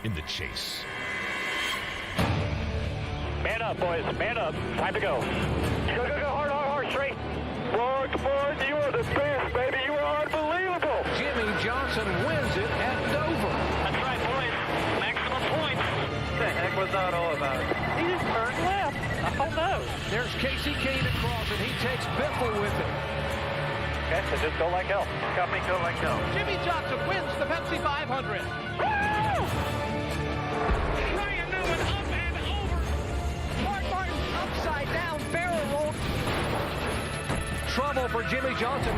in the chase. Man up, boys. Man up. Time to go. Go, go, go. Hard, hard, hard. Straight. Mark, you are the best, baby. You are unbelievable. Jimmie Johnson wins it at Dover. That's right, boys. Maximum points. What the heck was that all about? He just turned left. Oh, no. There's Kasey Kahne across, and he takes Biffle with him. Okay, so just go like hell. Got me go like hell. Jimmie Johnson wins the Pepsi 500. Woo! Ryan Newman up and over. Mark Martin upside down, barrel roll. Trouble for Jimmie Johnson.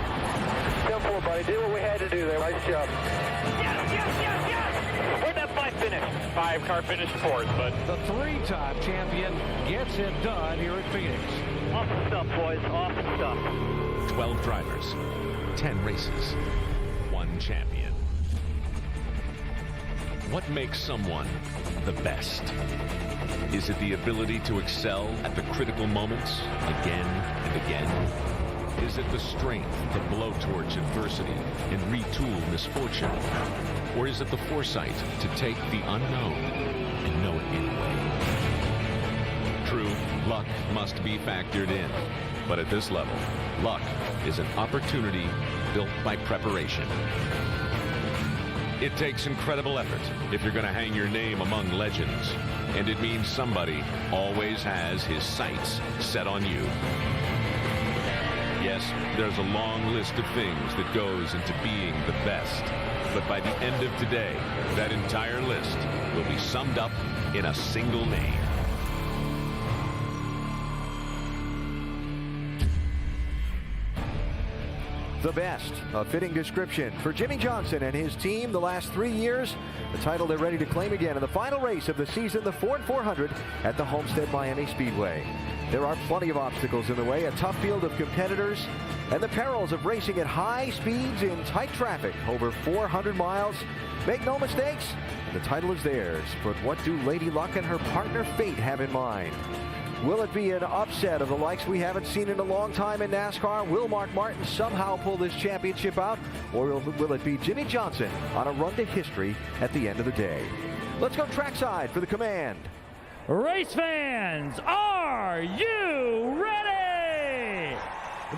Go for it, buddy. Did what we had to do there. Nice job. Yes, yes, yes, yes! Where'd that 5 finish? 5-car finish fourth, but... The 3-time champion gets it done here at Phoenix. Awesome stuff, boys. Awesome stuff. 12 drivers, 10 races, 1 champion. What makes someone the best? Is it the ability to excel at the critical moments again and again? Is it the strength to blowtorch adversity and retool misfortune? Or is it the foresight to take the unknown and know it anyway? True, luck must be factored in. But at this level, luck is an opportunity built by preparation. It takes incredible effort if you're going to hang your name among legends. And it means somebody always has his sights set on you. Yes, there's a long list of things that goes into being the best. But by the end of today, that entire list will be summed up in a single name. The best, a fitting description for Jimmie Johnson and his team the last 3 years. The title they're ready to claim again in the final race of the season, the Ford 400 at the Homestead Miami Speedway. There are plenty of obstacles in the way, a tough field of competitors, and the perils of racing at high speeds in tight traffic over 400 miles. Make no mistakes, the title is theirs. But what do Lady Luck and her partner Fate have in mind? Will it be an upset of the likes we haven't seen in a long time in NASCAR? Will Mark Martin somehow pull this championship out? Or will it be Jimmie Johnson on a run to history at the end of the day? Let's go trackside for the command. Race fans, are you ready?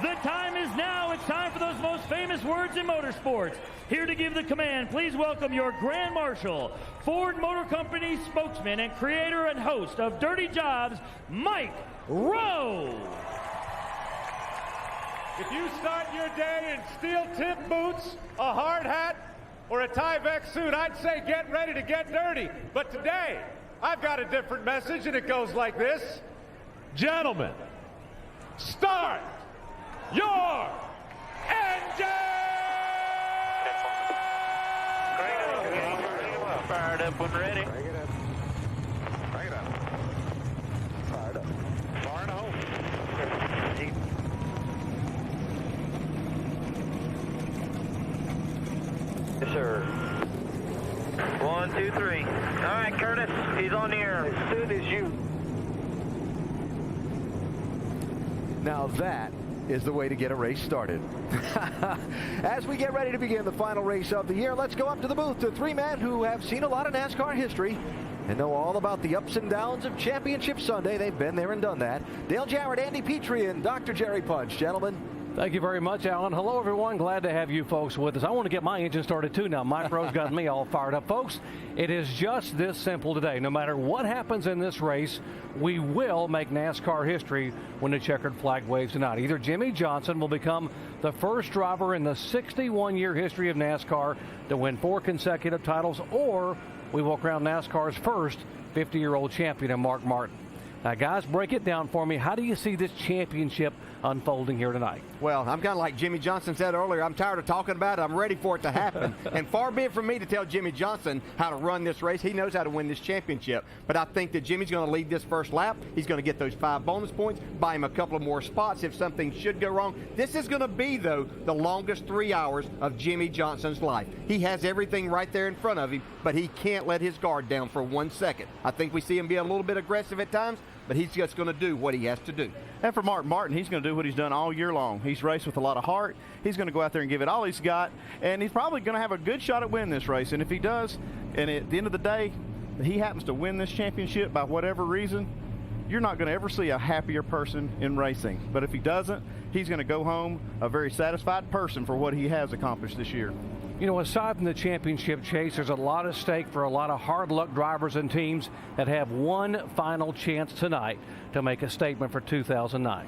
The time is now. It's time for those most famous words in motorsports. Here to give the command, please welcome your Grand Marshal, Ford Motor Company spokesman and creator and host of Dirty Jobs, Mike Rowe. If you start your day in steel tip boots, a hard hat, or a Tyvek suit, I'd say get ready to get dirty. But today, I've got a different message, and it goes like this. Gentlemen, start your engine! Fired up when ready. Bring it up. Bring it up. Fired up. Far and home. Yes, sir. 1, 2, 3. All right, Curtis, he's on the air. As soon as you. Now that is the way to get a race started. As we get ready to begin the final race of the year, let's go up to the booth to 3 men who have seen a lot of NASCAR history and know all about the ups and downs of Championship Sunday. They've been there and done that. Dale Jarrett, Andy Petrie, and Dr. Jerry Punch. Gentlemen. Thank you very much, Alan. Hello, everyone. Glad to have you folks with us. I want to get my engine started, too, now. Mike Rowe's got me all fired up. Folks, it is just this simple today. No matter what happens in this race, we will make NASCAR history when the checkered flag waves tonight. Either Jimmie Johnson will become the first driver in the 61-year history of NASCAR to win 4 consecutive titles, or we will crown NASCAR's first 50-year-old champion in Mark Martin. Now, guys, break it down for me. How do you see this championship unfolding here tonight? Well, I'm kind of like Jimmie Johnson said earlier. I'm tired of talking about it. I'm ready for it to happen. And far be it from me to tell Jimmie Johnson how to run this race. He knows how to win this championship. But I think that Jimmie's going to lead this first lap. He's going to get those 5 bonus points, buy him a couple of more spots if something should go wrong. This is going to be, though, the longest 3 hours of Jimmie Johnson's life. He has everything right there in front of him, but he can't let his guard down for 1 second. I think we see him be a little bit aggressive at times, but he's just going to do what he has to do. And for Mark Martin, he's going to do what he's done all year long. He's raced with a lot of heart. He's going to go out there and give it all he's got, and he's probably going to have a good shot at winning this race. And if he does, and at the end of the day, he happens to win this championship by whatever reason, you're not going to ever see a happier person in racing. But if he doesn't, he's going to go home a very satisfied person for what he has accomplished this year. You know, aside from the championship chase, there's a lot at stake for a lot of hard luck drivers and teams that have one final chance tonight to make a statement for 2009.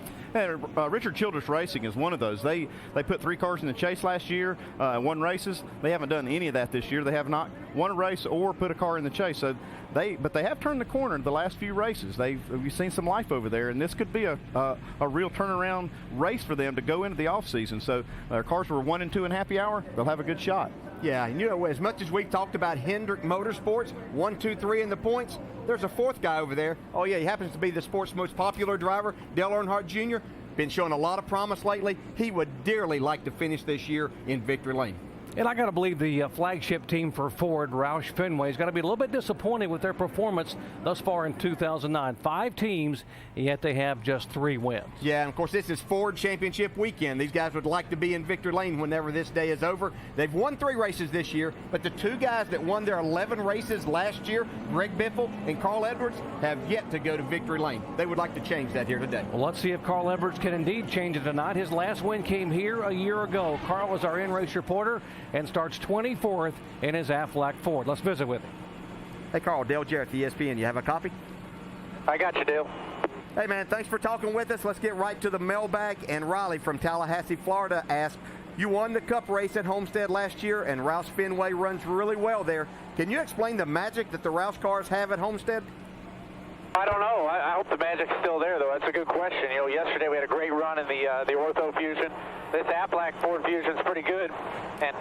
Richard Childress Racing is one of those. They put 3 cars in the chase last year, won races. They haven't done any of that this year. They have not won a race or put a car in the chase. So but they have turned the corner in the last few races. We've seen some life over there, and this could be a real turnaround race for them to go into the off season. So their cars were 1 and 2 in happy hour. They'll have a good shot. Yeah, and you know, as much as we talked about Hendrick Motorsports, 1, 2, 3 in the points, there's a 4th guy over there. Oh yeah, he happens to be the sport's most popular driver, Dale Earnhardt Jr. Been showing a lot of promise lately. He would dearly like to finish this year in victory lane. And I got to believe the flagship team for Ford, Roush Fenway, has got to be a little bit disappointed with their performance thus far in 2009. 5 teams, yet they have just 3 wins. Yeah, and of course this is Ford Championship weekend. These guys would like to be in victory lane whenever this day is over. They've won 3 races this year, but the 2 guys that won their 11 races last year, Greg Biffle and Carl Edwards, have yet to go to victory lane. They would like to change that here today. Well, let's see if Carl Edwards can indeed change it tonight. His last win came here a year ago. Carl is our in-race reporter and starts 24th in his Aflac Ford. Let's visit with him. Hey, Carl, Dale Jarrett, the ESPN. You have a copy? I got you, Dale. Hey, man, thanks for talking with us. Let's get right to the mailbag. And Riley from Tallahassee, Florida asked, you won the Cup race at Homestead last year, and Roush Fenway runs really well there. Can you explain the magic that the Roush cars have at Homestead? I don't know. I hope the magic's still there, though. That's a good question. You know, yesterday we had a great run in the Ortho Fusion. This Aflac Ford Fusion's pretty good, and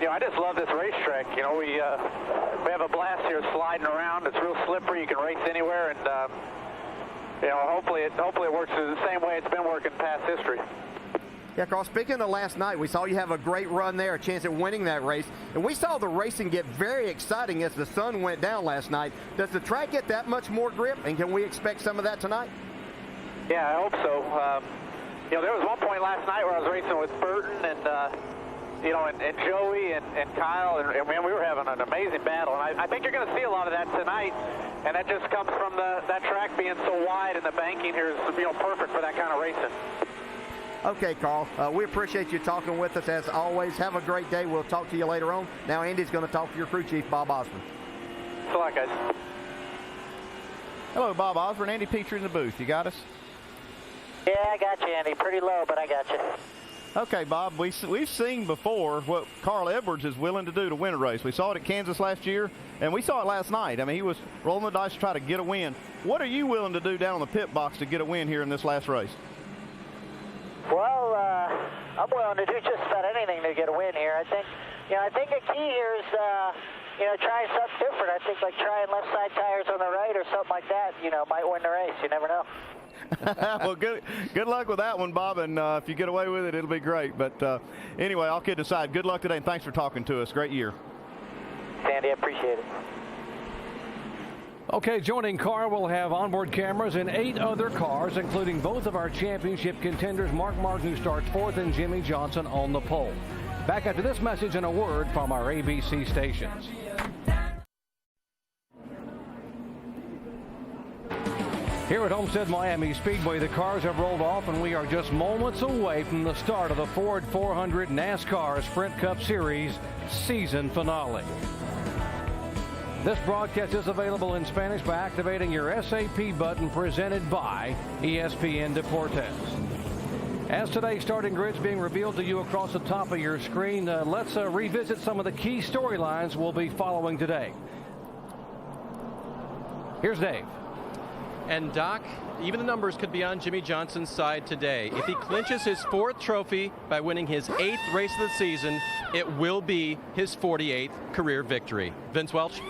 you know, I just love this racetrack. You know, we have a blast here sliding around. It's real slippery. You can race anywhere, and you know, hopefully it works the same way it's been working past history. Yeah, Carl, speaking of last night, we saw you have a great run there, a chance at winning that race. And we saw the racing get very exciting as the sun went down last night. Does the track get that much more grip, and can we expect some of that tonight? Yeah, I hope so. You know, there was one point last night where I was racing with Burton and, you know, and Joey and Kyle, and man, we were having an amazing battle. And I think you're going to see a lot of that tonight, and that just comes from that track being so wide, and the banking here is, you know, perfect for that kind of racing. Okay, Carl, we appreciate you talking with us as always. Have a great day. We'll talk to you later on. Now Andy's going to talk to your crew chief, Bob Osborne. Good luck, guys. Hello, Bob Osborne. Andy Petrie in the booth. You got us? Yeah, I got you, Andy. Pretty low, but I got you. Okay, Bob, we've seen before what Carl Edwards is willing to do to win a race. We saw it at Kansas last year, and we saw it last night. I mean, he was rolling the dice to try to get a win. What are you willing to do down on the pit box to get a win here in this last race? Well, I'm willing to do just about anything to get a win here. I think the key here is, you know, trying something different. I think like trying left side tires on the right or something like that, you know, might win the race. You never know. Well, good luck with that one, Bob, and if you get away with it, it'll be great. But anyway, all kidding aside, good luck today, and thanks for talking to us. Great year. Andy, I appreciate it. Okay, joining Carl, we'll have onboard cameras in 8 other cars, including both of our championship contenders, Mark Martin, who starts 4th, and Jimmie Johnson on the pole. Back after this message and a word from our ABC stations. Here at Homestead Miami Speedway, the cars have rolled off, and we are just moments away from the start of the Ford 400 NASCAR Sprint Cup Series season finale. This broadcast is available in Spanish by activating your SAP button presented by ESPN Deportes. As today's starting grid's being revealed to you across the top of your screen, let's revisit some of the key storylines we'll be following today. Here's Dave. And Doc, even the numbers could be on Jimmie Johnson's side today. If he clinches his 4th trophy by winning his 8th race of the season, it will be his 48th career victory. Vince Welch?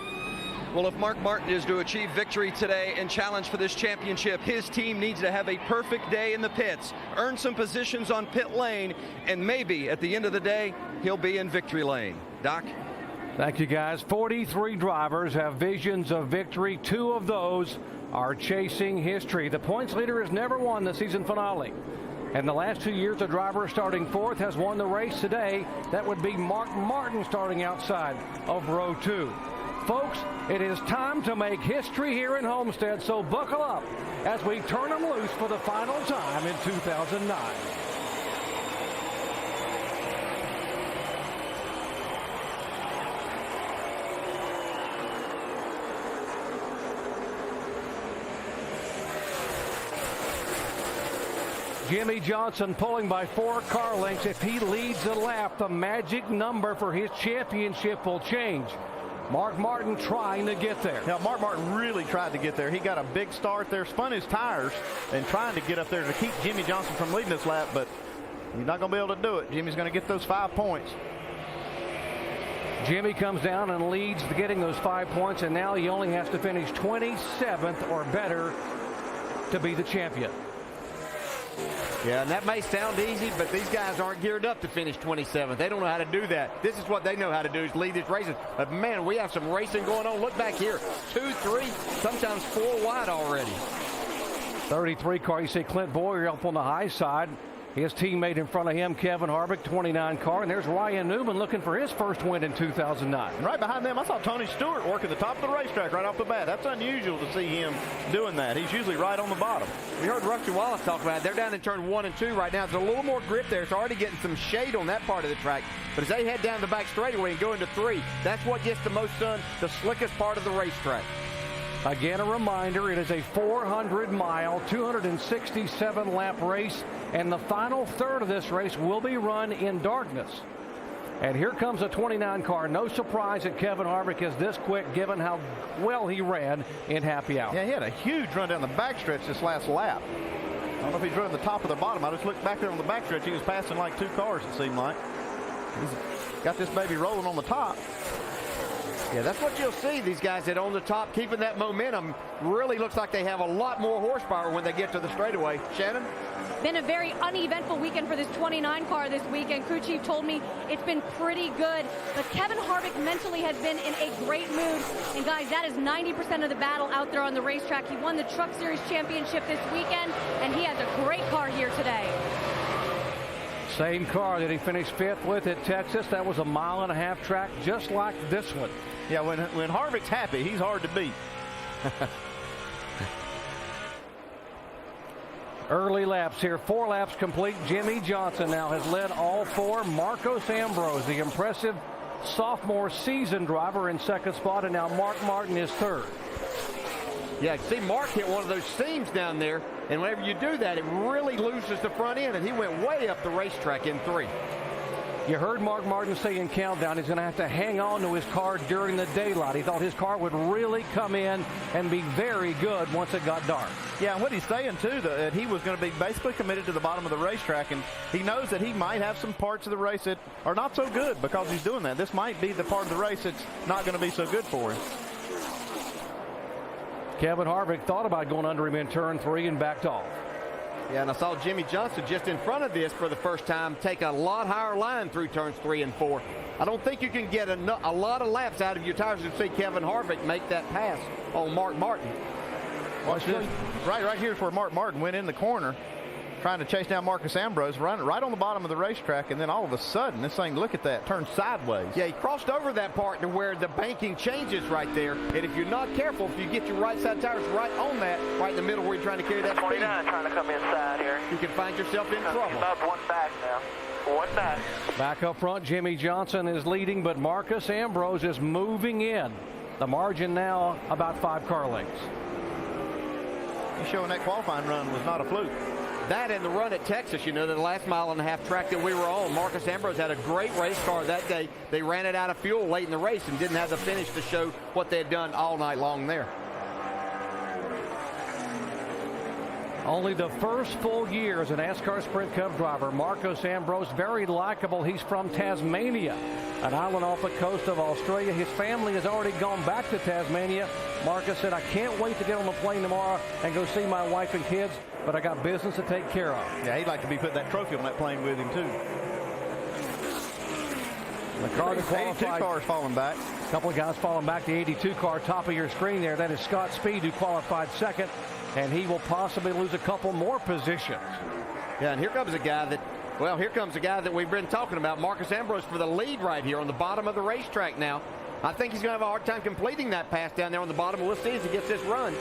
Well, if Mark Martin is to achieve victory today and challenge for this championship, his team needs to have a perfect day in the pits, earn some positions on pit lane, and maybe at the end of the day, he'll be in victory lane. Doc? Thank you, guys. 43 drivers have visions of victory. 2 of those are chasing history. The points leader has never won the season finale. And the last 2 years, a driver starting 4th has won the race today. That would be Mark Martin starting outside of row 2. Folks, it is time to make history here in Homestead, so buckle up as we turn them loose for the final time in 2009. Jimmie Johnson pulling by 4 car lengths. If he leads the lap, the magic number for his championship will change. Mark Martin trying to get there. Yeah, Mark Martin really tried to get there. He got a big start there, spun his tires, and trying to get up there to keep Jimmie Johnson from leading this lap, but he's not going to be able to do it. Jimmy's going to get those 5 points. Jimmy comes down and leads getting those 5 points, and now he only has to finish 27th or better to be the champion. Yeah, and that may sound easy, but these guys aren't geared up to finish 27th. They don't know how to do that. This is what they know how to do, is lead these races. But, man, we have some racing going on. Look back here. 2, 3, sometimes 4 wide already. 33 car. You see Clint Boyer up on the high side. His teammate in front of him, Kevin Harvick, 29 car. And there's Ryan Newman looking for his first win in 2009. And right behind them, I saw Tony Stewart working the top of the racetrack right off the bat. That's unusual to see him doing that. He's usually right on the bottom. We heard Rusty Wallace talk about it. They're down in turn 1 and 2 right now. There's a little more grip there. It's already getting some shade on that part of the track. But as they head down the back straightaway and go into 3, that's what gets the most sun, the slickest part of the racetrack. Again, a reminder, it is a 400-mile, 267-lap race, and the final third of this race will be run in darkness. And here comes a 29 car. No surprise that Kevin Harvick is this quick, given how well he ran in happy hour. Yeah, he had a huge run down the backstretch this last lap. I don't know if he's running the top or the bottom. I just looked back there on the backstretch. He was passing like 2 cars, it seemed like. He's got this baby rolling on the top. Yeah, that's what you'll see. These guys that on the top, keeping that momentum, really looks like they have a lot more horsepower when they get to the straightaway. Shannon? Been a very uneventful weekend for this 29 car this weekend. Crew chief told me it's been pretty good, but Kevin Harvick mentally has been in a great mood. And guys, that is 90% of the battle out there on the racetrack. He won the Truck Series championship this weekend, and he has a great car here today. Same car that he finished 5th with at Texas. That was a 1.5 mile track, just like this one. Yeah, when Harvick's happy, he's hard to beat. Early laps here, 4 laps complete. Jimmie Johnson now has led all 4. Marcos Ambrose, the impressive sophomore season driver, in 2nd spot, and now Mark Martin is 3rd. Yeah, see Mark hit one of those seams down there, and whenever you do that, it really loses the front end, and he went way up the racetrack in 3. You heard Mark Martin say in countdown he's going to have to hang on to his car during the daylight. He thought his car would really come in and be very good once it got dark. Yeah, and what he's saying, too, that he was going to be basically committed to the bottom of the racetrack, and he knows that he might have some parts of the race that are not so good because he's doing that. This might be the part of the race that's not going to be so good for him. Kevin Harvick thought about going under him in turn 3 and backed off. Yeah, and I saw Jimmie Johnson just in front of this for the first time take a lot higher line through turns 3 and 4. I don't think you can get a lot of laps out of your tires to see Kevin Harvick make that pass on Mark Martin. Watch this. Right here is where Mark Martin went in the corner, trying to chase down Marcos Ambrose, running right on the bottom of the racetrack, and then all of a sudden, this thing, look at that, turned sideways. Yeah, he crossed over that part to where the banking changes right there, and if you're not careful, if you get your right side tires right on that, right in the middle where you're trying to carry that 29 speed, trying to come inside here. you can find yourself in trouble. About 1 back now. 1 back. Back up front, Jimmie Johnson is leading, but Marcos Ambrose is moving in. The margin now about 5 car lengths. He's showing that qualifying run was not a fluke. That and the run at Texas, you know, the last 1.5 mile track that we were on, Marcos Ambrose had a great race car that day. They ran it out of fuel late in the race and didn't have the finish to show what they had done all night long there. Only the first full year as a NASCAR Sprint Cup driver. Marcos Ambrose, very likable. He's from Tasmania, an island off the coast of Australia. His family has already gone back to Tasmania. Marcos said, I can't wait to get on the plane tomorrow and go see my wife and kids, but I got business to take care of. Yeah, he'd like to be putting that trophy on that plane with him, too. The car that qualified. 82 cars falling back. A couple of guys falling back. The 82 car, top of your screen there. That is Scott Speed, who qualified 2nd, and he will possibly lose a couple more positions. Yeah, and here comes a guy that we've been talking about, Marcos Ambrose, for the lead right here on the bottom of the racetrack now. I think he's going to have a hard time completing that pass down there on the bottom. We'll see as he gets this run.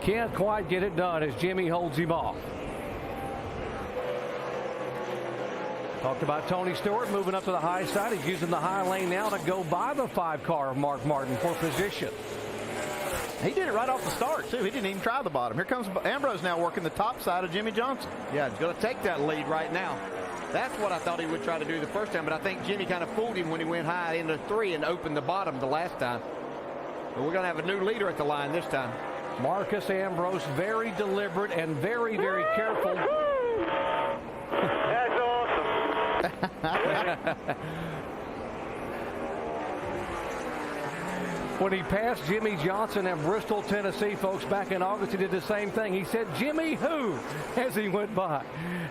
Can't quite get it done as Jimmy holds him off. Talked about Tony Stewart moving up to the high side. He's using the high lane now to go by the 5 car of Mark Martin for position. He did it right off the start, too. He didn't even try the bottom. Here comes Ambrose now working the top side of Jimmy Johnson. Yeah, he's going to take that lead right now. That's what I thought he would try to do the first time, but I think Jimmy kind of fooled him when he went high into 3 and opened the bottom the last time. But we're going to have a new leader at the line this time. Marcus Ambrose, very deliberate and very, very careful. That's awesome. When he passed Jimmy Johnson in Bristol, Tennessee, folks, back in August, he did the same thing. He said, "Jimmy who?" as he went by.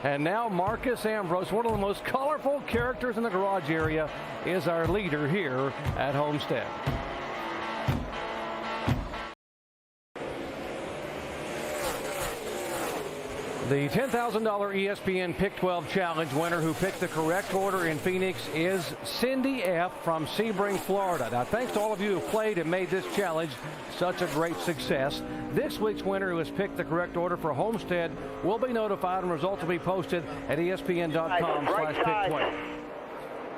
And now Marcus Ambrose, one of the most colorful characters in the garage area, is our leader here at Homestead. The $10,000 ESPN Pick 12 Challenge winner who picked the correct order in Phoenix is Cindy F. from Sebring, Florida. Now, thanks to all of you who played and made this challenge such a great success. This week's winner who has picked the correct order for Homestead will be notified, and results will be posted at ESPN.com/Pick12.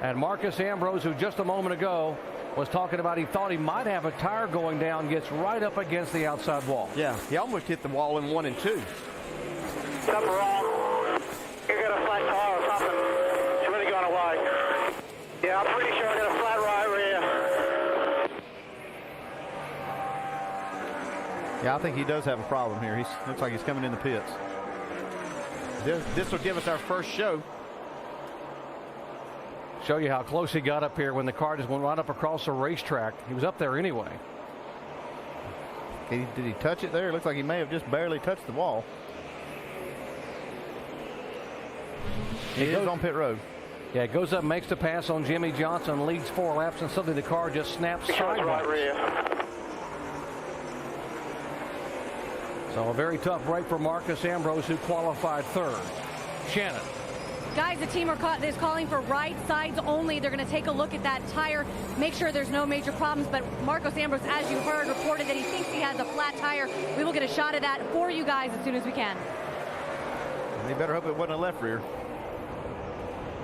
And Marcus Ambrose, who just a moment ago was talking about he thought he might have a tire going down, gets right up against the outside wall. Yeah, he almost hit the wall in 1 and 2. Something wrong. You got a flat tire or something. It's really going away. Yeah, I'm pretty sure I got a flat right rear. Yeah, I think he does have a problem here. He looks like he's coming in the pits. This will give us our first show. Show you how close he got up here when the car just went right up across the racetrack. He was up there anyway. Did he touch it there? It looks like he may have just barely touched the wall. He is on pit road. Yeah, it goes up, makes the pass on Jimmy Johnson, leads 4 laps, and suddenly the car just snaps sideways. Right rear. So a very tough break for Marcus Ambrose, who qualified 3rd. Shannon. Guys, the team is calling for right sides only. They're going to take a look at that tire, make sure there's no major problems. But Marcos Ambrose, as you heard, reported that he thinks he has a flat tire. We will get a shot at that for you guys as soon as we can. And he better hope it wasn't a left rear.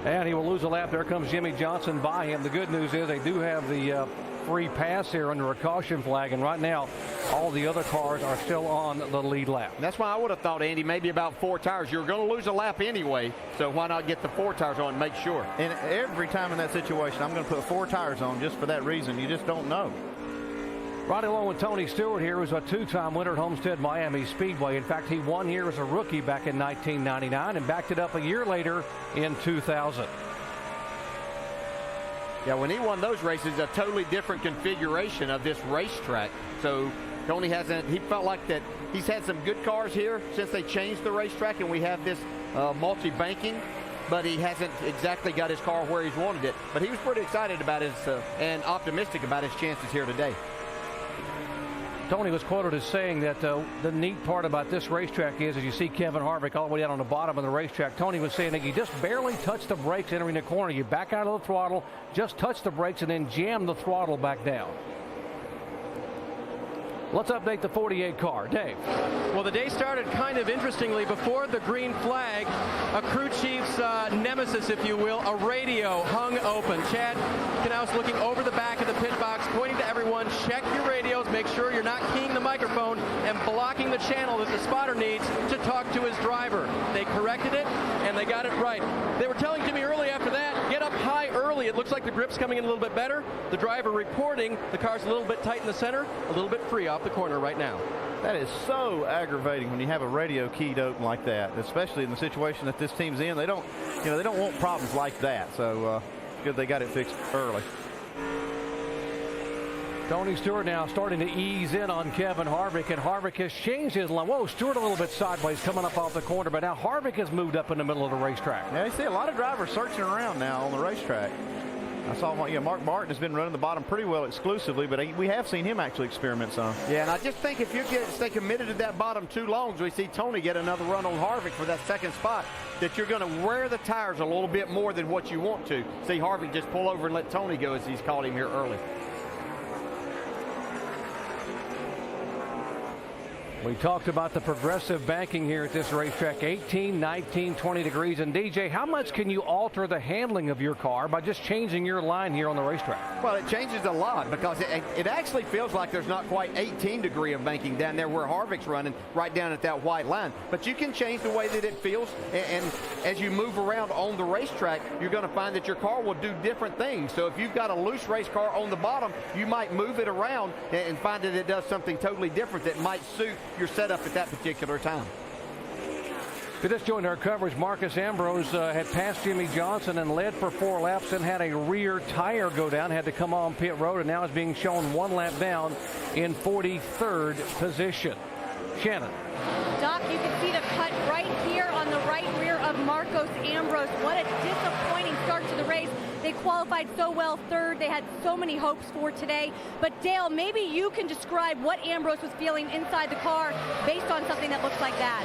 And he will lose a lap. There comes Jimmy Johnson by him. The good news is they do have the free pass here under a caution flag. And right now, all the other cars are still on the lead lap. And that's why I would have thought, Andy, maybe about 4 tires. You're going to lose a lap anyway, so why not get the 4 tires on and make sure? And every time in that situation, I'm going to put 4 tires on just for that reason. You just don't know. Right along with Tony Stewart here, who's a 2-time winner at Homestead Miami Speedway. In fact, he won here as a rookie back in 1999 and backed it up a year later in 2000. Yeah, when he won those races, a totally different configuration of this racetrack. So Tony he felt like that he's had some good cars here since they changed the racetrack and we have this multi-banking, but he hasn't exactly got his car where he's wanted it. But he was pretty excited about and optimistic about his chances here today. Tony was quoted as saying that the neat part about this racetrack is, as you see Kevin Harvick all the way down on the bottom of the racetrack, Tony was saying that you just barely touch the brakes entering the corner. You back out of the throttle, just touch the brakes, and then jam the throttle back down. Let's update the 48 car. Dave. Well, the day started kind of interestingly. Before the green flag, a crew chief's nemesis, if you will, a radio hung open. Chad Knaus looking over the back of the pit box, pointing to everyone, check your radios, make sure you're not keying the microphone and blocking the channel that the spotter needs to talk to his driver. They corrected it, and they got it right. They were telling Jimmy early after that, get up high early. It looks like the grip's coming in a little bit better. The driver reporting the car's a little bit tight in the center, a little bit free off the corner right now. That is so aggravating when you have a radio keyed open like that, especially in the situation that this team's in. They don't want problems like that. So good they got it fixed early. Tony Stewart now starting to ease in on Kevin Harvick, and Harvick has changed his line. Whoa, Stewart a little bit sideways coming up off the corner, but now Harvick has moved up in the middle of the racetrack. Yeah, you see a lot of drivers searching around now on the racetrack. I saw Mark Martin has been running the bottom pretty well exclusively, but we have seen him actually experiment some. Yeah, and I just think if you stay committed to that bottom too long, we see Tony get another run on Harvick for that second spot. that you're going to wear the tires a little bit more than what you want to. See Harvick just pull over and let Tony go as he's called him here early. We talked about the progressive banking here at this racetrack, 18, 19, 20 degrees. And DJ, how much can you alter the handling of your car by just changing your line here on the racetrack? Well, it changes a lot because it actually feels like there's not quite 18 degree of banking down there where Harvick's running, right down at that white line. But you can change the way that it feels, and as you move around on the racetrack, you're going to find that your car will do different things. So if you've got a loose race car on the bottom, you might move it around and find that it does something totally different that might suit your setup at that particular time. If you just joined our coverage, Marcos Ambrose had passed Jimmie Johnson and led for 4 laps and had a rear tire go down, had to come on pit road, and now is being shown 1 lap down in 43rd position. Shannon. Doc, you can see the cut right here on the right rear of Marcos Ambrose. What a disappointing start to the race. They qualified so well third. They had so many hopes for today. But Dale, maybe you can describe what Ambrose was feeling inside the car based on something that looks like that.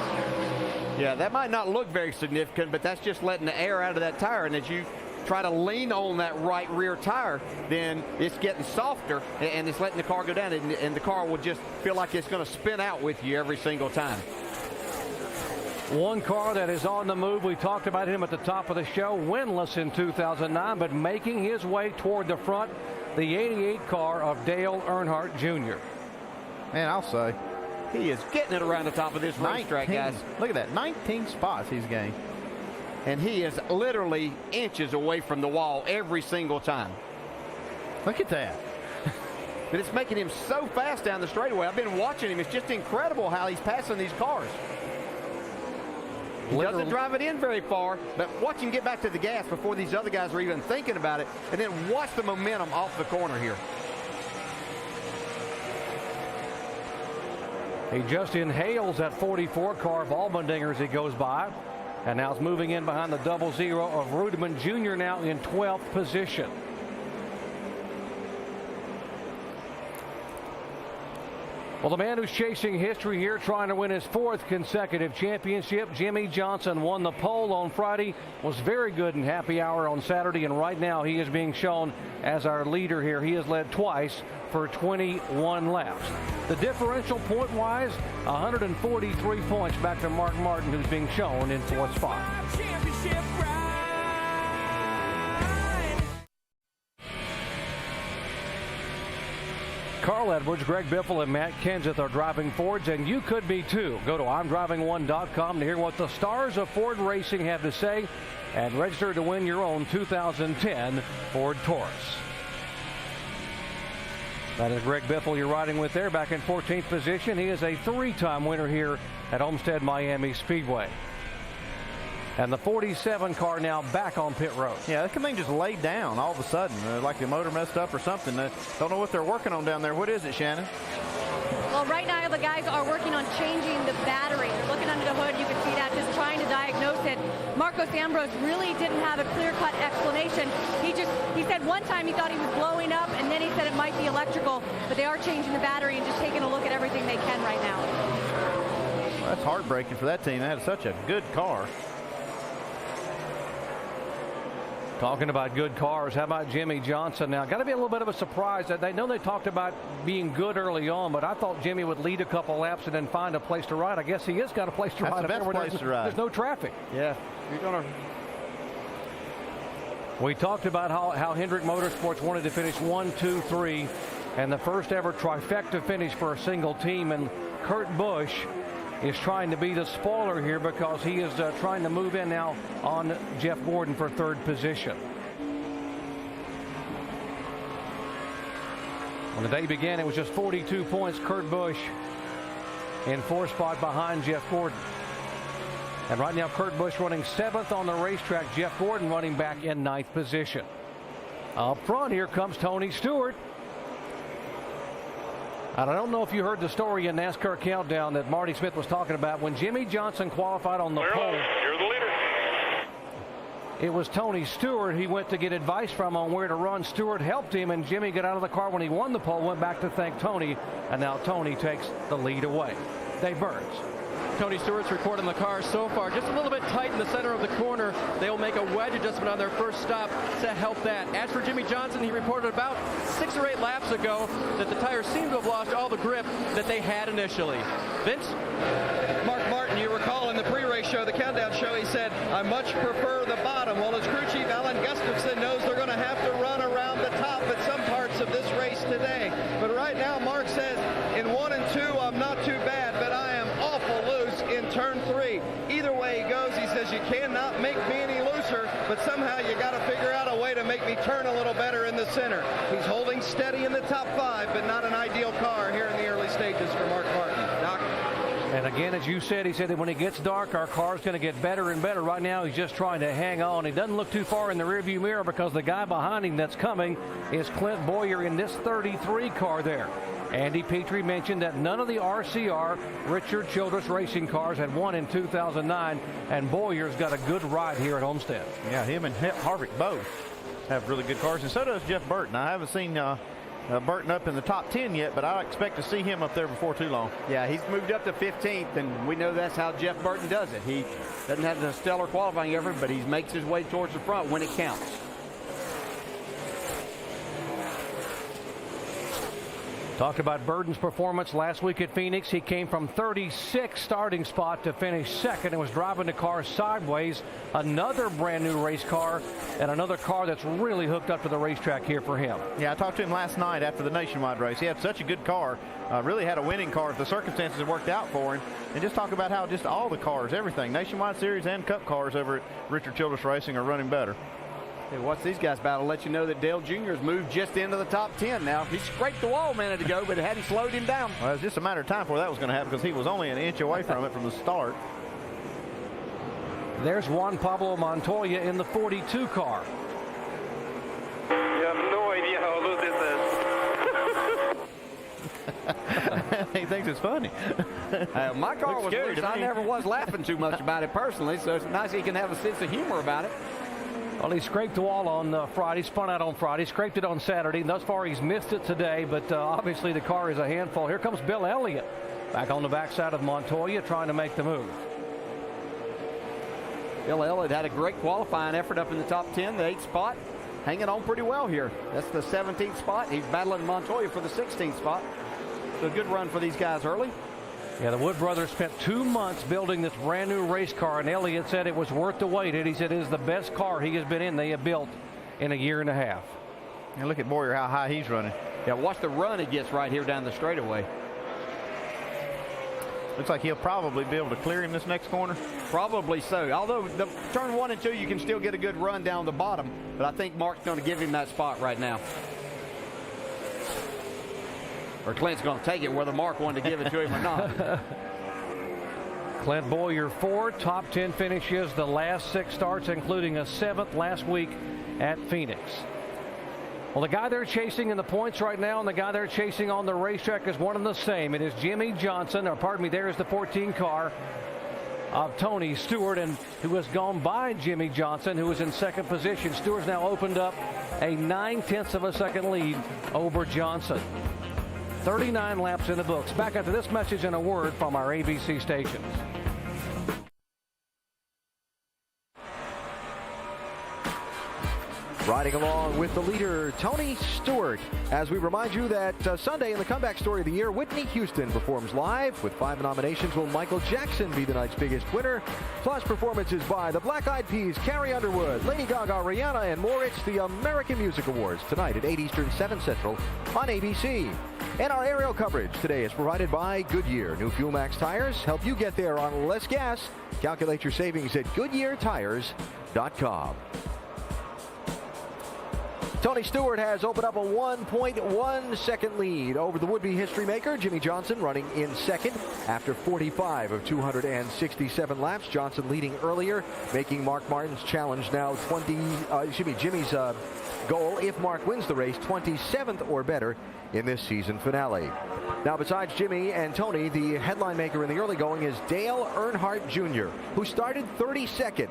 Yeah, that might not look very significant, but that's just letting the air out of that tire. And as you try to lean on that right rear tire, then it's getting softer and it's letting the car go down, and the car will just feel like it's going to spin out with you every single time. One car that is on the move. We talked about him at the top of the show, winless in 2009, but making his way toward the front, the 88 car of Dale Earnhardt Jr. Man, I'll say, he is getting it around the top of this racetrack, guys. Look at that, 19 spots he's gained. And he is literally inches away from the wall every single time. Look at that. But it's making him so fast down the straightaway. I've been watching him. It's just incredible how he's passing these cars. He doesn't drive it in very far, but watch him get back to the gas before these other guys are even thinking about it, and then watch the momentum off the corner here. He just inhales that 44 car of Allmendinger as he goes by. And now is moving in behind the 00 of Rudeman Jr. now in 12th position. Well, the man who's chasing history here, trying to win his 4th consecutive championship, Jimmie Johnson, won the pole on Friday, was very good in happy hour on Saturday, and right now he is being shown as our leader here. He has led twice for 21 laps. The differential point-wise, 143 points back to Mark Martin, who's being shown in 4th spot. Carl Edwards, Greg Biffle, and Matt Kenseth are driving Fords, and you could be too. Go to I'mDriving1.com to hear what the stars of Ford Racing have to say and register to win your own 2010 Ford Taurus. That is Greg Biffle you're riding with there, back in 14th position. He is a 3-time winner here at Homestead Miami Speedway. And the 47 car now back on pit road. Yeah, that thing just laid down all of a sudden, like the motor messed up or something. Don't know what they're working on down there. What is it, Shannon? Well, right now the guys are working on changing the battery. They're looking under the hood. You can see that, just trying to diagnose it. Marcos Ambrose really didn't have a clear-cut explanation. He said one time he thought he was blowing up, and then he said it might be electrical, but they are changing the battery and just taking a look at everything they can right now. Well, that's heartbreaking for that team. They had such a good car. Talking about good cars, how about Jimmie Johnson now? Got to be a little bit of a surprise. That they know they talked about being good early on, but I thought Jimmie would lead a couple laps and then find a place to ride. I guess he has got a place to ride. That's the best place to ride. There's no traffic. Yeah, you're gonna. We talked about how Hendrick Motorsports wanted to finish 1, 2, 3, and the first ever trifecta finish for a single team. And Kurt Busch is trying to be the spoiler here because he is trying to move in now on Jeff Gordon for 3rd position. When the day began, it was just 42 points. Kurt Busch in 4th spot behind Jeff Gordon. And right now, Kurt Busch running 7th on the racetrack. Jeff Gordon running back in 9th position. Up front, here comes Tony Stewart. And I don't know if you heard the story in NASCAR Countdown that Marty Smith was talking about. When Jimmie Johnson qualified on the pole, you're the leader. It was Tony Stewart he went to get advice from on where to run. Stewart helped him, and Jimmie got out of the car when he won the pole, went back to thank Tony, and now Tony takes the lead away. Dave Burns. Tony Stewart's report on the car so far. Just a little bit tight in the center of the corner. They'll make a wedge adjustment on their first stop to help that. As for Jimmie Johnson, he reported about 6 or 8 laps ago that the tires seem to have lost all the grip that they had initially. Vince? Mark Martin, you recall in the pre-race show, the countdown show, he said, I much prefer the bottom. Well, as crew chief Alan Gustafson knows, they're going to have to run around the top at some parts of this race today. But right now, Mark says, in 1 and 2, I'm not too bad, but I am awful loose in turn 3. Either way he goes, he says, you cannot make me any looser, but somehow you got to figure out a way to make me turn a little better in the center. He's holding steady in the top 5, but not an ideal car here in the early stages for Mark Martin. Doc? And again, as you said, he said that when it gets dark, our car's going to get better and better. Right now, he's just trying to hang on. He doesn't look too far in the rearview mirror because the guy behind him that's coming is Clint Bowyer in this 33 car there. Andy Petrie mentioned that none of the RCR Richard Childress racing cars had won in 2009, and Bowyer's got a good ride here at Homestead. Yeah, him and Harvick both have really good cars, and so does Jeff Burton. I haven't seen Burton up in the top 10 yet, but I expect to see him up there before too long. Yeah, he's moved up to 15th, and we know that's how Jeff Burton does it. He doesn't have the stellar qualifying effort, but he makes his way towards the front when it counts. Talked about Burton's performance last week at Phoenix. He came from 36th starting spot to finish second and was driving the car sideways. Another brand new race car and another car that's really hooked up to the racetrack here for him. Yeah, I talked to him last night after the Nationwide race. He had such a good car, really had a winning car if the circumstances had worked out for him. And just talk about how just all the cars, everything, Nationwide Series and Cup cars over at Richard Childress Racing are running better. Hey, watch these guys battle. Let you know that Dale Jr. has moved just into the top 10 now. He scraped the wall a minute ago, but it hadn't slowed him down. Well, it was just a matter of time before that was going to happen because he was only an inch away from it from the start. There's Juan Pablo Montoya in the 42 car. You have no idea how loose this is. He thinks it's funny. My car was loose. I never was laughing too much about it personally, so it's nice he can have a sense of humor about it. Well, he scraped the wall on Friday, spun out on Friday, scraped it on Saturday. And thus far, he's missed it today, but obviously the car is a handful. Here comes Bill Elliott back on the backside of Montoya trying to make the move. Bill Elliott had a great qualifying effort up in the top 10, the 8th spot, hanging on pretty well here. That's the 17th spot. He's battling Montoya for the 16th spot. So a good run for these guys early. Yeah, the Wood brothers spent 2 months building this brand new race car, and Elliott said it was worth the wait. He said it is the best car he has been in, they have built in a year and a half. And look at Bowyer, how high he's running. Yeah, watch the run he gets right here down the straightaway. Looks like he'll probably be able to clear him this next corner. Probably so. Although the turn 1 and 2, you can still get a good run down the bottom, but I think Mark's going to give him that spot right now. Or Clint's going to take it whether Mark wanted to give it to him or not. Clint Bowyer, 4 top 10 finishes the last 6 starts, including a 7th last week at Phoenix. Well, the guy they're chasing in the points right now and the guy they're chasing on the racetrack is one and the same. It is Jimmie Johnson, or pardon me, there is the 14 car of Tony Stewart, and who has gone by Jimmie Johnson, who is in second position. Stewart's now opened up a 9/10 of a second lead over Johnson. 39 laps in the books. Back after this message and a word from our ABC stations. Riding along with the leader, Tony Stewart, as we remind you that Sunday in the comeback story of the year, Whitney Houston performs live. With 5 nominations, will Michael Jackson be the night's biggest winner? Plus performances by the Black Eyed Peas, Carrie Underwood, Lady Gaga, Rihanna, and more. It's the American Music Awards tonight at 8 Eastern, 7 Central on ABC. And our aerial coverage today is provided by Goodyear. New Fuel Max tires help you get there on less gas. Calculate your savings at GoodyearTires.com. Tony Stewart has opened up a 1.1 second lead over the would-be history maker, Jimmie Johnson, running in second after 45 of 267 laps. Johnson leading earlier, making Mark Martin's challenge now Jimmy's goal, if Mark wins the race, 27th or better in this season finale. Now, besides Jimmie and Tony, the headline maker in the early going is Dale Earnhardt Jr., who started 32nd.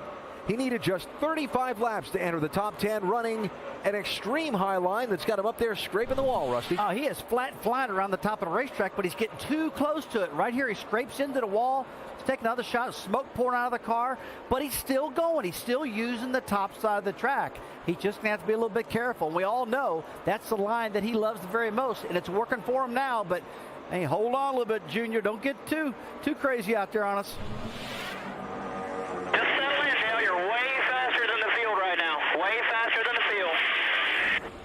He needed just 35 laps to enter the top 10, running an extreme high line that's got him up there scraping the wall, Rusty. He is flat flying around the top of the racetrack, but he's getting too close to it. Right here, he scrapes into the wall, He's taking another shot, smoke pouring out of the car, but he's still going. He's still using the top side of the track. He just has to be a little bit careful. We all know that's the line that he loves the very most, and it's working for him now. But hey, hold on a little bit, Junior. Don't get too crazy out there on us. Just settle in, Dale. You're way faster than the field right now. Way faster than the field.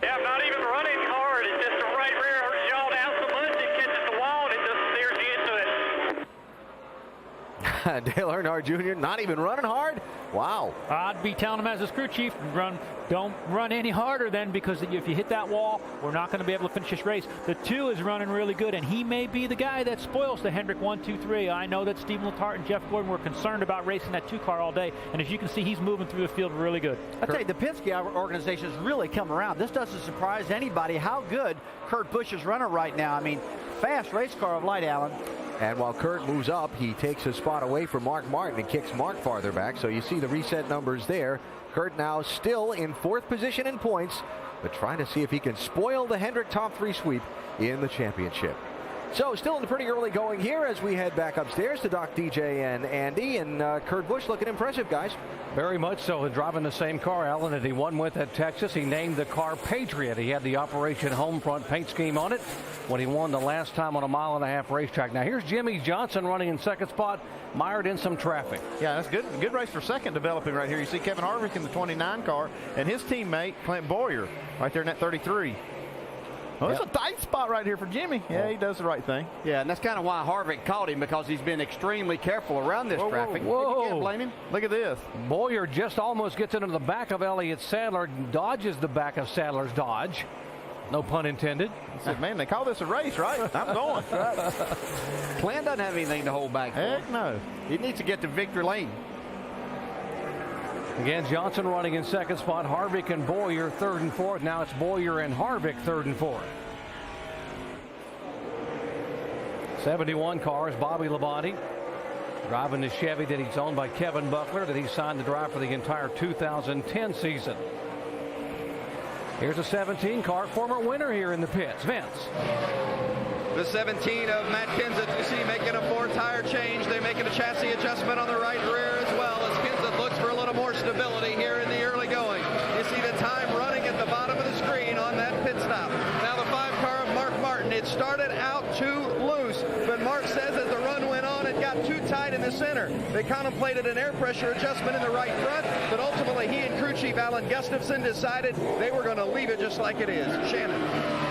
Yeah, I'm not even running hard. It's just the right rear hurts y'all down so much it catches the wall and it just steers you into it. Dale Earnhardt Jr. not even running hard? Wow. I'd be telling him as his crew chief, don't run any harder then, because if you hit that wall, we're not going to be able to finish this race. The 2 is running really good, and he may be the guy that spoils the Hendrick 1, 2, 3. I know that Stephen Letarte and Jeff Gordon were concerned about racing that 2 car all day, and as you can see, he's moving through the field really good. I tell you, the Penske organization has really come around. This doesn't surprise anybody how good Kurt Busch is running right now. I mean, fast race car of light, Alan. And while Kurt moves up, he takes a spot away from Mark Martin and kicks Mark farther back. So you see the reset numbers there. Kurt now still in 4th position in points, but trying to see if he can spoil the Hendrick top 3 sweep in the championship. So still in the pretty early going here as we head back upstairs to Doc DJ and Andy, and Kurt Busch looking impressive, guys. Very much so. And driving the same car, Alan, that he won with at Texas. He named the car Patriot. He had the Operation Homefront paint scheme on it when he won the last time on a 1.5-mile racetrack. Now here's Jimmie Johnson running in 2nd spot, mired in some traffic. Yeah, that's good. Good race for 2nd developing right here. You see Kevin Harvick in the 29 car and his teammate Clint Bowyer right there in that 33. Well, it's a tight spot right here for Jimmy. Yeah, he does the right thing. Yeah, and that's kind of why Harvick caught him, because he's been extremely careful around this traffic. Whoa. You can't blame him. Look at this. Bowyer just almost gets into the back of Elliott Sadler, dodges the back of Sadler's Dodge. No pun intended. I said, man, they call this a race, right? I'm going. Clint doesn't have anything to hold back for. Heck no. He needs to get to victory lane. Again, Johnson running in 2nd spot. Harvick and Bowyer 3rd and 4th. Now it's Bowyer and Harvick 3rd and 4th. 71 cars, Bobby Labonte driving the Chevy that he's owned by Kevin Buckler, that he signed to drive for the entire 2010 season. Here's a 17 car, former winner here in the pits, Vince. The 17 of Matt Kenseth, you see, making a 4-tire change. They're making a chassis adjustment on the right rear as well, as Kenseth looks for a little more stability here in the early going. You see the time running at the bottom of the screen on that pit stop. Now the 5 car of Mark Martin. It started out too loose, but Mark says as the run went on, it got too tight in the center. They contemplated an air pressure adjustment in the right front, but ultimately he and crew chief Alan Gustafson decided they were going to leave it just like it is. Shannon.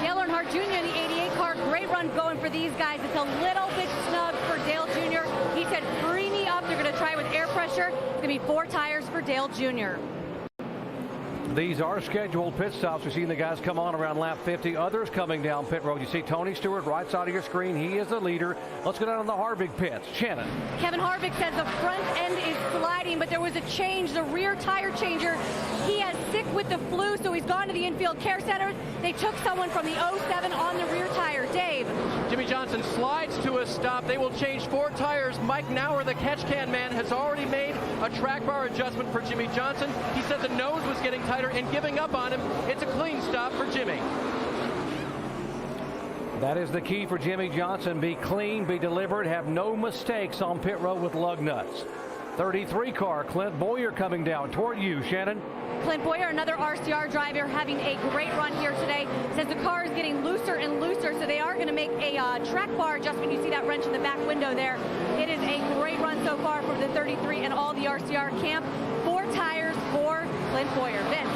Dale Earnhardt Jr. in the 88 car, great run going for these guys. It's a little bit snug for Dale Jr. He said, free me up. They're going to try with air pressure. It's going to be 4 tires for Dale Jr. These are scheduled pit stops. We've seen the guys come on around lap 50. Others coming down pit road. You see Tony Stewart right side of your screen. He is the leader. Let's go down on the Harvick pits. Shannon. Kevin Harvick says the front end is sliding, but there was a change. The rear tire changer, he has sick with the flu, so he's gone to the infield care center. They took someone from the 07 on the rear tire. Dave. Jimmie Johnson slides to a stop. They will change 4 tires. Mike Nauer, the catch can man, has already made a track bar adjustment for Jimmie Johnson. He said the nose was getting tighter and giving up on him. It's a clean stop for Jimmy. That is the key for Jimmie Johnson. Be clean, be deliberate, have no mistakes on pit road with lug nuts. 33 car, Clint Bowyer coming down toward you, Shannon. Clint Bowyer, another RCR driver, having a great run here today. Says the car is getting looser and looser, so they are going to make a track bar adjustment. You see that wrench in the back window there. It is a great run so far for the 33 and all the RCR camp. 4 tires for Clint Bowyer. Vince.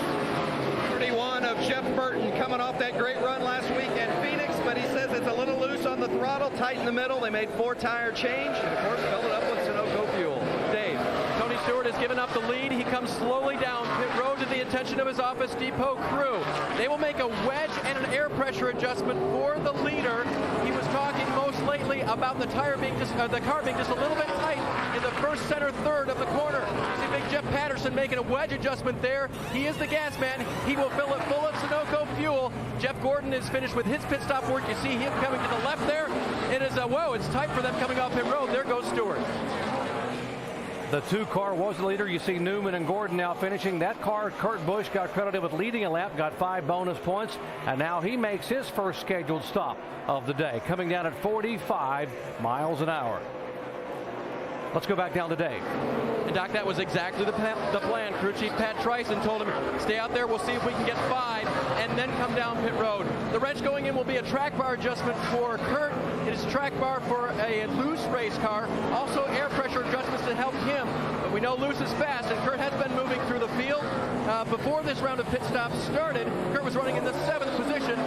31 of Jeff Burton coming off that great run last week in Phoenix, but he says it's a little loose on the throttle, tight in the middle. They made 4-tire change, and of course filled it up with Sunoco fuel. Dave. Tony Stewart has given up the lead. He comes slowly down pit road to the attention of his office depot crew. They will make a wedge and an air pressure adjustment for the leader. He was talking most lately about the car being just a little bit tight in the first center third of the corner. You see big Jeff Patterson making a wedge adjustment there. He is the gas man. He will fill it full of Sunoco fuel. Jeff Gordon is finished with his pit stop work. You see him coming to the left there. It is whoa, it's tight for them coming off pit road. There goes Stewart. The 2 car was the leader. You see Newman and Gordon now finishing. That car, Kurt Busch, got credited with leading a lap, got 5 bonus points, and now he makes his first scheduled stop of the day, coming down at 45 miles an hour. Let's go back down to Dave. And Doc, that was exactly the plan. Crew Chief Pat Trison told him, stay out there, we'll see if we can get 5, and then come down pit road. The wrench going in will be a track bar adjustment for Kurt. It is a track bar for a loose race car. Also air pressure adjustments to help him. But we know loose is fast, and Kurt has been moving through the field. Before this round of pit stops started, Kurt was running in the 7th position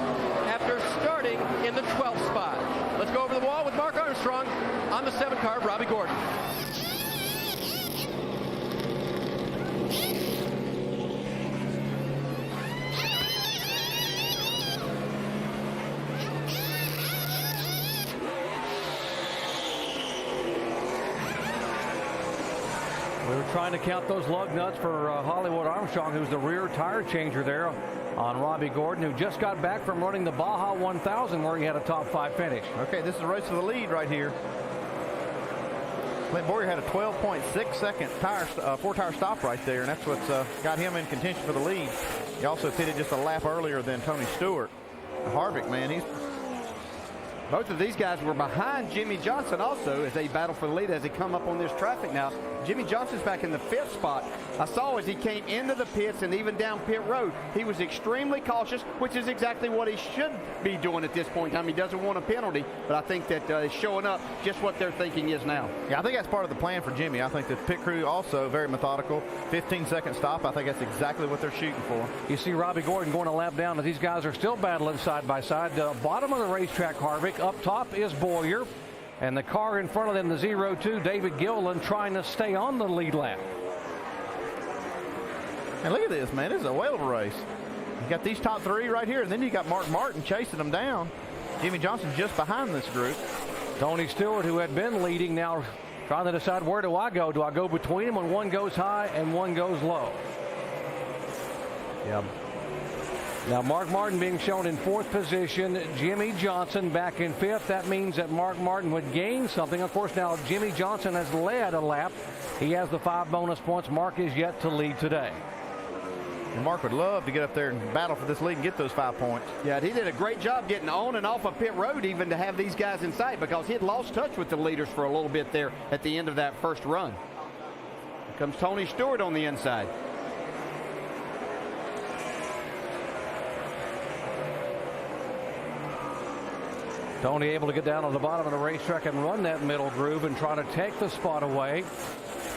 after starting in the 12th spot. Let's go over the wall with Mark Armstrong on the 7 car, Robbie Gordon. We were trying to count those lug nuts for Hollywood Armstrong, who's the rear tire changer there on Robbie Gordon, who just got back from running the Baja 1000 where he had a top 5 finish. Okay, this is the race for the lead right here. Clint Bowyer had a 12.6 second four-tire stop right there, and that's what's got him in contention for the lead. He also pitted just a lap earlier than Tony Stewart. Harvick, man, both of these guys were behind Jimmie Johnson also as they battle for the lead as they come up on this traffic now. Jimmie Johnson's back in the 5th spot. I saw as he came into the pits and even down pit road, he was extremely cautious, which is exactly what he should be doing at this point in time. He doesn't want a penalty, but I think that is showing up just what their thinking is now. Yeah, I think that's part of the plan for Jimmy. I think the pit crew also very methodical. 15-second stop, I think that's exactly what they're shooting for. You see Robbie Gordon going a lap down, and these guys are still battling side by side. Bottom of the racetrack, Harvick. Up top is Bowyer. And the car in front of them, the 02, David Gilliland, trying to stay on the lead lap. And look at this, man. This is a whale of a race. You got these top 3 right here, and then you got Mark Martin chasing them down. Jimmie Johnson just behind this group. Tony Stewart, who had been leading, now trying to decide, where do I go? Do I go between them when one goes high and one goes low? Yeah. Now, Mark Martin being shown in 4th position. Jimmie Johnson back in 5th. That means that Mark Martin would gain something. Of course, now Jimmie Johnson has led a lap. He has the 5 bonus points. Mark is yet to lead today. And Mark would love to get up there and battle for this lead and get those 5 points. Yeah, he did a great job getting on and off of pit road even to have these guys in sight because he had lost touch with the leaders for a little bit there at the end of that first run. Here comes Tony Stewart on the inside. Tony able to get down on the bottom of the racetrack and run that middle groove and try to take the spot away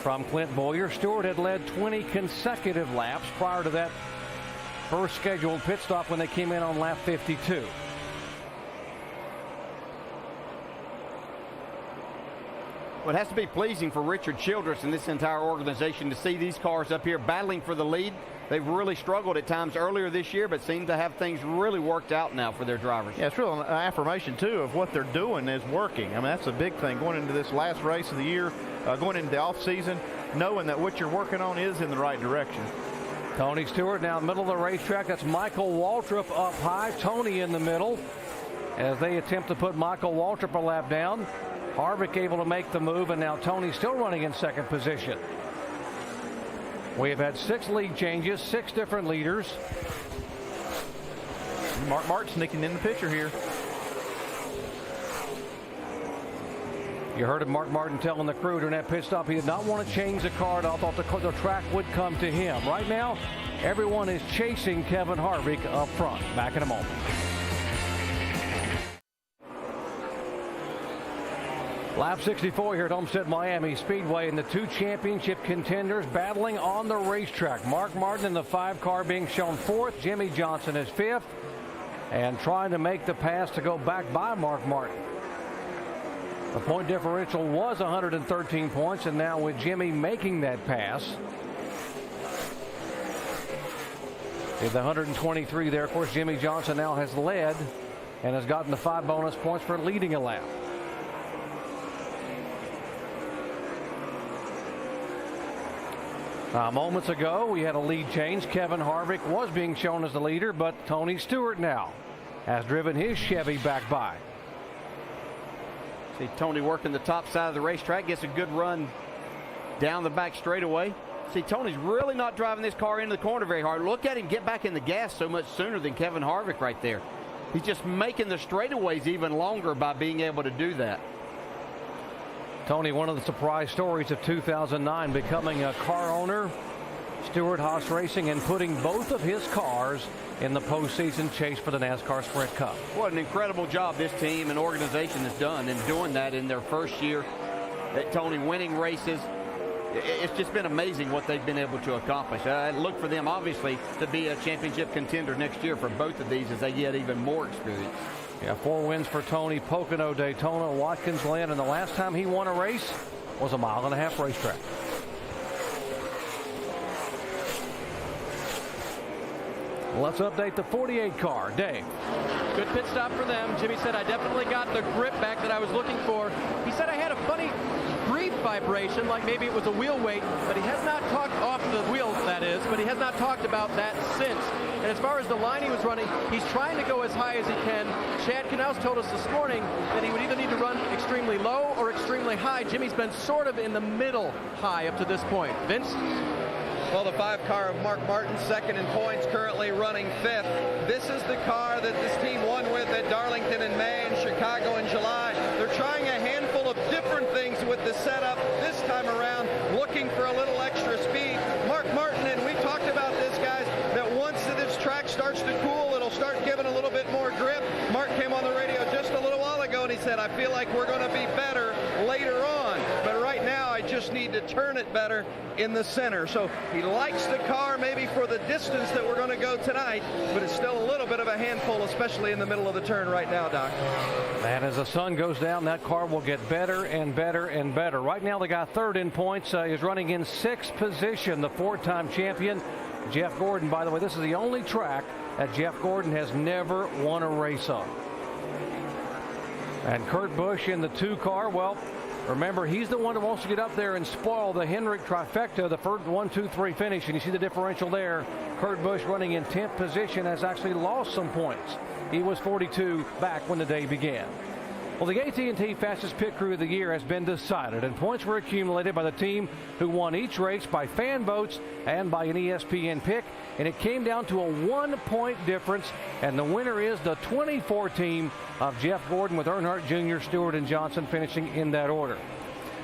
from Clint Bowyer. Stewart had led 20 consecutive laps prior to that first scheduled pit stop when they came in on lap 52. Well, it has to be pleasing for Richard Childress and this entire organization to see these cars up here battling for the lead. They've really struggled at times earlier this year, but seem to have things really worked out now for their drivers. Yeah, it's really an affirmation, too, of what they're doing is working. I mean, that's a big thing going into this last race of the year, going into the off-season, knowing that what you're working on is in the right direction. Tony Stewart now in the middle of the racetrack. That's Michael Waltrip up high. Tony in the middle as they attempt to put Michael Waltrip a lap down. Harvick able to make the move, and now Tony still running in 2nd position. We have had 6 lead changes, 6 different leaders. Mark Martin sneaking in the picture here. You heard of Mark Martin telling the crew during that pit stop he did not want to change the car. I thought the track would come to him. Right now, everyone is chasing Kevin Harvick up front. Back in a moment. Lap 64 here at Homestead Miami Speedway, and the 2 championship contenders battling on the racetrack. Mark Martin in the 5 car being shown 4th. Jimmie Johnson is 5th and trying to make the pass to go back by Mark Martin. The point differential was 113 points, and now with Jimmie making that pass, with 123 there, of course, Jimmie Johnson now has led and has gotten the 5 bonus points for leading a lap. Moments ago, we had a lead change. Kevin Harvick was being shown as the leader, but Tony Stewart now has driven his Chevy back by. See Tony working the top side of the racetrack, gets a good run down the back straightaway. See, Tony's really not driving this car into the corner very hard. Look at him get back in the gas so much sooner than Kevin Harvick right there. He's just making the straightaways even longer by being able to do that. Tony, one of the surprise stories of 2009, becoming a car owner, Stewart-Haas Racing, and putting both of his cars in the postseason chase for the NASCAR Sprint Cup. What an incredible job this team and organization has done in doing that in their first year. Tony, winning races. It's just been amazing what they've been able to accomplish. I look for them, obviously, to be a championship contender next year for both of these as they get even more experience. Yeah, 4 wins for Tony. Pocono, Daytona, Watkins Glen, and the last time he won a race was a 1.5 mile racetrack. Let's update the 48 car. Dave. Good pit stop for them. Jimmy said, I definitely got the grip back that I was looking for. He said I had a funny brief vibration, like maybe it was a wheel weight, but he has not talked off the wheel, that is, but he has not talked about that since. And as far as the line he was running, he's trying to go as high as he can. Chad Knaus told us this morning that he would either need to run extremely low or extremely high. Jimmy's been sort of in the middle high up to this point. Vince? Well, the 5 car of Mark Martin, second in points, currently running 5th. This is the car that this team won with at Darlington in May and Chicago in July. They're trying a handful of different things with the setup this time around, looking for a little extra speed. Mark Martin, and we talked about this, guys, that once this track starts to cool, it'll start giving a little bit more grip. Mark came on the radio just a little while ago and he said, I feel like we're going to be better later on, but right now I just need to turn it better in the center. So he likes the car maybe for the distance that we're going to go tonight, but it's still a little bit of a handful, especially in the middle of the turn right now, Doc. And as the sun goes down, that car will get better and better and better. Right now, the guy third in points is running in 6th position, the 4-time champion, Jeff Gordon. By the way, this is the only track that Jeff Gordon has never won a race on. And Kurt Busch in the 2 car, well, remember, he's the one who wants to get up there and spoil the Hendrick trifecta, the first 1, 2, 3 finish. And you see the differential there. Kurt Busch running in 10th position has actually lost some points. He was 42 back when the day began. Well, the AT&T fastest pit crew of the year has been decided, and points were accumulated by the team who won each race by fan votes and by an ESPN pick, and it came down to a 1-point difference, and the winner is the 24 team of Jeff Gordon, with Earnhardt Jr., Stewart, and Johnson finishing in that order.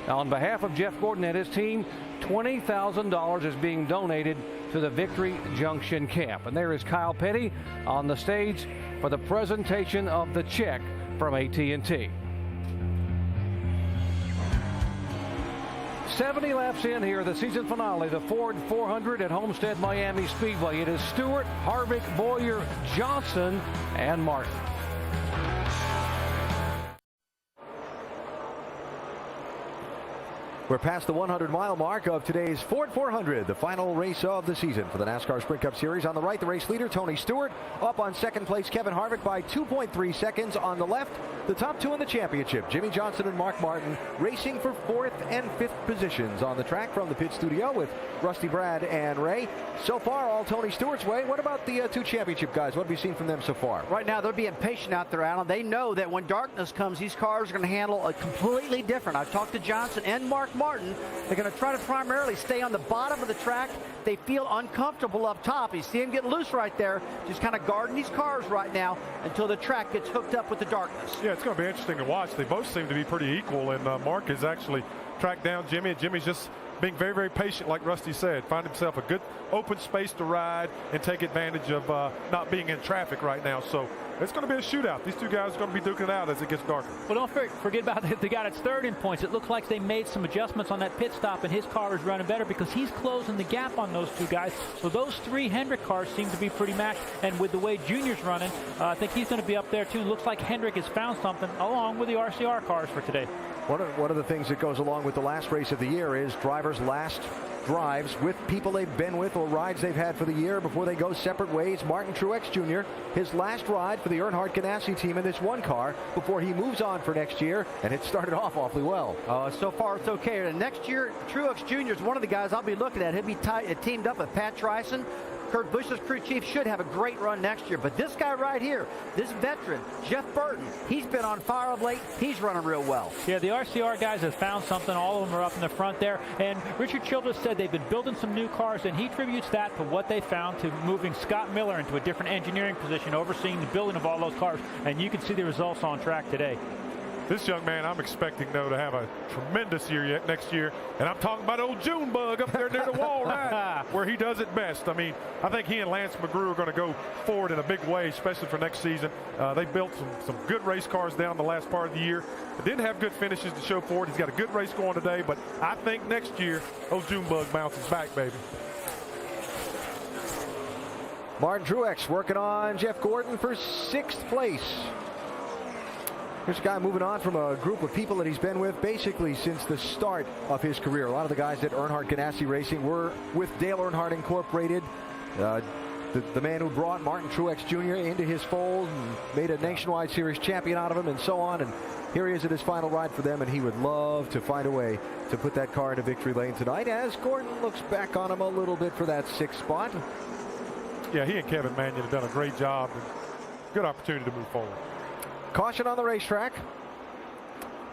Now, on behalf of Jeff Gordon and his team, $20,000 is being donated to the Victory Junction camp. And there is Kyle Petty on the stage for the presentation of the check from AT&T. 70 laps in here, the season finale, the Ford 400 at Homestead Miami Speedway. It is Stewart, Harvick, Bowyer, Johnson, and Martin. We're past the 100-mile mark of today's Ford 400, the final race of the season for the NASCAR Sprint Cup Series. On the right, the race leader, Tony Stewart. Up on second place, Kevin Harvick by 2.3 seconds. On the left, the top 2 in the championship, Jimmie Johnson and Mark Martin, racing for 4th and 5th positions on the track from the pit studio with Rusty, Brad, and Ray. So far, all Tony Stewart's way. What about the 2 championship guys? What have you seen from them so far? Right now, they're being patient out there, Alan. They know that when darkness comes, these cars are going to handle a completely different. I've talked to Johnson and Mark Martin. They're going to try to primarily stay on the bottom of the track. They feel uncomfortable up top. You see them get loose right there, just kind of guarding these cars right now until the track gets hooked up with the darkness. Yeah, it's going to be interesting to watch. They both seem to be pretty equal, and Mark has actually tracked down Jimmy, and Jimmy's just being very, very patient, like Rusty said. Find himself a good open space to ride and take advantage of not being in traffic right now. So it's going to be a shootout. These 2 guys are going to be duking it out as it gets darker. Well, don't forget about the guy that's third in points. It looks like they made some adjustments on that pit stop, and his car is running better because he's closing the gap on those 2 guys. So those 3 Hendrick cars seem to be pretty matched, and with the way Junior's running, I think he's going to be up there too. It looks like Hendrick has found something along with the RCR cars for today. One of the things that goes along with the last race of the year is drivers' last drives with people they've been with or rides they've had for the year before they go separate ways. Martin Truex Jr., his last ride for the Earnhardt Ganassi team in this 1 car before he moves on for next year, and it started off awfully well. So far, it's okay. And next year, Truex Jr. is one of the guys I'll be looking at. He'll be teamed up with Pat Tryson. Kurt Busch's crew chief should have a great run next year. But this guy right here, this veteran, Jeff Burton, he's been on fire of late. He's running real well. Yeah, the RCR guys have found something. All of them are up in the front there. And Richard Childress said they've been building some new cars, and he attributes that to what they found to moving Scott Miller into a different engineering position, overseeing the building of all those cars. And you can see the results on track today. This young man, I'm expecting, though, to have a tremendous year next year. And I'm talking about old Junebug up there near the wall, right, where he does it best. I mean, I think he and Lance McGrew are going to go forward in a big way, especially for next season. They built some good race cars down the last part of the year. It didn't have good finishes to show for it. He's got a good race going today, but I think next year, old Junebug bounces back, baby. Martin Truex working on Jeff Gordon for 6th place. Here's a guy moving on from a group of people that he's been with basically since the start of his career. A lot of the guys at Earnhardt Ganassi Racing were with Dale Earnhardt Incorporated. The man who brought Martin Truex Jr. into his fold and made a Nationwide Series champion out of him and so on. And here he is at his final ride for them, and he would love to find a way to put that car into victory lane tonight as Gordon looks back on him a little bit for that 6th spot. Yeah, he and Kevin Manion have done a great job. Good opportunity to move forward. Caution on the racetrack.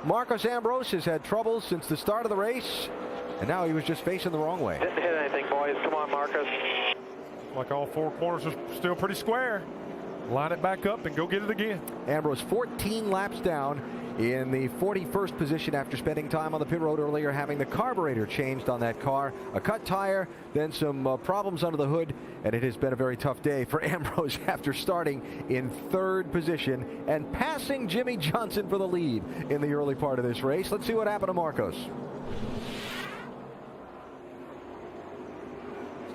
Marcos Ambrose has had trouble since the start of the race, and now he was just facing the wrong way. Didn't hit anything, boys. Come on, Marcos. Like all 4 corners are still pretty square. Line it back up and go get it again. Ambrose 14 laps down in the 41st position after spending time on the pit road earlier, having the carburetor changed on that car, a cut tire, then some problems under the hood, and it has been a very tough day for Ambrose after starting in 3rd position and passing Jimmie Johnson for the lead in the early part of this race. Let's see what happened to Marcos.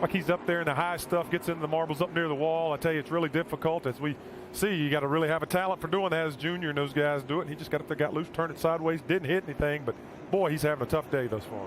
Like he's up there in the high stuff, gets into the marbles up near the wall. I tell you, it's really difficult. As we see, you got to really have a talent for doing that as Junior, and those guys do it. And he just got up there, got loose, turned it sideways, didn't hit anything, but boy, he's having a tough day thus far.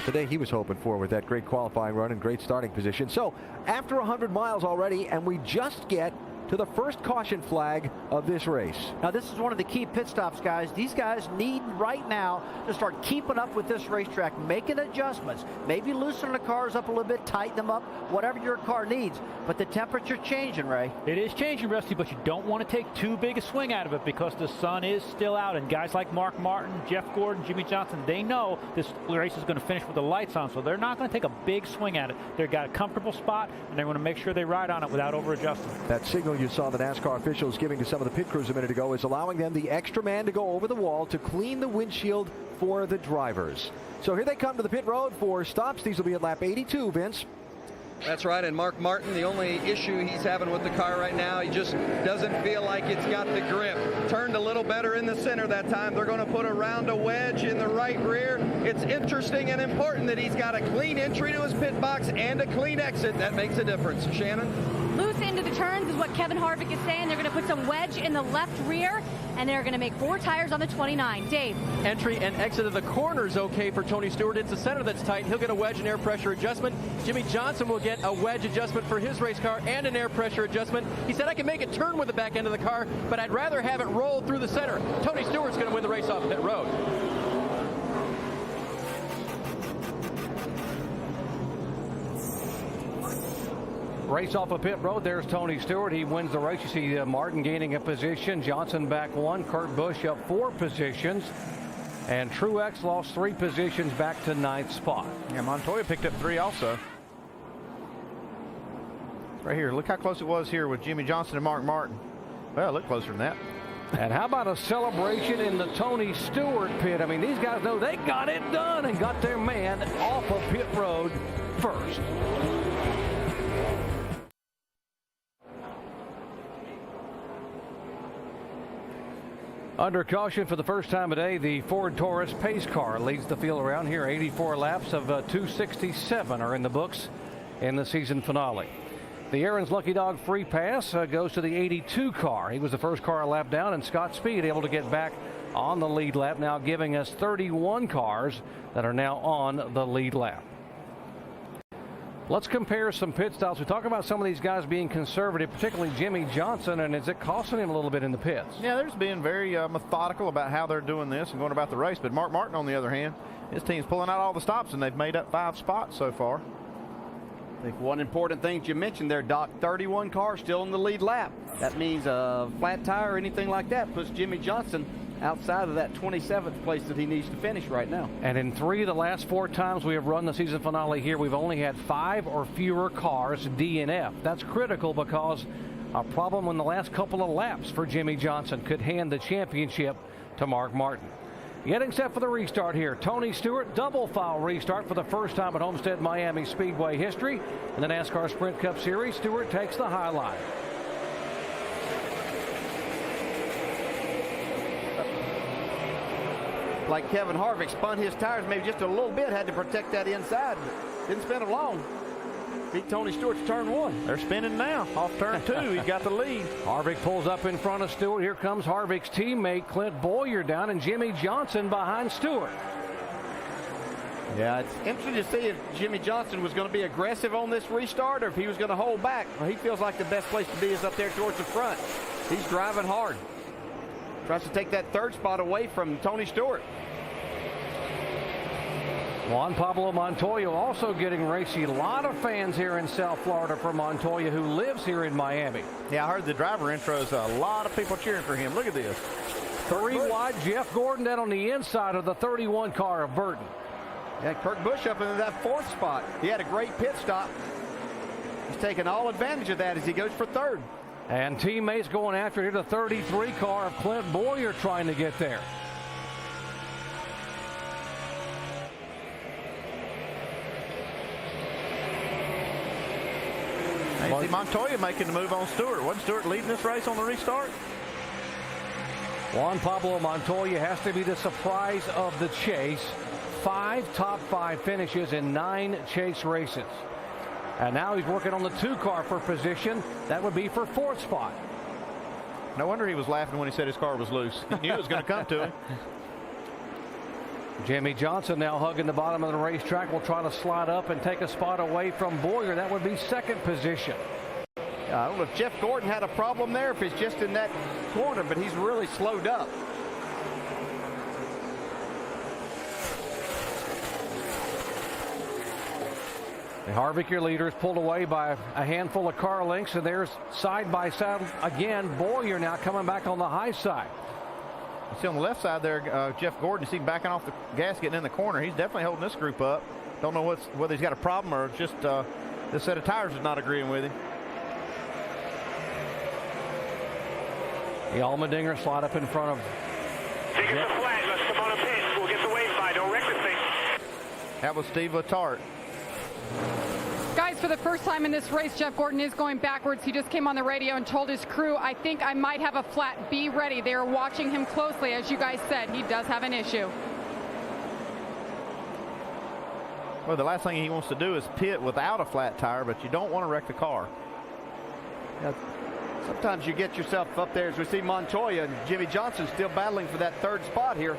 Today he was hoping for with that great qualifying run and great starting position. So after 100 miles already, and we just get to the first caution flag of this race. Now, this is one of the key pit stops, guys. These guys need right now to start keeping up with this racetrack, making adjustments, maybe loosening the cars up a little bit, tighten them up, whatever your car needs. But the temperature's changing, Ray. It is changing, Rusty, but you don't want to take too big a swing out of it because the sun is still out. And guys like Mark Martin, Jeff Gordon, Jimmie Johnson, they know this race is going to finish with the lights on, so they're not going to take a big swing at it. They've got a comfortable spot, and they're going to make sure they ride on it without over-adjusting. That signal you saw the NASCAR officials giving to some of the pit crews a minute ago is allowing them the extra man to go over the wall to clean the windshield for the drivers. So here they come to the pit road for stops. These will be at lap 82, Vince. That's right, and Mark Martin, the only issue he's having with the car right now, he just doesn't feel like it's got the grip. Turned a little better in the center that time. They're going to put around a wedge in the right rear. It's interesting and important that he's got a clean entry to his pit box and a clean exit. That makes a difference. Shannon? Loose into the turns is what Kevin Harvick is saying. They're going to put some wedge in the left rear, and they're going to make 4 tires on the 29. Dave? Entry and exit of the corner is okay for Tony Stewart. It's the center that's tight. He'll get a wedge and air pressure adjustment. Jimmie Johnson will get a wedge adjustment for his race car and an air pressure adjustment. He said, I can make it turn with the back end of the car, but I'd rather have it roll through the center. Tony Stewart's going to win the race off pit road. Race off of pit road. There's Tony Stewart. He wins the race. You see Martin gaining a position. Johnson back 1. Kurt Busch up 4 positions. And Truex lost 3 positions back to 9th spot. Yeah, Montoya picked up 3 also. Right here. Look how close it was here with Jimmie Johnson and Mark Martin. Well, it looked closer than that. And how about a celebration in the Tony Stewart pit? I mean, these guys know they got it done and got their man off of pit road first. Under caution for the first time today, the Ford Taurus pace car leads the field around here. 84 laps of 267 are in the books in the season finale. The Aaron's Lucky Dog free pass goes to the 82 car. He was the first car a lap down, and Scott Speed able to get back on the lead lap, now giving us 31 cars that are now on the lead lap. Let's compare some pit stops. We talk about some of these guys being conservative, particularly Jimmie Johnson, and is it costing him a little bit in the pits? Yeah, they're just being very methodical about how they're doing this and going about the race. But Mark Martin, on the other hand, his team's pulling out all the stops, and they've made up 5 spots so far. I think one important thing you mentioned there, Doc, 31 cars still in the lead lap. That means a flat tire or anything like that puts Jimmie Johnson outside of that 27th place that he needs to finish right now. And in 3 of the last 4 times we have run the season finale here, we've only had 5 or fewer cars DNF. That's critical because a problem in the last couple of laps for Jimmie Johnson could hand the championship to Mark Martin. Getting set for the restart here. Tony Stewart, double foul restart for the first time at Homestead Miami Speedway history. In the NASCAR Sprint Cup Series, Stewart takes the high line. Like Kevin Harvick spun his tires maybe just a little bit, had to protect that inside. Didn't spin it long. Beat Tony Stewart's turn 1. They're spinning now off turn 2. He's got the lead. Harvick pulls up in front of Stewart. Here comes Harvick's teammate Clint Bowyer down, and Jimmy Johnson behind Stewart. Yeah, it's interesting to see if Jimmy Johnson was going to be aggressive on this restart or if he was going to hold back. Well, he feels like the best place to be is up there towards the front. He's driving hard. Tries to take that third spot away from Tony Stewart. Juan Pablo Montoya also getting racy. A lot of fans here in South Florida for Montoya, who lives here in Miami. Yeah, I heard the driver intros. A lot of people cheering for him. Look at this. 3 wide, Jeff Gordon down on the inside of the 31 car of Burton. Yeah, Kurt Busch up into that 4th spot. He had a great pit stop. He's taking all advantage of that as he goes for 3rd. And teammates going after here, the 33 car of Clint Bowyer trying to get there. Hey, see Montoya making the move on Stewart. Wasn't Stewart leading this race on the restart? Juan Pablo Montoya has to be the surprise of the chase. 5 top 5 finishes in 9 chase races. And now he's working on the 2 car for position. That would be for 4th spot. No wonder he was laughing when he said his car was loose. He knew it was going to come to him. Jimmy Johnson now hugging the bottom of the racetrack. Will try to slide up and take a spot away from Bowyer. That would be 2nd position. I don't know if Jeff Gordon had a problem there, if it's just in that corner, but he's really slowed up. Harvick, your leader, is pulled away by a handful of car lengths, and there's side by side again. Bowyer now coming back on the high side. You see on the left side there, Jeff Gordon, you see him backing off the gas, getting in the corner. He's definitely holding this group up. Don't know whether he's got a problem or just this set of tires is not agreeing with him. The Allmendinger slide up in front of. Take it to flat. Let's come on a pit. We'll get the wave by. Don't wreck the thing. That was Steve Letarte. Guys, for the first time in this race, Jeff Gordon is going backwards. He just came on the radio and told his crew, I think I might have a flat. Be ready. They are watching him closely. As you guys said, he does have an issue. Well, the last thing he wants to do is pit without a flat tire, but you don't want to wreck the car. Yeah, sometimes you get yourself up there, as we see Montoya, and Jimmy Johnson still battling for that 3rd spot here.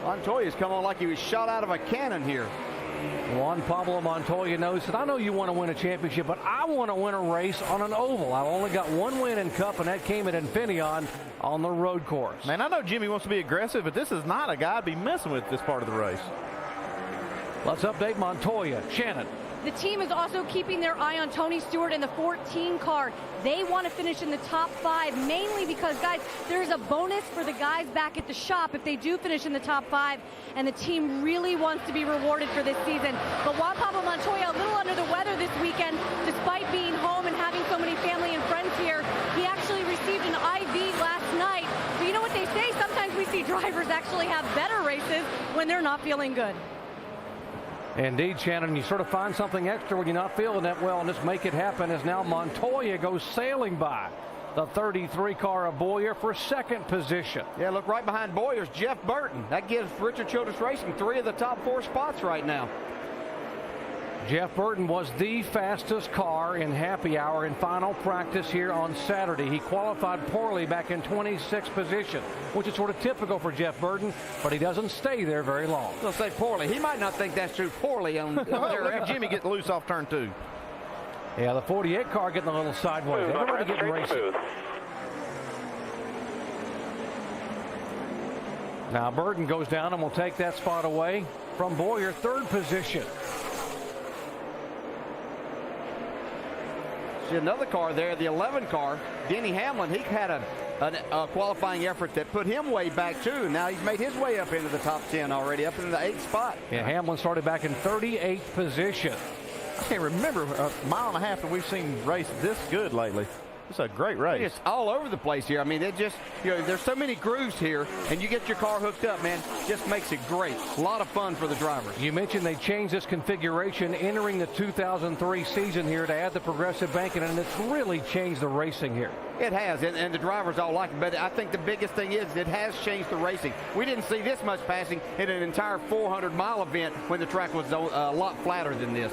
Montoya's come on like he was shot out of a cannon here. Juan Pablo Montoya knows that I know you want to win a championship, but I want to win a race on an oval. I've only got 1 win in Cup, and that came at Infineon on the road course. Man, I know Jimmy wants to be aggressive, but this is not a guy I'd be messing with this part of the race. Let's update Montoya. Shannon. The team is also keeping their eye on Tony Stewart in the 14 car. They want to finish in the top 5, mainly because, guys, there's a bonus for the guys back at the shop if they do finish in the top 5, and the team really wants to be rewarded for this season. But Juan Pablo Montoya, a little under the weather this weekend, despite being home and having so many family and friends here. He actually received an IV last night. But you know what they say? Sometimes we see drivers actually have better races when they're not feeling good. Indeed, Shannon, you sort of find something extra when you're not feeling that well, and just make it happen as now Montoya goes sailing by the 33 car of Bowyer for 2nd position. Yeah, look, right behind Bowyer's Jeff Burton. That gives Richard Childress Racing 3 of the top 4 spots right now. Jeff Burton was the fastest car in happy hour in final practice here on Saturday. He qualified poorly back in 26th position, which is sort of typical for Jeff Burton, but he doesn't stay there very long. I'll say poorly. He might not think that's true. Poorly on there. Jimmy get loose off turn 2. Yeah, the 48 car getting a little sideways. Everybody getting racing. Now Burton goes down and will take that spot away from Bowyer, 3rd position. See another car there, the 11 car, Denny Hamlin. He had a qualifying effort that put him way back too. Now he's made his way up into the top 10 already, up into the 8th spot. Yeah, Hamlin started back in 38th position. I can't remember a mile and a half that we've seen race this good lately. It's a great race. It's all over the place here. I mean, it just, there's so many grooves here, and you get your car hooked up, man, just makes it great. A lot of fun for the drivers. You mentioned they changed this configuration entering the 2003 season here to add the progressive banking, and it's really changed the racing here. It has, and the drivers all like it, but I think the biggest thing is it has changed the racing. We didn't see this much passing in an entire 400-mile event when the track was a lot flatter than this.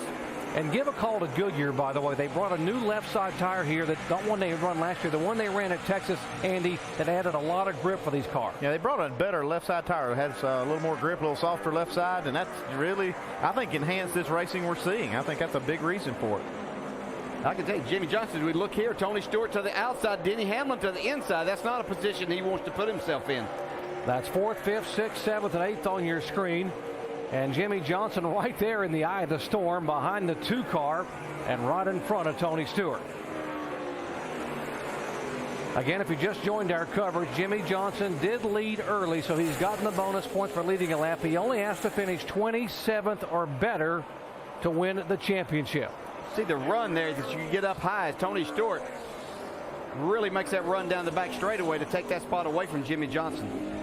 And give a call to Goodyear, by the way. They brought a new left side tire here, that not one they run last year, the one they ran at Texas, Andy, that added a lot of grip for these cars. Yeah, they brought a better left side tire. It has a little more grip, a little softer left side, and that's really, I think, enhanced this racing we're seeing. I think that's a big reason for it. I can tell you, Jimmie Johnson, we look here, Tony Stewart to the outside, Denny Hamlin to the inside. That's not a position he wants to put himself in. That's 4th, 5th, 6th, 7th, and 8th on your screen. And Jimmie Johnson right there in the eye of the storm behind the 2 car and right in front of Tony Stewart. Again, if you just joined our coverage, Jimmie Johnson did lead early, so he's gotten the bonus point for leading a lap. He only has to finish 27th or better to win the championship. See the run there that you get up high as Tony Stewart really makes that run down the back straightaway to take that spot away from Jimmie Johnson.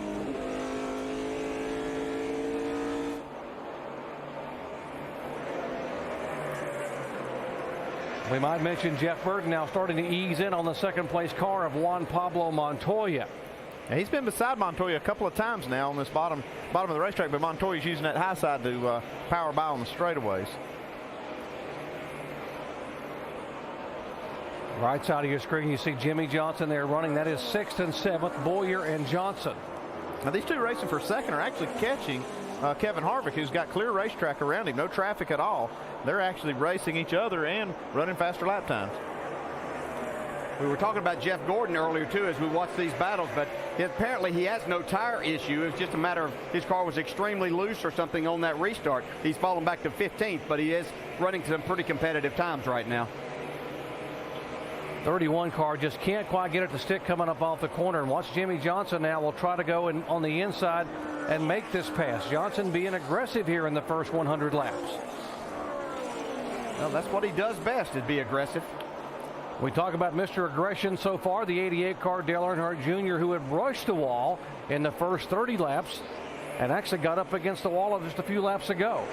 We might mention Jeff Burton now starting to ease in on the second place car of Juan Pablo Montoya. Yeah, he's been beside Montoya a couple of times now on this bottom of the racetrack, but Montoya's using that high side to power by on the straightaways. Right side of your screen, you see Jimmie Johnson there running. That is 6th and 7th, Bowyer and Johnson. Now these two racing for second are actually catching Kevin Harvick, who's got clear racetrack around him, no traffic at all. They're actually racing each other and running faster lap times. We were talking about Jeff Gordon earlier, too, as we watched these battles, but apparently he has no tire issue. It's just a matter of his car was extremely loose or something on that restart. He's fallen back to 15th, but he is running some pretty competitive times right now. 31 car just can't quite get it to stick coming up off the corner. And watch Jimmie Johnson now will try to go in on the inside and make this pass. Johnson being aggressive here in the first 100 laps. Well, that's what he does best, is be aggressive. We talk about Mr. Aggression so far, the 88 car Dale Earnhardt Jr., who had brushed the wall in the first 30 laps and actually got up against the wall just a few laps ago.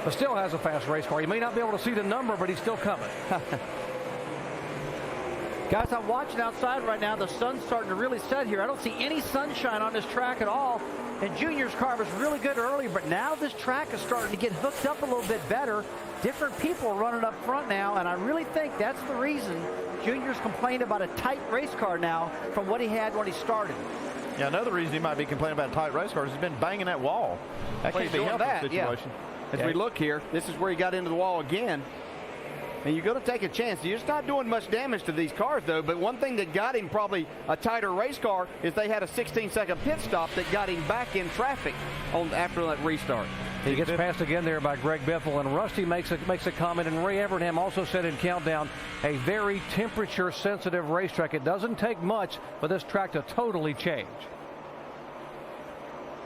But still has a fast race car. You may not be able to see the number, but he's still coming. Guys, I'm watching outside right now. The sun's starting to really set here. I don't see any sunshine on this track at all. And Junior's car was really good earlier, but now this track is starting to get hooked up a little bit better. Different people running up front now, and I really think that's the reason Junior's complained about a tight race car now from what he had when he started. Yeah, another reason he might be complaining about a tight race car is he's been banging that wall. That can't be a helpful situation. Yeah. As we look here, this is where he got into the wall again. And you're going to take a chance. You're just not doing much damage to these cars, though. But one thing that got him probably a tighter race car is they had a 16-second pit stop that got him back in traffic after that restart. He gets passed again there by Greg Biffle, and Rusty makes a comment, and Ray Evernham also said in Countdown, a very temperature-sensitive racetrack. It doesn't take much for this track to totally change.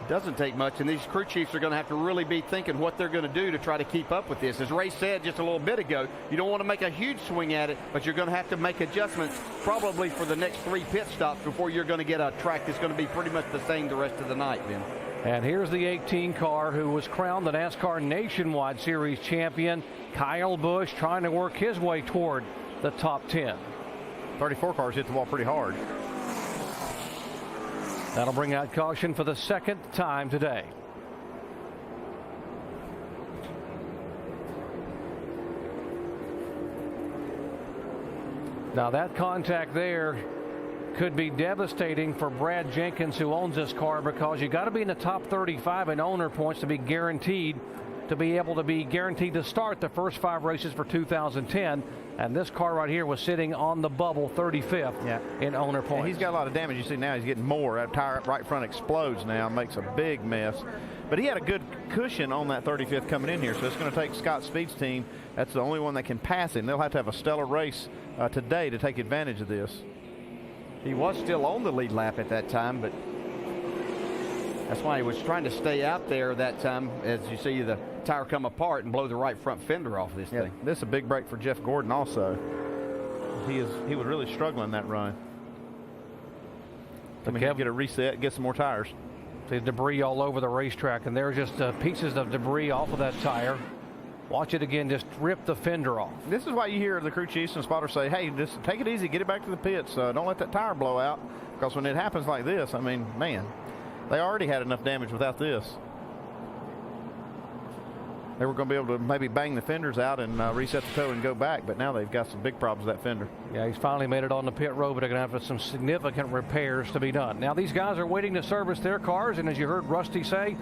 Doesn't take much, and these crew chiefs are going to have to really be thinking what they're going to do to try to keep up with this. As Ray said just a little bit ago, you don't want to make a huge swing at it, but you're going to have to make adjustments probably for the next 3 pit stops before you're going to get a track that's going to be pretty much the same the rest of the night then. And here's the 18 car who was crowned the NASCAR Nationwide Series champion, Kyle Busch, trying to work his way toward the top 10. 34 cars hit the wall pretty hard. That'll bring out caution for the second time today. Now that contact there could be devastating for Brad Jenkins, who owns this car, because you got to be in the top 35 in owner points to be guaranteed to start the first 5 races for 2010. And this car right here was sitting on the bubble 35th in owner points. And he's got a lot of damage. You see now he's getting more. That tire right front explodes now, makes a big mess. But he had a good cushion on that 35th coming in here, so it's going to take Scott Speed's team. That's the only one that can pass him. They'll have to have a stellar race today to take advantage of this. He was still on the lead lap at that time, but that's why he was trying to stay out there that time, as you see the tire come apart and blow the right front fender off this thing. This is a big break for Jeff Gordon also. He was really struggling that run. Get a reset, get some more tires. See debris all over the racetrack, and there's just pieces of debris off of that tire. Watch it again, just rip the fender off. This is why you hear the crew chiefs and spotters say, hey, just take it easy, get it back to the pits. Don't let that tire blow out, because when it happens like this, I mean, man, they already had enough damage without this. They were going to be able to maybe bang the fenders out and reset the toe and go back, but now they've got some big problems with that fender. Yeah, he's finally made it on the pit road, but they're going to have some significant repairs to be done. Now, these guys are waiting to service their cars, and as you heard Rusty say,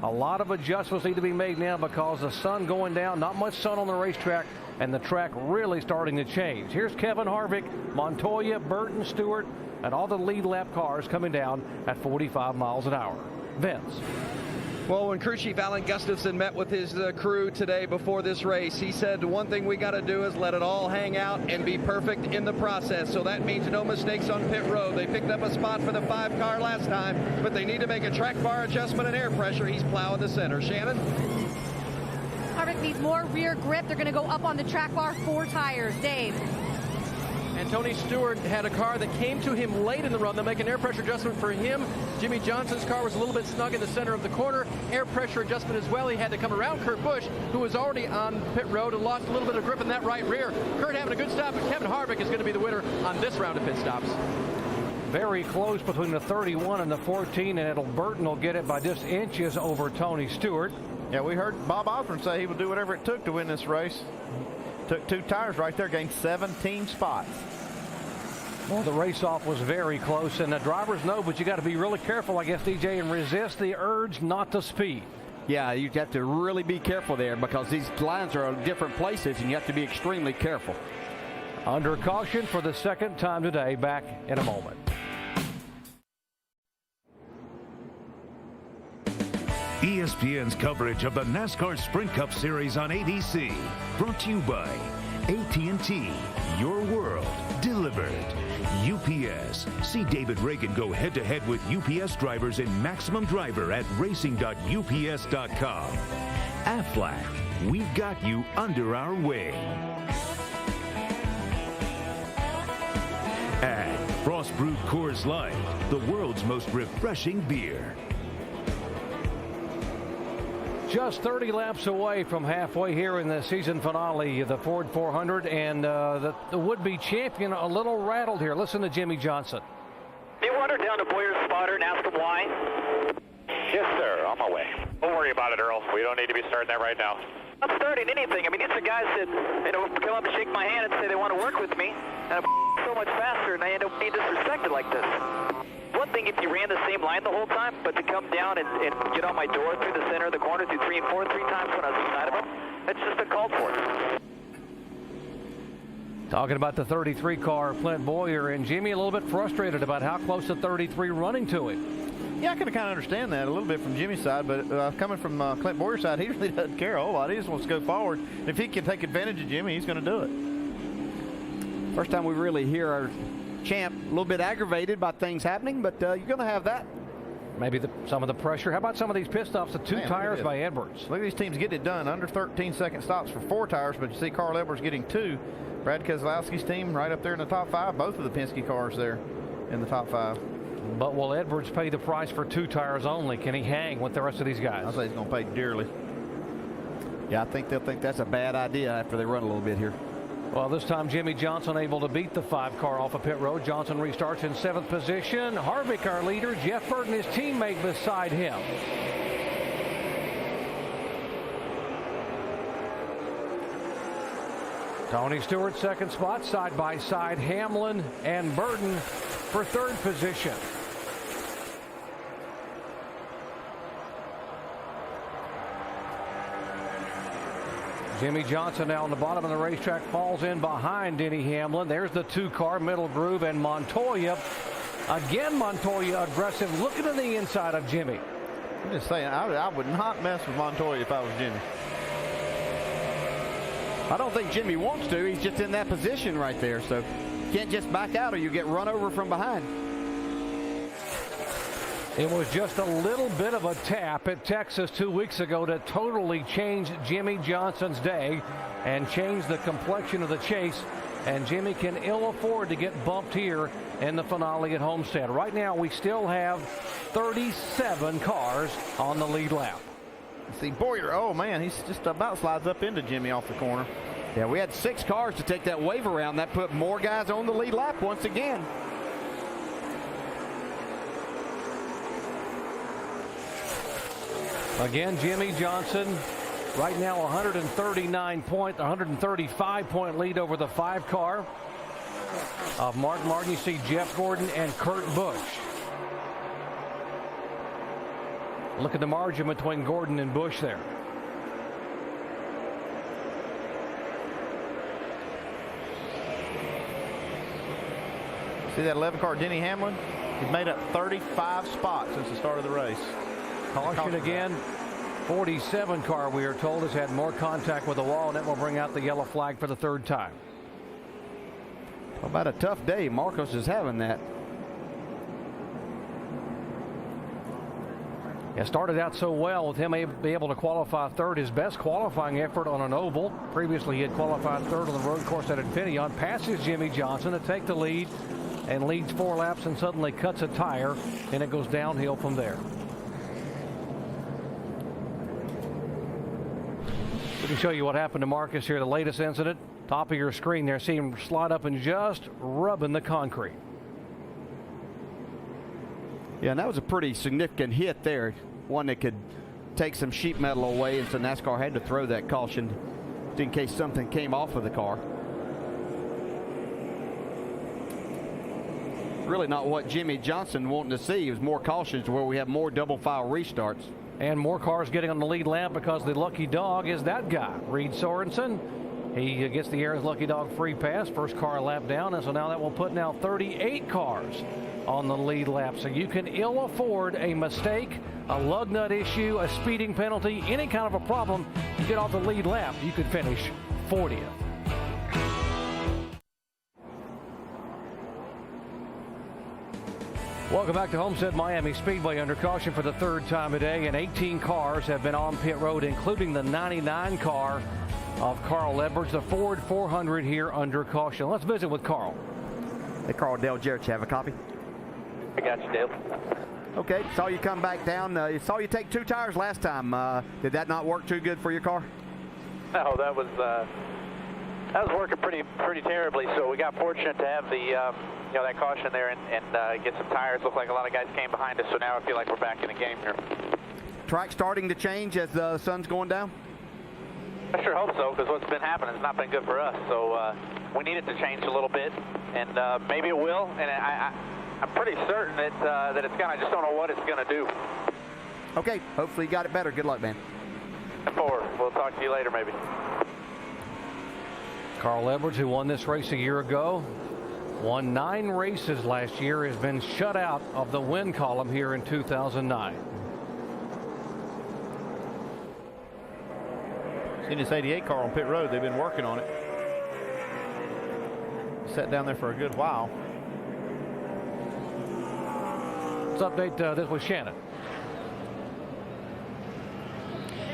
a lot of adjustments need to be made now because the sun going down, not much sun on the racetrack, and the track really starting to change. Here's Kevin Harvick, Montoya, Burton, Stewart, and all the lead lap cars coming down at 45 miles an hour. Vince. Well, when crew chief Alan Gustafson met with his crew today before this race, he said the one thing we got to do is let it all hang out and be perfect in the process. So that means no mistakes on pit road. They picked up a spot for the 5 car last time, but they need to make a track bar adjustment and air pressure. He's plowing the center. Shannon? Harvick needs more rear grip. They're going to go up on the track bar, 4 tires. Dave. And Tony Stewart had a car that came to him late in the run. They'll make an air pressure adjustment for him. Jimmy Johnson's car was a little bit snug in the center of the corner. Air pressure adjustment as well. He had to come around Kurt Busch, who was already on pit road and lost a little bit of grip in that right rear. Kurt having a good stop, but Kevin Harvick is going to be the winner on this round of pit stops. Very close between the 31 and the 14, and Burton will get it by just inches over Tony Stewart. Yeah, we heard Bob Osborne say he would do whatever it took to win this race. Took 2 tires right there, gained 17 spots. Well, the race-off was very close, and the drivers know, but you got to be really careful, I guess, DJ, and resist the urge not to speed. Yeah, you have to really be careful there because these lines are in different places, and you have to be extremely careful. Under caution for the second time today. Back in a moment. ESPN's coverage of the NASCAR Sprint Cup Series on ABC. Brought to you by AT&T. Your world delivered. UPS. See David Reagan go head-to-head with UPS drivers in Maximum Driver at racing.ups.com. Aflac. We've got you under our wing. And Frost Brewed Coors Light, the world's most refreshing beer. Just 30 laps away from halfway here in the season finale of the Ford 400, and the would-be champion a little rattled here. Listen to Jimmy Johnson. You wander down to Boyer's spotter and ask him why? Yes, sir. On my way. Don't worry about it, Earl. We don't need to be starting that right now. I'm starting anything. I mean, these are guys that, come up and shake my hand and say they want to work with me, and I'm so much faster, and I end up being disrespected like this. One thing if you ran the same line the whole time, but to come down and get on my door through the center of the corner through 3 and 4 3 times when I was inside of them, that's just uncalled for. Talking about the 33 car, Clint Bowyer, and Jimmy a little bit frustrated about how close the 33 running to him. Yeah, I can kind of understand that a little bit from Jimmy's side, but coming from Clint Bowyer's side, he really doesn't care a whole lot. He just wants to go forward. If he can take advantage of Jimmy, he's going to do it. First time we really hear our champ a little bit aggravated by things happening, but you're going to have that. Maybe some of the pressure. How about some of these pit stops? The 2 tires by Edwards. Look at these teams getting it done. Under 13-second stops for 4 tires, but you see Carl Edwards getting 2. Brad Keselowski's team right up there in the top 5. Both of the Penske cars there in the top 5. But will Edwards pay the price for 2 tires only? Can he hang with the rest of these guys? I say he's going to pay dearly. Yeah, I think they'll think that's a bad idea after they run a little bit here. Well, this time Jimmy Johnson able to beat the 5 car off of pit road. Johnson restarts in 7th position. Harvick, our leader. Jeff Burton, his teammate beside him. Tony Stewart, 2nd spot, side by side. Hamlin and Burton for 3rd position. Jimmy Johnson now on the bottom of the racetrack falls in behind Denny Hamlin. There's the 2 car middle groove, and Montoya. Again, Montoya aggressive, looking to the inside of Jimmy. I'm just saying, I would not mess with Montoya if I was Jimmy. I don't think Jimmy wants to. He's just in that position right there. So you can't just back out or you get run over from behind. It was just a little bit of a tap at Texas 2 weeks ago to totally change Jimmy Johnson's day and change the complexion of the chase and Jimmy can ill afford to get bumped here in the finale at Homestead. Right now, we still have 37 cars on the lead lap. See, Bowyer, oh man, he's just about slides up into Jimmy off the corner. Yeah, we had 6 cars to take that wave around. That put more guys on the lead lap once again. Again, Jimmy Johnson, right now 135-point lead over the 5 car of Mark Martin. You see Jeff Gordon and Kurt Busch. Look at the margin between Gordon and Busch there. See that 11 car, Denny Hamlin? He's made up 35 spots since the start of the race. Caution again. 47 car, we are told, has had more contact with the wall, and that will bring out the yellow flag for the 3rd time. How about a tough day? Marcos is having that. It started out so well with him be able to qualify 3rd, his best qualifying effort on an oval. Previously, he had qualified 3rd on the road course at Infineon. Passes Jimmy Johnson to take the lead and leads 4 laps and suddenly cuts a tire, and it goes downhill from there. We can show you what happened to Marcus here, the latest incident. Top of your screen there, see him slide up and just rubbing the concrete. Yeah, and that was a pretty significant hit there. One that could take some sheet metal away, and so NASCAR had to throw that caution in case something came off of the car. Really not what Jimmy Johnson wanted to see. It was more cautions where we have more double file restarts. And more cars getting on the lead lap because the lucky dog is that guy, Reed Sorensen. He gets the Aaron's Lucky Dog free pass, first car lap down, and so now that will put now 38 cars on the lead lap. So you can ill afford a mistake, a lug nut issue, a speeding penalty, any kind of a problem. You get off the lead lap, you could finish 40th. Welcome back to Homestead Miami Speedway. Under caution for the 3rd time today, and 18 cars have been on pit road, including the 99 car of Carl Edwards, the Ford 400 here under caution. Let's visit with Carl. Hey, Carl, Dale Jarrett, you have a copy? I got you, Dale. Okay, saw you come back down. Saw you take 2 tires last time. Did that not work too good for your car? No, that was working pretty terribly. So we got fortunate to have the that caution there and get some tires. Looked like a lot of guys came behind us, so now I feel like we're back in the game here. Track starting to change as the sun's going down? I sure hope so, because what's been happening has not been good for us. So we need it to change a little bit, and maybe it will. And I'm pretty certain that it's gonna. I just don't know what it's gonna do. Okay, hopefully you got it better. Good luck, man. Forward. We'll talk to you later, maybe. Carl Edwards, who won this race a year ago, won 9 races last year, has been shut out of the win column here in 2009. Seen this 88 car on pit road. They've been working on it. Sat down there for a good while. Let's update this with Shannon.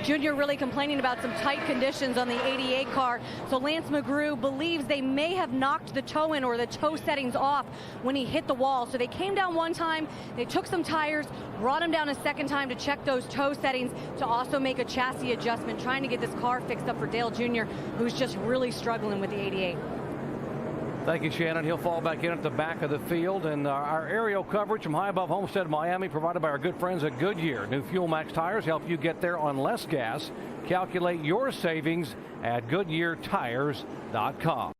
Junior really complaining about some tight conditions on the 88 car. So Lance McGrew believes they may have knocked the toe in or the toe settings off when he hit the wall. So they came down one time, they took some tires, brought him down a second time to check those toe settings to also make a chassis adjustment, trying to get this car fixed up for Dale Jr., who's just really struggling with the 88. Thank you, Shannon. He'll fall back in at the back of the field. And our aerial coverage from high above Homestead, Miami, provided by our good friends at Goodyear. New Fuel Max tires help you get there on less gas. Calculate your savings at GoodyearTires.com.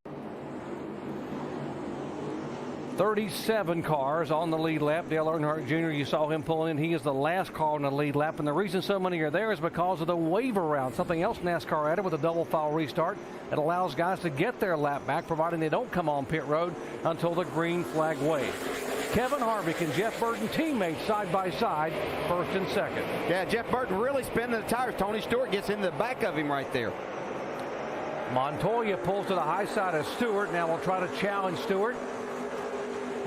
37 cars on the lead lap. Dale Earnhardt Jr., you saw him pulling in. He is the last car on the lead lap. And the reason so many are there is because of the wave around. Something else NASCAR added with a double file restart. It allows guys to get their lap back, providing they don't come on pit road until the green flag wave. Kevin Harvick and Jeff Burton, teammates side by side, first and second. Yeah, Jeff Burton really spinning the tires. Tony Stewart gets in the back of him right there. Montoya pulls to the high side of Stewart. Now we'll try to challenge Stewart.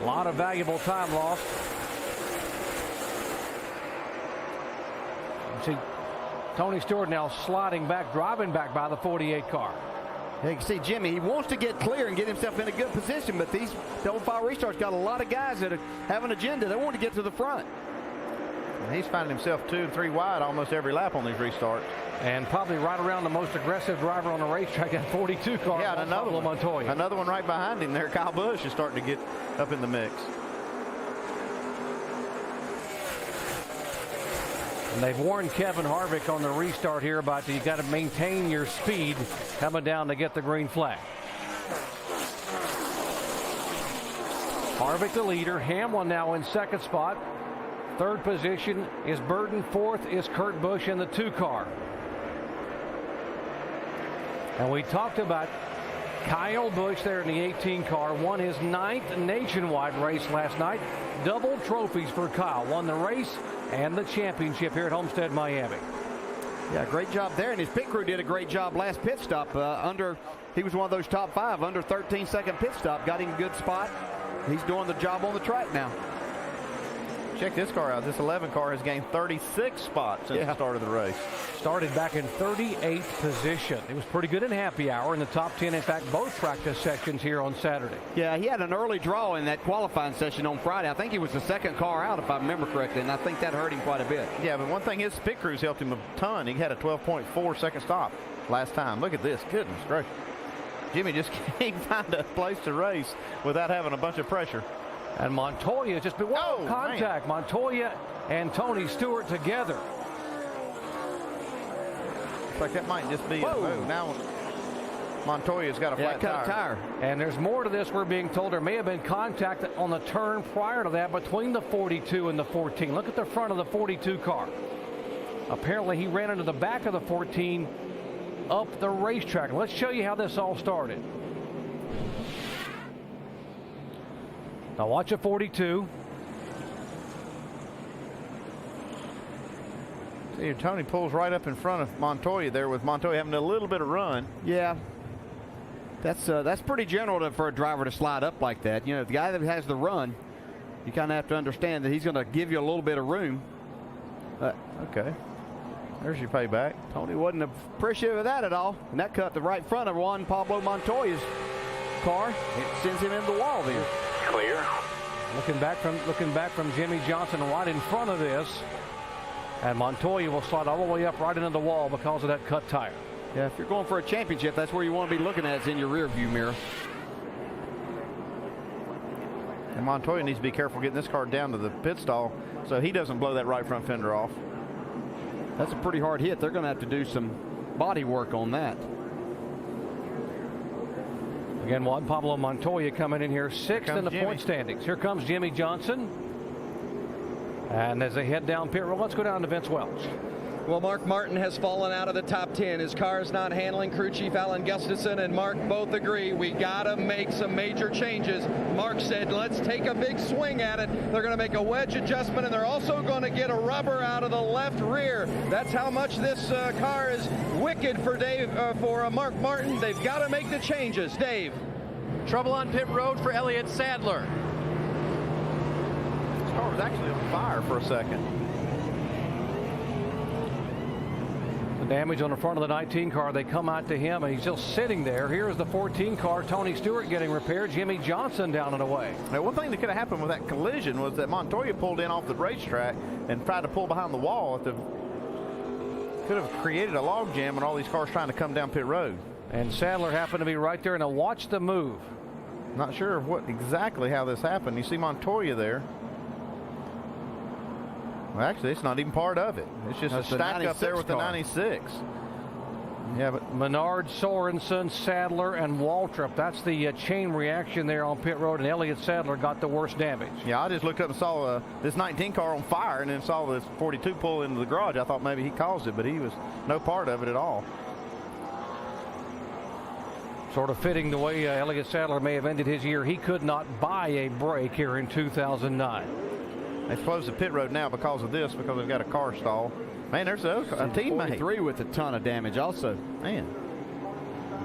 A lot of valuable time lost. See Tony Stewart now sliding back, driving back by the 48 car. You can see Jimmy, he wants to get clear and get himself in a good position, but these double file restarts got a lot of guys that have an agenda. They want to get to the front. And he's finding himself 2 and 3 wide almost every lap on these restarts. And probably right around the most aggressive driver on the racetrack, that 42 car. Yeah, and another one. Montoya. Another one right behind him there. Kyle Busch is starting to get up in the mix. And they've warned Kevin Harvick on the restart here about you got to maintain your speed coming down to get the green flag. Harvick the leader. Hamlin now in second spot. Third position is Burton. Fourth is Kurt Busch in the 2 car. And we talked about Kyle Busch there in the 18 car. Won his 9th nationwide race last night. Double trophies for Kyle. Won the race and the championship here at Homestead, Miami. Yeah, great job there. And his pit crew did a great job last pit stop. He was one of those top 5 under 13-second pit stop. Got him a good spot. He's doing the job on the track now. Check this car out. This 11 car has gained 36 spots since the start of the race. Started back in 38th position. It was pretty good in happy hour in the top 10. In fact, both practice sections here on Saturday. Yeah, he had an early draw in that qualifying session on Friday. I think he was the 2nd car out, if I remember correctly, and I think that hurt him quite a bit. Yeah, but one thing, his pit crews helped him a ton. He had a 12.4 second stop last time. Look at this. Goodness gracious. Jimmy just can't find a place to race without having a bunch of pressure. And Montoya just been contact. Man. Montoya and Tony Stewart together. Looks like that might just be a move. Now Montoya's got a flat tire. And there's more to this. We're being told there may have been contact on the turn prior to that between the 42 and the 14. Look at the front of the 42 car. Apparently he ran into the back of the 14 up the racetrack. Let's show you how this all started. Now watch a 42. See, Tony pulls right up in front of Montoya there, with Montoya having a little bit of run. Yeah. That's pretty general for a driver to slide up like that. You know, the guy that has the run, you kind of have to understand that he's going to give you a little bit of room. Okay. There's your payback. Tony wasn't appreciative of that at all. And that cut the right front of Juan Pablo Montoya's car. It sends him into the wall then. Clear. Looking back from Jimmy Johnson right in front of this. And Montoya will slide all the way up right into the wall because of that cut tire. Yeah, if you're going for a championship, that's where you want to be looking at, is in your rear view mirror. And Montoya needs to be careful getting this car down to the pit stall so he doesn't blow that right front fender off. That's a pretty hard hit. They're going to have to do some body work on that. Again, Juan Pablo Montoya coming in here 6th in the point standings. Here comes Jimmy Johnson. And as they head down pit road, let's go down to Vince Welch. Well, Mark Martin has fallen out of the top 10. His car is not handling. Crew Chief Alan Gustafson and Mark both agree we got to make some major changes. Mark said, let's take a big swing at it. They're going to make a wedge adjustment, and they're also going to get a rubber out of the left rear. That's how much this car is wicked for Mark Martin. They've got to make the changes. Dave. Trouble on pit road for Elliott Sadler. This car was actually on fire for a second. The damage on the front of the 19 car, they come out to him, and he's still sitting there. Here's the 14 car, Tony Stewart getting repaired, Jimmy Johnson down and away. Now, one thing that could have happened with that collision was that Montoya pulled in off the racetrack and tried to pull behind the wall. Could have created a log jam and all these cars trying to come down pit road. And Sadler happened to be right there, and now watch the move. Not sure exactly how this happened. You see Montoya there. Well, actually, it's not even part of it. It's just a stack up there with the 96. Yeah, but Menard, Sorensen, Sadler, and Waltrip. That's the chain reaction there on pit road, and Elliott Sadler got the worst damage. Yeah, I just looked up and saw this 19 car on fire, and then saw this 42 pull into the garage. I thought maybe he caused it, but he was no part of it at all. Sort of fitting the way Elliott Sadler may have ended his year. He could not buy a break here in 2009. They've closed the pit road now because of this, because they've got a car stall. Man, there's a teammate. 43 with a ton of damage also. Man.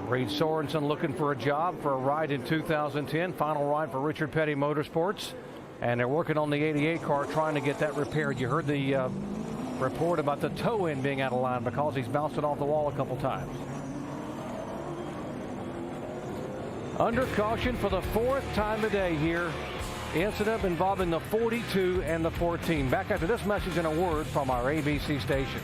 Reed Sorensen looking for a job for a ride in 2010. Final ride for Richard Petty Motorsports. And they're working on the 88 car, trying to get that repaired. You heard the report about the toe end being out of line because he's bounced it off the wall a couple times. Under caution for the 4th time today here. Incident involving the 42 and the 14. Back after this message and a word from our ABC station.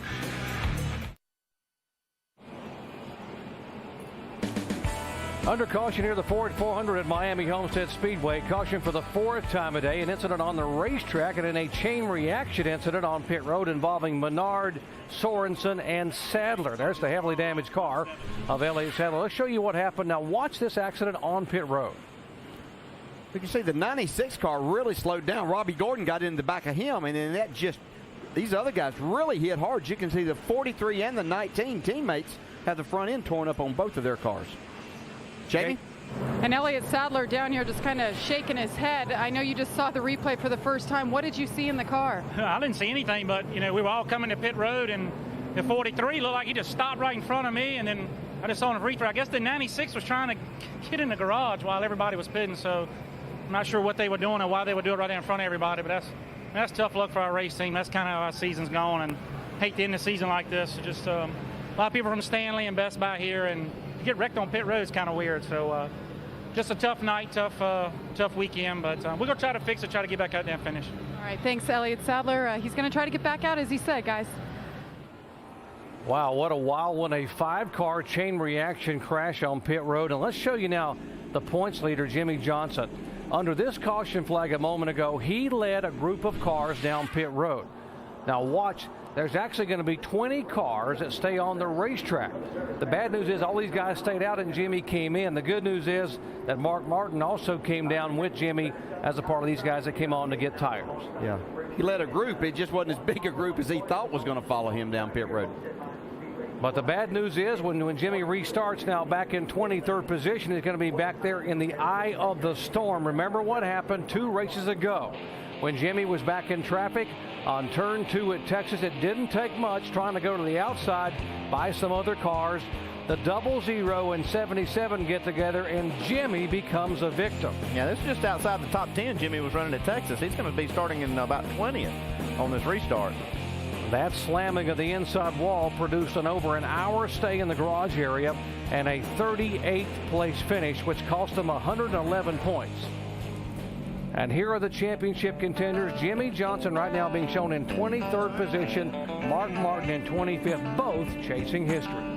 Under caution here, the Ford 400 at Miami Homestead Speedway. Caution for the 4th time today. An incident on the racetrack and in a chain reaction incident on pit road involving Menard, Sorensen, and Sadler. There's the heavily damaged car of Elliott Sadler. Let's show you what happened. Now watch this accident on pit road. You can see the 96 car really slowed down. Robbie Gordon got in the back of him, and then that just, these other guys really hit hard. You can see the 43 and the 19 teammates have the front end torn up on both of their cars. Jamie? And Elliott Sadler down here just kind of shaking his head. I know you just saw the replay for the first time. What did you see in the car? I didn't see anything, but, we were all coming to pit road, and the 43 looked like he just stopped right in front of me, and then I just saw him replay. I guess the 96 was trying to get in the garage while everybody was pitting, so I'm not sure what they were doing or why they would do it right there in front of everybody, but that's tough luck for our race team. That's kind of how our season's going, and hate to end the season like this. Just a lot of people from Stanley and Best Buy here, and to get wrecked on pit road is kind of weird. So just a tough night, tough weekend, but we're going to try to fix it, try to get back out there and finish. All right, thanks, Elliott Sadler. He's going to try to get back out, as he said, guys. Wow, what a wild one. A 5-car chain reaction crash on pit road. And let's show you now the points leader, Jimmie Johnson. Under this caution flag a moment ago, he led a group of cars down pit road. Now watch, there's actually going to be 20 cars that stay on the racetrack. The bad news is all these guys stayed out and Jimmie came in. The good news is that Mark Martin also came down with Jimmie as a part of these guys that came on to get tires. Yeah, he led a group. It just wasn't as big a group as he thought was going to follow him down pit road. But the bad news is when Jimmie restarts now back in 23rd position, he's going to be back there in the eye of the storm. Remember what happened 2 races ago when Jimmie was back in traffic on turn 2 at Texas. It didn't take much trying to go to the outside by some other cars. The 00 and 77 get together and Jimmie becomes a victim. Yeah, this is just outside the top 10 Jimmie was running at Texas. He's going to be starting in about 20th on this restart. That slamming of the inside wall produced an over an hour stay in the garage area and a 38th place finish, which cost them 111 points. And here are the championship contenders. Jimmie Johnson right now being shown in 23rd position. Mark Martin in 25th, both chasing history.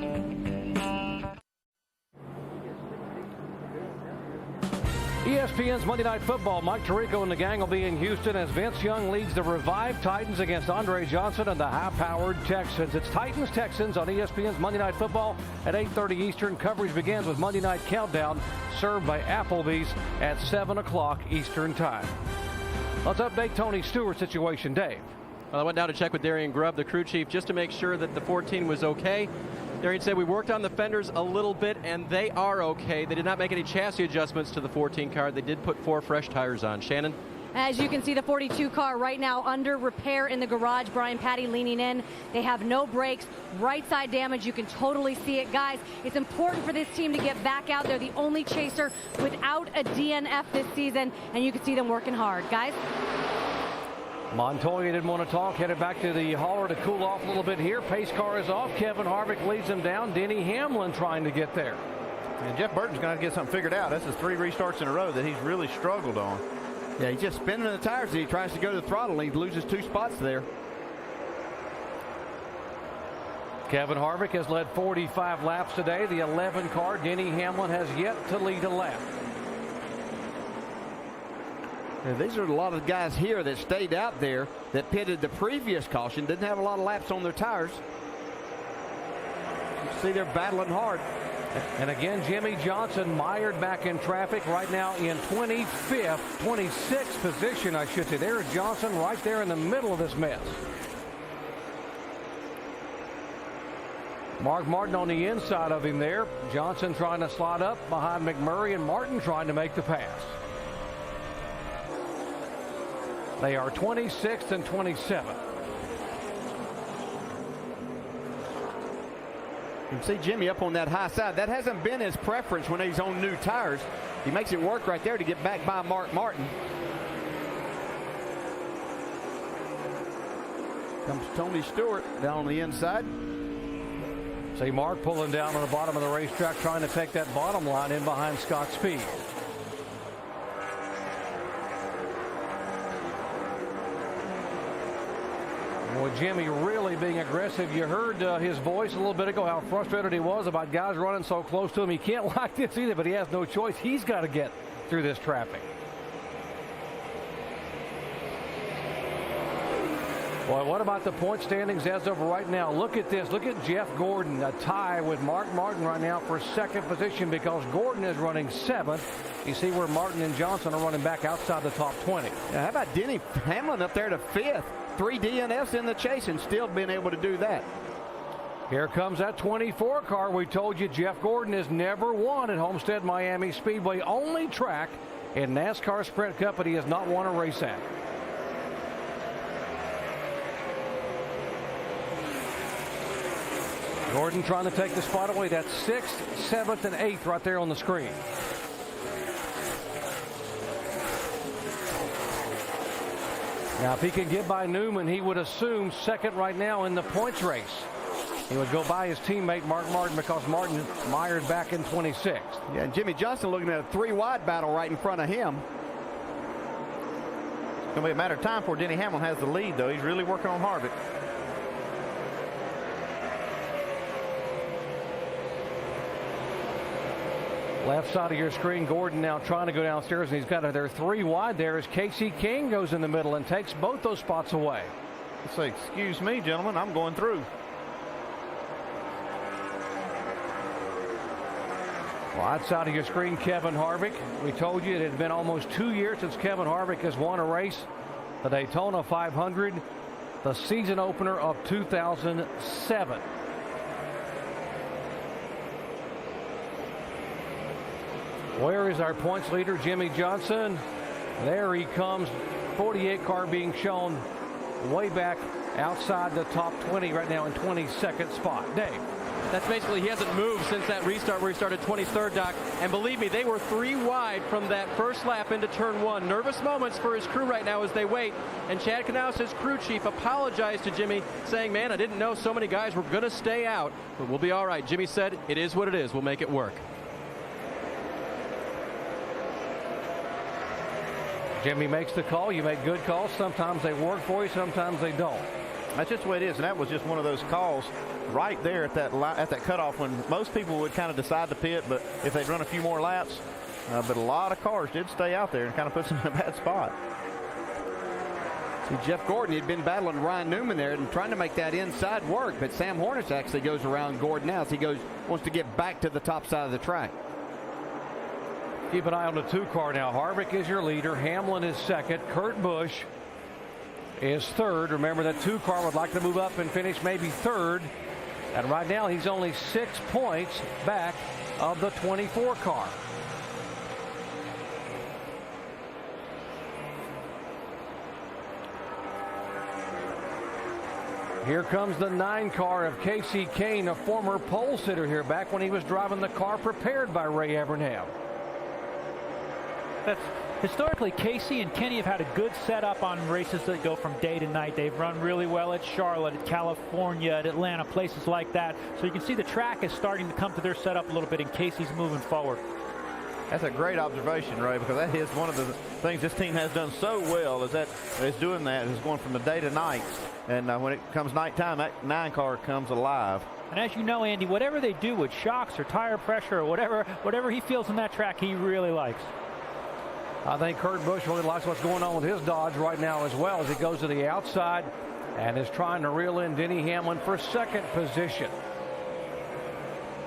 ESPN's Monday Night Football. Mike Tirico and the gang will be in Houston as Vince Young leads the revived Titans against Andre Johnson and the high-powered Texans. It's Titans-Texans on ESPN's Monday Night Football at 8:30 Eastern. Coverage begins with Monday Night Countdown, served by Applebee's at 7 o'clock Eastern Time. Let's update Tony Stewart's situation. Dave. Well, I went down to check with Darian Grubb, the crew chief, just to make sure that the 14 was okay. Darian said we worked on the fenders a little bit, and they are okay. They did not make any chassis adjustments to the 14 car. They did put 4 fresh tires on. Shannon? As you can see, the 42 car right now under repair in the garage. Brian Patty leaning in. They have no brakes. Right side damage. You can totally see it. Guys, it's important for this team to get back out there. The only chaser without a DNF this season, and you can see them working hard. Guys? Montoya didn't want to talk, headed back to the hauler to cool off a little bit here. Pace car is off. Kevin Harvick leads him down. Denny Hamlin trying to get there. And Jeff Burton's going to get something figured out. This is 3 restarts in a row that he's really struggled on. Yeah, he's just spinning the tires. He tries to go to the throttle. He loses 2 spots there. Kevin Harvick has led 45 laps today. The 11 car, Denny Hamlin, has yet to lead a lap. These are a lot of guys here that stayed out there that pitted the previous caution, didn't have a lot of laps on their tires. You see they're battling hard. And again, Jimmie Johnson mired back in traffic right now in 26th position, I should say. There's Johnson right there in the middle of this mess. Mark Martin on the inside of him there. Johnson trying to slide up behind McMurray and Martin trying to make the pass. They are 26th and 27th. You can see Jimmie up on that high side. That hasn't been his preference when he's on new tires. He makes it work right there to get back by Mark Martin. Comes Tony Stewart down on the inside. See Mark pulling down on the bottom of the racetrack, trying to take that bottom line in behind Scott Speed. Well, Jimmy really being aggressive. You heard his voice a little bit ago, how frustrated he was about guys running so close to him. He can't like this either, but he has no choice. He's got to get through this traffic. Boy, what about the point standings as of right now? Look at this. Look at Jeff Gordon, a tie with Mark Martin right now for second position because Gordon is running 7th. You see where Martin and Johnson are running back outside the top 20. Yeah, how about Denny Hamlin up there to 5th? 3 DNFs in the chase and still being able to do that. Here comes that 24 car. We told you Jeff Gordon has never won at Homestead Miami Speedway. Only track in NASCAR Sprint Cup that he has not won a race at. Gordon trying to take the spot away. That's 6th, 7th, and 8th right there on the screen. Now, if he can get by Newman, he would assume second right now in the points race. He would go by his teammate Mark Martin because Martin mired back in 26th. Yeah, and Jimmy Johnson looking at a 3-wide battle right in front of him. It's going to be a matter of time before Denny Hamlin has the lead, though. He's really working on Harvick. Left side of your screen, Gordon now trying to go downstairs, and he's got there 3 wide there as Casey King goes in the middle and takes both those spots away. Let's say, excuse me, gentlemen, I'm going through. Right side of your screen, Kevin Harvick. We told you it had been almost 2 years since Kevin Harvick has won a race. The Daytona 500, the season opener of 2007. Where is our points leader, Jimmy Johnson? There he comes. 48 car being shown way back outside the top 20 right now in 22nd spot. Dave. That's basically, he hasn't moved since that restart where he started 23rd, Doc. And believe me, they were 3 wide from that first lap into turn 1. Nervous moments for his crew right now as they wait. And Chad Knaus, his crew chief, apologized to Jimmy, saying, man, I didn't know so many guys were going to stay out, but we'll be all right. Jimmy said, it is what it is. We'll make it work. Jimmy makes the call. You make good calls. Sometimes they work for you. Sometimes they don't. That's just the way it is. And that was just one of those calls right there at that cutoff when most people would kind of decide to pit, but if they'd run a few more laps. But a lot of cars did stay out there and kind of puts them in a bad spot. See, Jeff Gordon had been battling Ryan Newman there and trying to make that inside work, but Sam Hornish actually goes around Gordon now as he wants to get back to the top side of the track. Keep an eye on the 2 car now. Harvick is your leader. Hamlin is second. Kurt Busch is third. Remember that 2 car would like to move up and finish maybe third. And right now he's only 6 points back of the 24 car. Here comes the 9 car of Casey Kane, a former pole sitter here back when he was driving the car prepared by Ray Evernham. That's historically, Casey and Kenny have had a good setup on races that go from day to night. They've run really well at Charlotte, at California, at Atlanta, places like that. So you can see the track is starting to come to their setup a little bit, and Casey's moving forward. That's a great observation, Ray, because that is one of the things this team has done so well is doing that, is going from the day to night. And when it comes nighttime, that 9 car comes alive. And as you know, Andy, whatever they do with shocks or tire pressure or whatever he feels in that track, he really likes. I think Kurt Busch really likes what's going on with his Dodge right now as well as he goes to the outside and is trying to reel in Denny Hamlin for second position.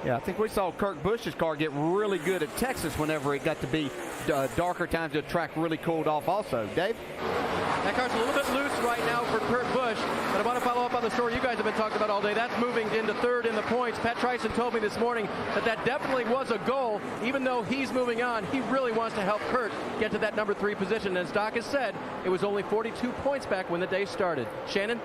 Yeah, I think we saw Kurt Busch's car get really good at Texas whenever it got to be darker times. The track really cooled off also. Dave? That car's a little bit loose right now for Kurt Busch, but I want to follow up on the story you guys have been talking about all day. That's moving into third in the points. Pat Tryson told me this morning that definitely was a goal. Even though he's moving on, he really wants to help Kurt get to that number 3 position. As Doc has said, it was only 42 points back when the day started. Shannon?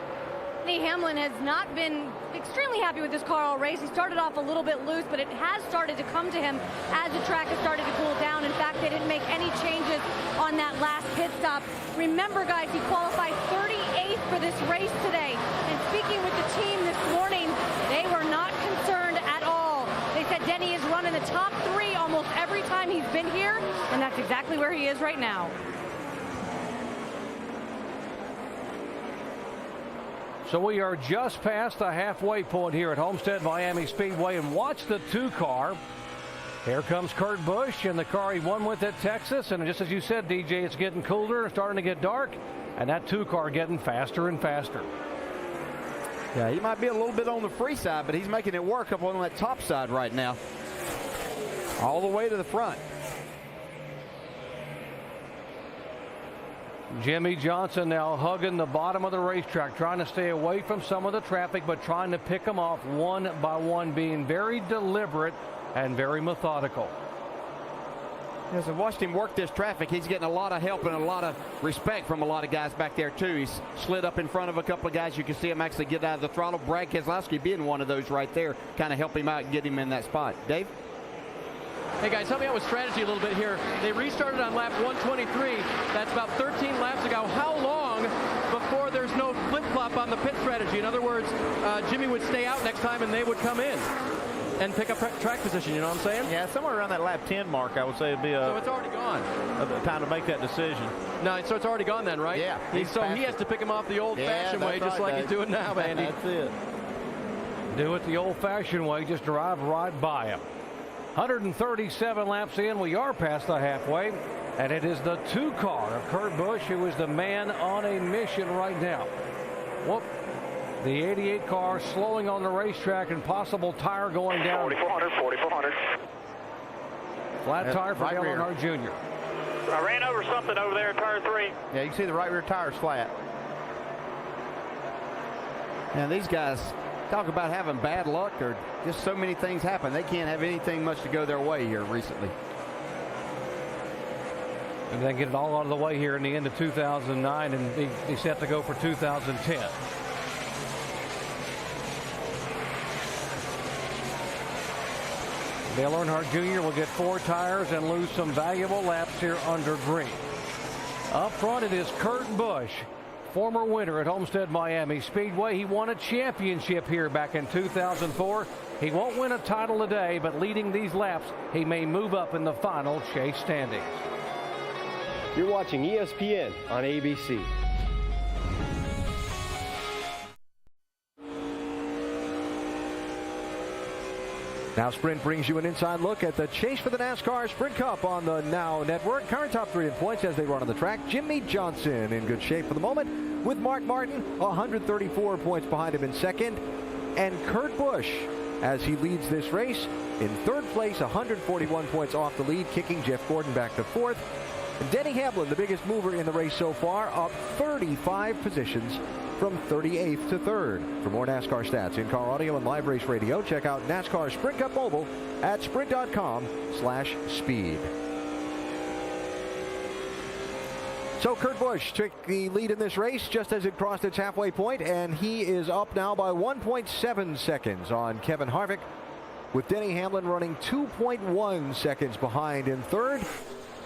Denny Hamlin has not been extremely happy with this car all race. He started off a little bit loose, but it has started to come to him as the track has started to cool down. In fact, they didn't make any changes on that last pit stop. Remember, guys, he qualified 38th for this race today. And speaking with the team this morning, they were not concerned win here, and that's exactly where he is right now. So we are just past the halfway point here at Homestead Miami Speedway, and watch the 2-car. Here comes Kurt Busch in the car he won with at Texas, and just as you said, DJ, it's getting cooler, starting to get dark, and that 2-car getting faster and faster. Yeah, he might be a little bit on the free side, but he's making it work up on that top side right now. All the way to the front. Jimmie Johnson now hugging the bottom of the racetrack, trying to stay away from some of the traffic, but trying to pick them off one by one, being very deliberate and very methodical. As I watched him work this traffic, he's getting a lot of help and a lot of respect from a lot of guys back there, too. He's slid up in front of a couple of guys. You can see him actually get out of the throttle. Brad Keselowski being one of those right there, kind of help him out and get him in that spot. Dave? Hey guys, help me out with strategy a little bit here. They restarted on lap 123. That's about 13 laps ago. How long before there's no flip-flop on the pit strategy? In other words, Jimmy would stay out next time and they would come in and pick up track position, you know what I'm saying? Yeah, somewhere around that lap 10 mark, I would say it'd be so it's already gone. A time to make that decision. No, so it's already gone then, right? Yeah. So he has to pick him off the old-fashioned way, just like he's doing now, Andy. That's it. Do it the old-fashioned way, just drive right by him. 137 laps in, we are past the halfway, and it is the 2-car of Kurt Busch who is the man on a mission right now. Whoop. The 88 car slowing on the racetrack and possible tire going down. 4,400. Flat tire for right Dale rear. Earnhardt Jr. I ran over something over there in turn 3. Yeah, you can see the right rear tire's flat. Now, these guys talk about having bad luck or just so many things happen. They can't have anything much to go their way here recently. And then get it all out of the way here in the end of 2009 and be set to go for 2010. Dale Earnhardt Jr. will get 4 tires and lose some valuable laps here under green. Up front, it is Kurt Busch, former winner at Homestead Miami Speedway. He won a championship here back in 2004. He won't win a title today, but leading these laps, he may move up in the final chase standings. You're watching ESPN on ABC. Now Sprint brings you an inside look at the chase for the NASCAR Sprint Cup on the Now Network. Current top 3 in points as they run on the track. Jimmie Johnson in good shape for the moment, with Mark Martin 134 points behind him in second. And Kurt Busch, as he leads this race, in third place, 141 points off the lead, kicking Jeff Gordon back to fourth. And Denny Hamlin, the biggest mover in the race so far, up 35 positions from 38th to 3rd. For more NASCAR stats, in-car audio, and live race radio, check out NASCAR Sprint Cup Mobile at sprint.com/speed. So Kurt Busch took the lead in this race just as it crossed its halfway point, and he is up now by 1.7 seconds on Kevin Harvick, with Denny Hamlin running 2.1 seconds behind in third.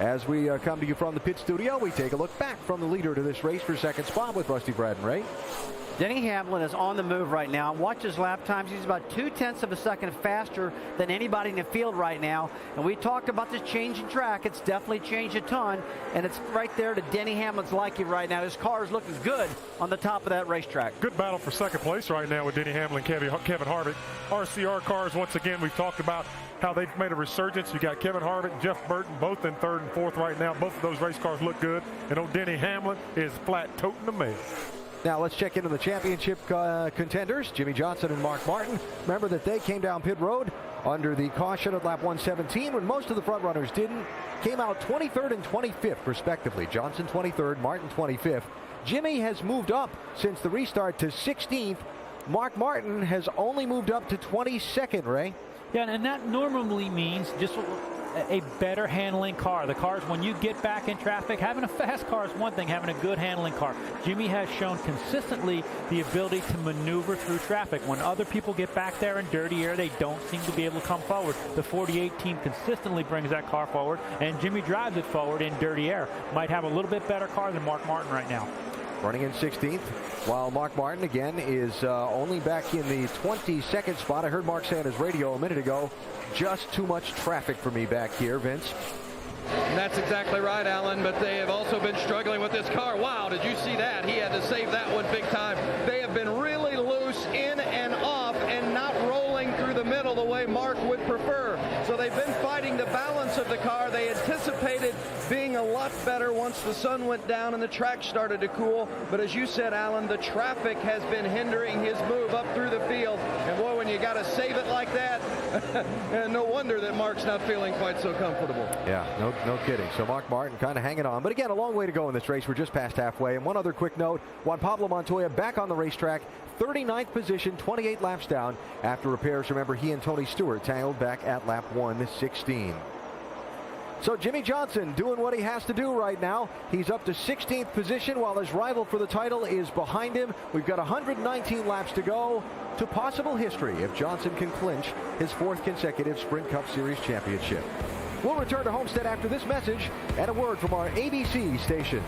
As we come to you from the pit studio, we take a look back from the leader to this race for second spot with Rusty, Brad, and Ray. Denny Hamlin is on the move right now. Watch his lap times. He's about 0.2 of a second faster than anybody in the field right now. And we talked about this change in track. It's definitely changed a ton. And it's right there to Denny Hamlin's liking right now. His car is looking good on the top of that racetrack. Good battle for second place right now with Denny Hamlin, Kevin Harvick. RCR cars, once again, we've talked about how they've made a resurgence. You got Kevin Harvick, Jeff Burton, both in third and fourth right now. Both of those race cars look good. And old Denny Hamlin is flat toting the mail. Now let's check into the championship contenders, Jimmie Johnson and Mark Martin. Remember that they came down pit road under the caution at lap 117 when most of the front runners didn't. Came out 23rd and 25th respectively. Johnson 23rd, Martin 25th. Jimmie has moved up since the restart to 16th. Mark Martin has only moved up to 22nd, Ray. Yeah, and that normally means just a better handling car. The cars, when you get back in traffic, having a fast car is one thing, having a good handling car. Jimmie has shown consistently the ability to maneuver through traffic. When other people get back there in dirty air, they don't seem to be able to come forward. The 48 team consistently brings that car forward, and Jimmie drives it forward in dirty air. Might have a little bit better car than Mark Martin right now. Running in 16th, while Mark Martin, again, is only back in the 22nd spot. I heard Mark say on his radio a minute ago, just too much traffic for me back here, Vince. And that's exactly right, Alan, but they have also been struggling with this car. Wow, did you see that? He had to save that one big time. They have been really loose in and off and not rolling through the middle the way Mark would prefer. So they've been fighting the balance of the car. They anticipated being a lot better once the sun went down and the track started to cool. But as you said, Alan, the traffic has been hindering his move up through the field. And boy, when you got to save it like that, no wonder that Mark's not feeling quite so comfortable. Yeah, no kidding. So Mark Martin kind of hanging on. But again, a long way to go in this race. We're just past halfway. And one other quick note, Juan Pablo Montoya back on the racetrack, 39th position, 28 laps down after repairs. Remember, he and Tony Stewart tangled back at lap 1:16. So Jimmie Johnson doing what he has to do right now. He's up to 16th position while his rival for the title is behind him. We've got 119 laps to go to possible history if Johnson can clinch his 4th consecutive Sprint Cup Series championship. We'll return to Homestead after this message and a word from our ABC stations.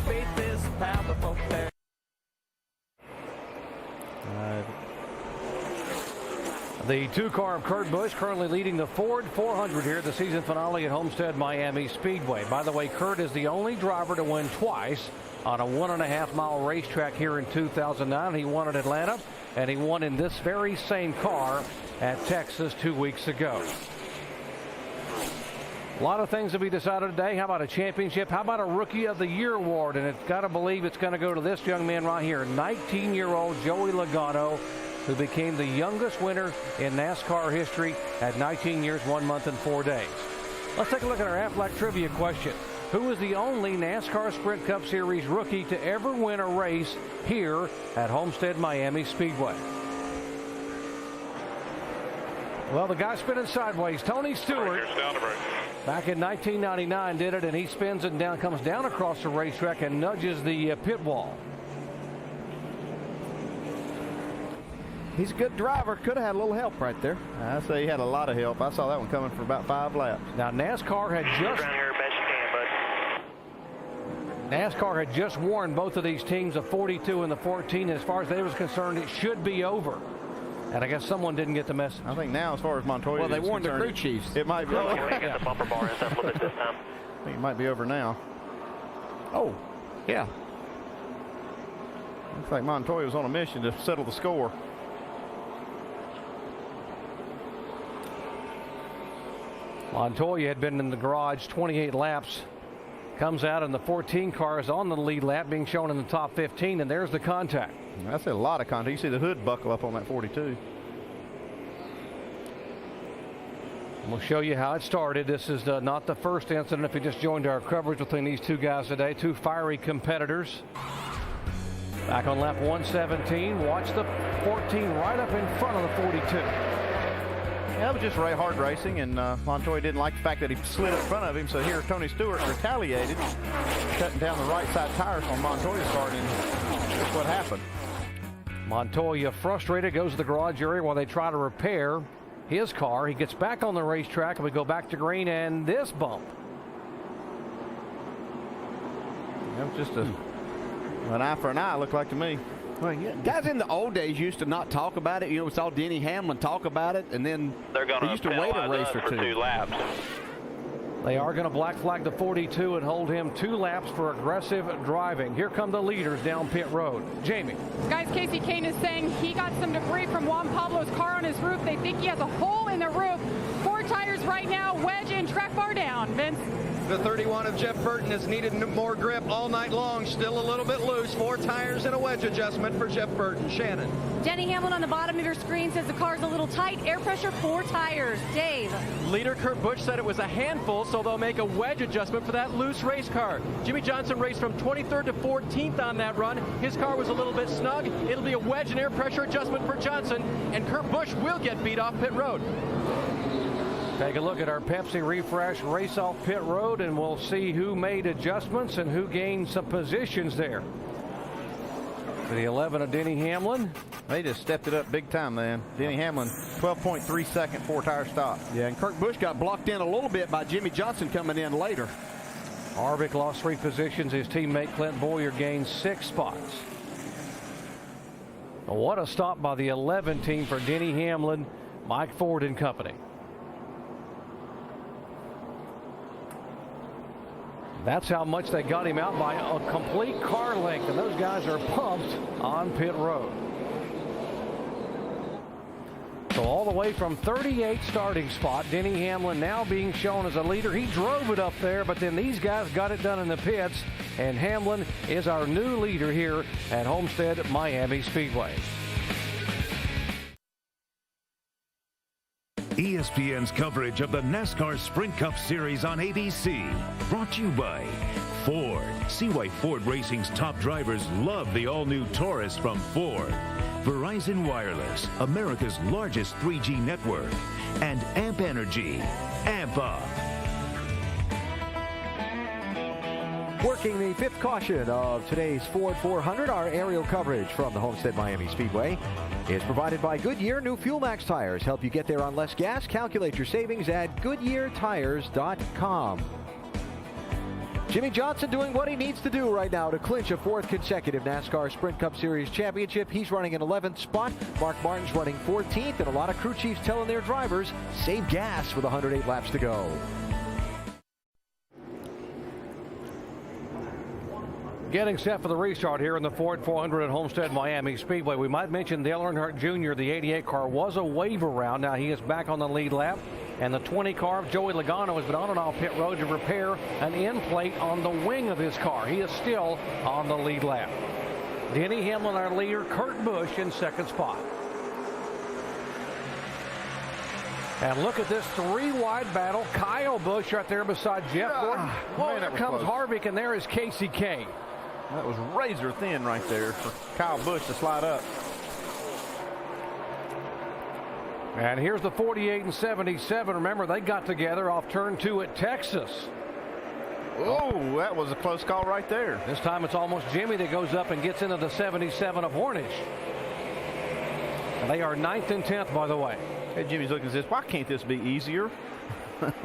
Faith is powerful. The 2-car of Kurt Busch currently leading the Ford 400 here at the season finale at Homestead Miami Speedway. By the way, Kurt is the only driver to win twice on a 1.5-mile racetrack here in 2009. He won at Atlanta, and he won in this very same car at Texas 2 weeks ago. A lot of things to be decided today. How about a championship? How about a Rookie of the Year award? And it's got to believe it's going to go to this young man right here, 19-year-old Joey Logano, who became the youngest winner in NASCAR history at 19 years, 1 month, and 4 days. Let's take a look at our Aflac trivia question. Who is the only NASCAR Sprint Cup Series rookie to ever win a race here at Homestead Miami Speedway? Well, the guy spinning sideways, Tony Stewart, back in 1999 did it, and he spins and comes down across the racetrack and nudges the pit wall. He's a good driver. Could have had a little help right there. I say he had a lot of help. I saw that one coming for about 5 laps. Now NASCAR had just warned both of these teams, the 42 and the 14. As far as they was concerned, it should be over. And I guess someone didn't get the message. I think now, as far as Montoya, well, they warned the crew chiefs. It might be over. Get the bumper bar and limit this time. I think it might be over now. Oh, yeah. Looks like Montoya was on a mission to settle the score. Montoya had been in the garage 28 laps. Comes out in the 14 car, is on the lead lap, being shown in the top 15, and there's the contact. That's a lot of contact. You see the hood buckle up on that 42. We'll show you how it started. This is not the first incident. If you just joined our coverage between these two guys today, two fiery competitors. Back on lap 117, watch the 14 right up in front of the 42. Yeah, it was just hard racing, and Montoya didn't like the fact that he slid in front of him, so here Tony Stewart retaliated, cutting down the right side tires on Montoya's car, and that's what happened. Montoya, frustrated, goes to the garage area while they try to repair his car. He gets back on the racetrack, and we go back to green, and this bump. That was just an eye for an eye, looked like to me. Well, yeah. Guys in the old days used to not talk about it. You know, we saw Denny Hamlin talk about it, and then they used to wait a race or two. 2 laps. They are going to black flag the 42 and hold him 2 laps for aggressive driving. Here come the leaders down pit road. Jamie. Guys, Casey Kane is saying he got some debris from Juan Pablo's car on his roof. They think he has a hole in the roof. 4 tires right now, wedge and track bar down. Vince? The 31 of Jeff Burton has needed more grip all night long. Still a little bit loose. 4 tires and a wedge adjustment for Jeff Burton. Shannon. Denny Hamlin on the bottom of your screen says the car's a little tight. Air pressure, 4 tires. Dave. Leader Kurt Busch said it was a handful, so they'll make a wedge adjustment for that loose race car. Jimmie Johnson raced from 23rd to 14th on that run. His car was a little bit snug. It'll be a wedge and air pressure adjustment for Johnson, and Kurt Busch will get beat off pit road. Take a look at our Pepsi Refresh race off pit road, and we'll see who made adjustments and who gained some positions there. For the 11 of Denny Hamlin. They just stepped it up big time, man. Denny Hamlin, 12.3 second 4-tire stop. Yeah, and Kurt Busch got blocked in a little bit by Jimmie Johnson coming in later. Harvick lost 3 positions. His teammate Clint Bowyer gained 6 spots. What a stop by the 11 team for Denny Hamlin, Mike Ford and company. That's how much they got him out by a complete car length, and those guys are pumped on pit road. So all the way from 38 starting spot, Denny Hamlin now being shown as a leader. He drove it up there, but then these guys got it done in the pits, and Hamlin is our new leader here at Homestead Miami Speedway. ESPN's coverage of the NASCAR Sprint Cup Series on ABC. Brought to you by Ford. See why Ford Racing's top drivers love the all-new Taurus from Ford. Verizon Wireless, America's largest 3G network. And Amp Energy. Amp up. Working the fifth caution of today's Ford 400, our aerial coverage from the Homestead Miami Speedway is provided by Goodyear. New Fuel Max tires help you get there on less gas. Calculate your savings at GoodyearTires.com. Jimmie Johnson doing what he needs to do right now to clinch a fourth consecutive NASCAR Sprint Cup Series championship. He's running in 11th spot. Mark Martin's running 14th, and a lot of crew chiefs telling their drivers, save gas with 108 laps to go. Getting set for the restart here in the Ford 400 at Homestead Miami Speedway. We might mention Dale Earnhardt Jr., the 88 car, was a wave around. Now he is back on the lead lap. And the 20 car of Joey Logano has been on and off pit road to repair an end plate on the wing of his car. He is still on the lead lap. Denny Hamlin, our leader. Kurt Busch in second spot. And look at this three-wide battle. Kyle Busch right there beside Jeff Gordon. Whoa, there comes Harvick, and there is Casey K. That was razor thin right there for Kyle Busch to slide up. And here's the 48 and 77. Remember, they got together off turn 2 at Texas. Oh, that was a close call right there. This time it's almost Jimmy that goes up and gets into the 77 of Hornish. And they are 9th and 10th, by the way. Hey, Jimmy's looking at this. Why can't this be easier?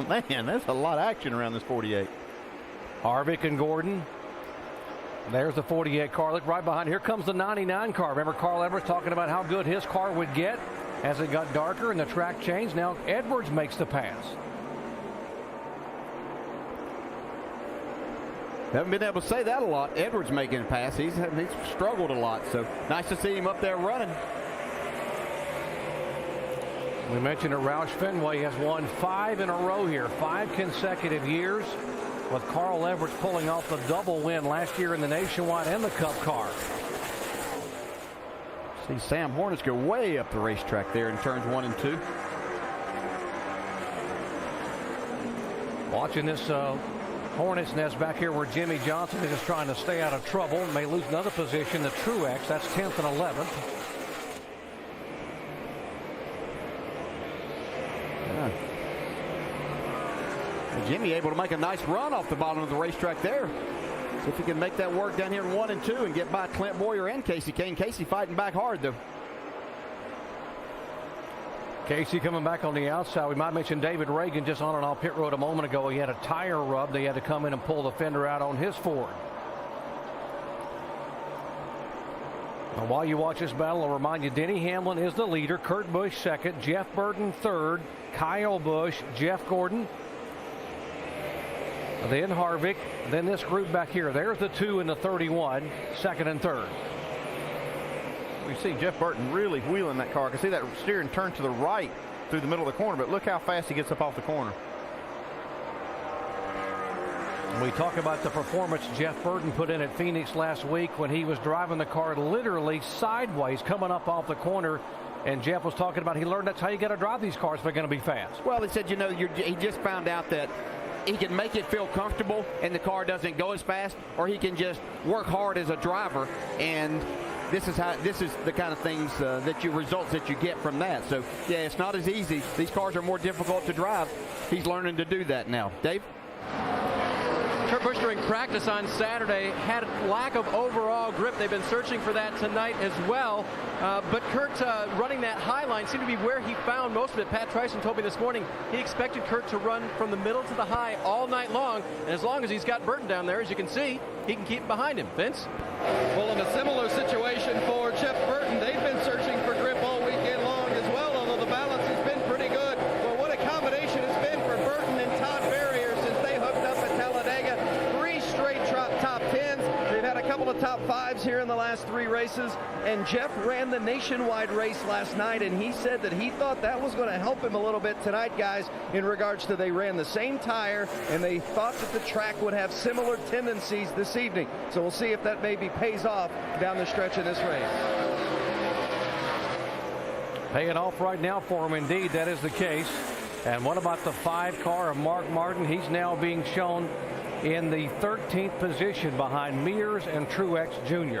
Man, there's a lot of action around this 48. Harvick and Gordon. There's the 48 car. Look right behind. Here comes the 99 car. Remember Carl Edwards talking about how good his car would get as it got darker and the track changed. Now Edwards makes the pass. Haven't been able to say that a lot. Edwards making a pass. He's struggled a lot. So nice to see him up there running. We mentioned that Roush Fenway has won 5 in a row here, 5 consecutive years, with Carl Edwards pulling off the double win last year in the Nationwide and the Cup car. See Sam Hornish go way up the racetrack there in turns 1 and 2. Watching this Hornet's nest back here where Jimmie Johnson is just trying to stay out of trouble and may lose another position. The Truex, that's 10th and 11th. Jimmy able to make a nice run off the bottom of the racetrack there. See if he can make that work down here in 1 and 2 and get by Clint Boyer and Casey Kane. Casey fighting back hard, though. Casey coming back on the outside. We might mention David Reagan just on and off pit road a moment ago. He had a tire rub. They had to come in and pull the fender out on his Ford. Now, while you watch this battle, I'll remind you, Denny Hamlin is the leader. Kurt Busch second. Jeff Burton third. Kyle Busch. Jeff Gordon. Then Harvick. Then this group back here. There's the 2 and the 31. Second and third. We see Jeff Burton really wheeling that car. I can see that steering turn to the right through the middle of the corner, but look how fast he gets up off the corner. We talk about the performance Jeff Burton put in at Phoenix last week when he was driving the car literally sideways coming up off the corner. And Jeff was talking about he learned that's how you got to drive these cars if they're going to be fast. Well, he said, you know, he just found out that he can make it feel comfortable and the car doesn't go as fast, or he can just work hard as a driver, and this is the kind of things results that you get from that. So yeah, it's not as easy. These cars are more difficult to drive. He's learning to do that now. Dave? Kurt Busch during practice on Saturday had lack of overall grip. They've been searching for that tonight as well. But Kurt running that high line seemed to be where he found most of it. Pat Tryson told me this morning he expected Kurt to run from the middle to the high all night long. And as long as he's got Burton down there, as you can see, he can keep behind him. Vince? Well, in a similar situation for Jeff Burton, they've been searching for grip all weekend long as well, although the balance has been pretty good. Well, what a combination it's been for Burton and Todd Berrier since they hooked up at Talladega. 3 couple of top fives here in the last 3 races, and Jeff ran the nationwide race last night, and he said that he thought that was going to help him a little bit tonight, guys, in regards to they ran the same tire, and they thought that the track would have similar tendencies this evening. So we'll see if that maybe pays off down the stretch of this race. Paying off right now for him, indeed, that is the case. And what about the 5 car of Mark Martin? He's now being shown in the 13th position behind Mears and Truex Jr.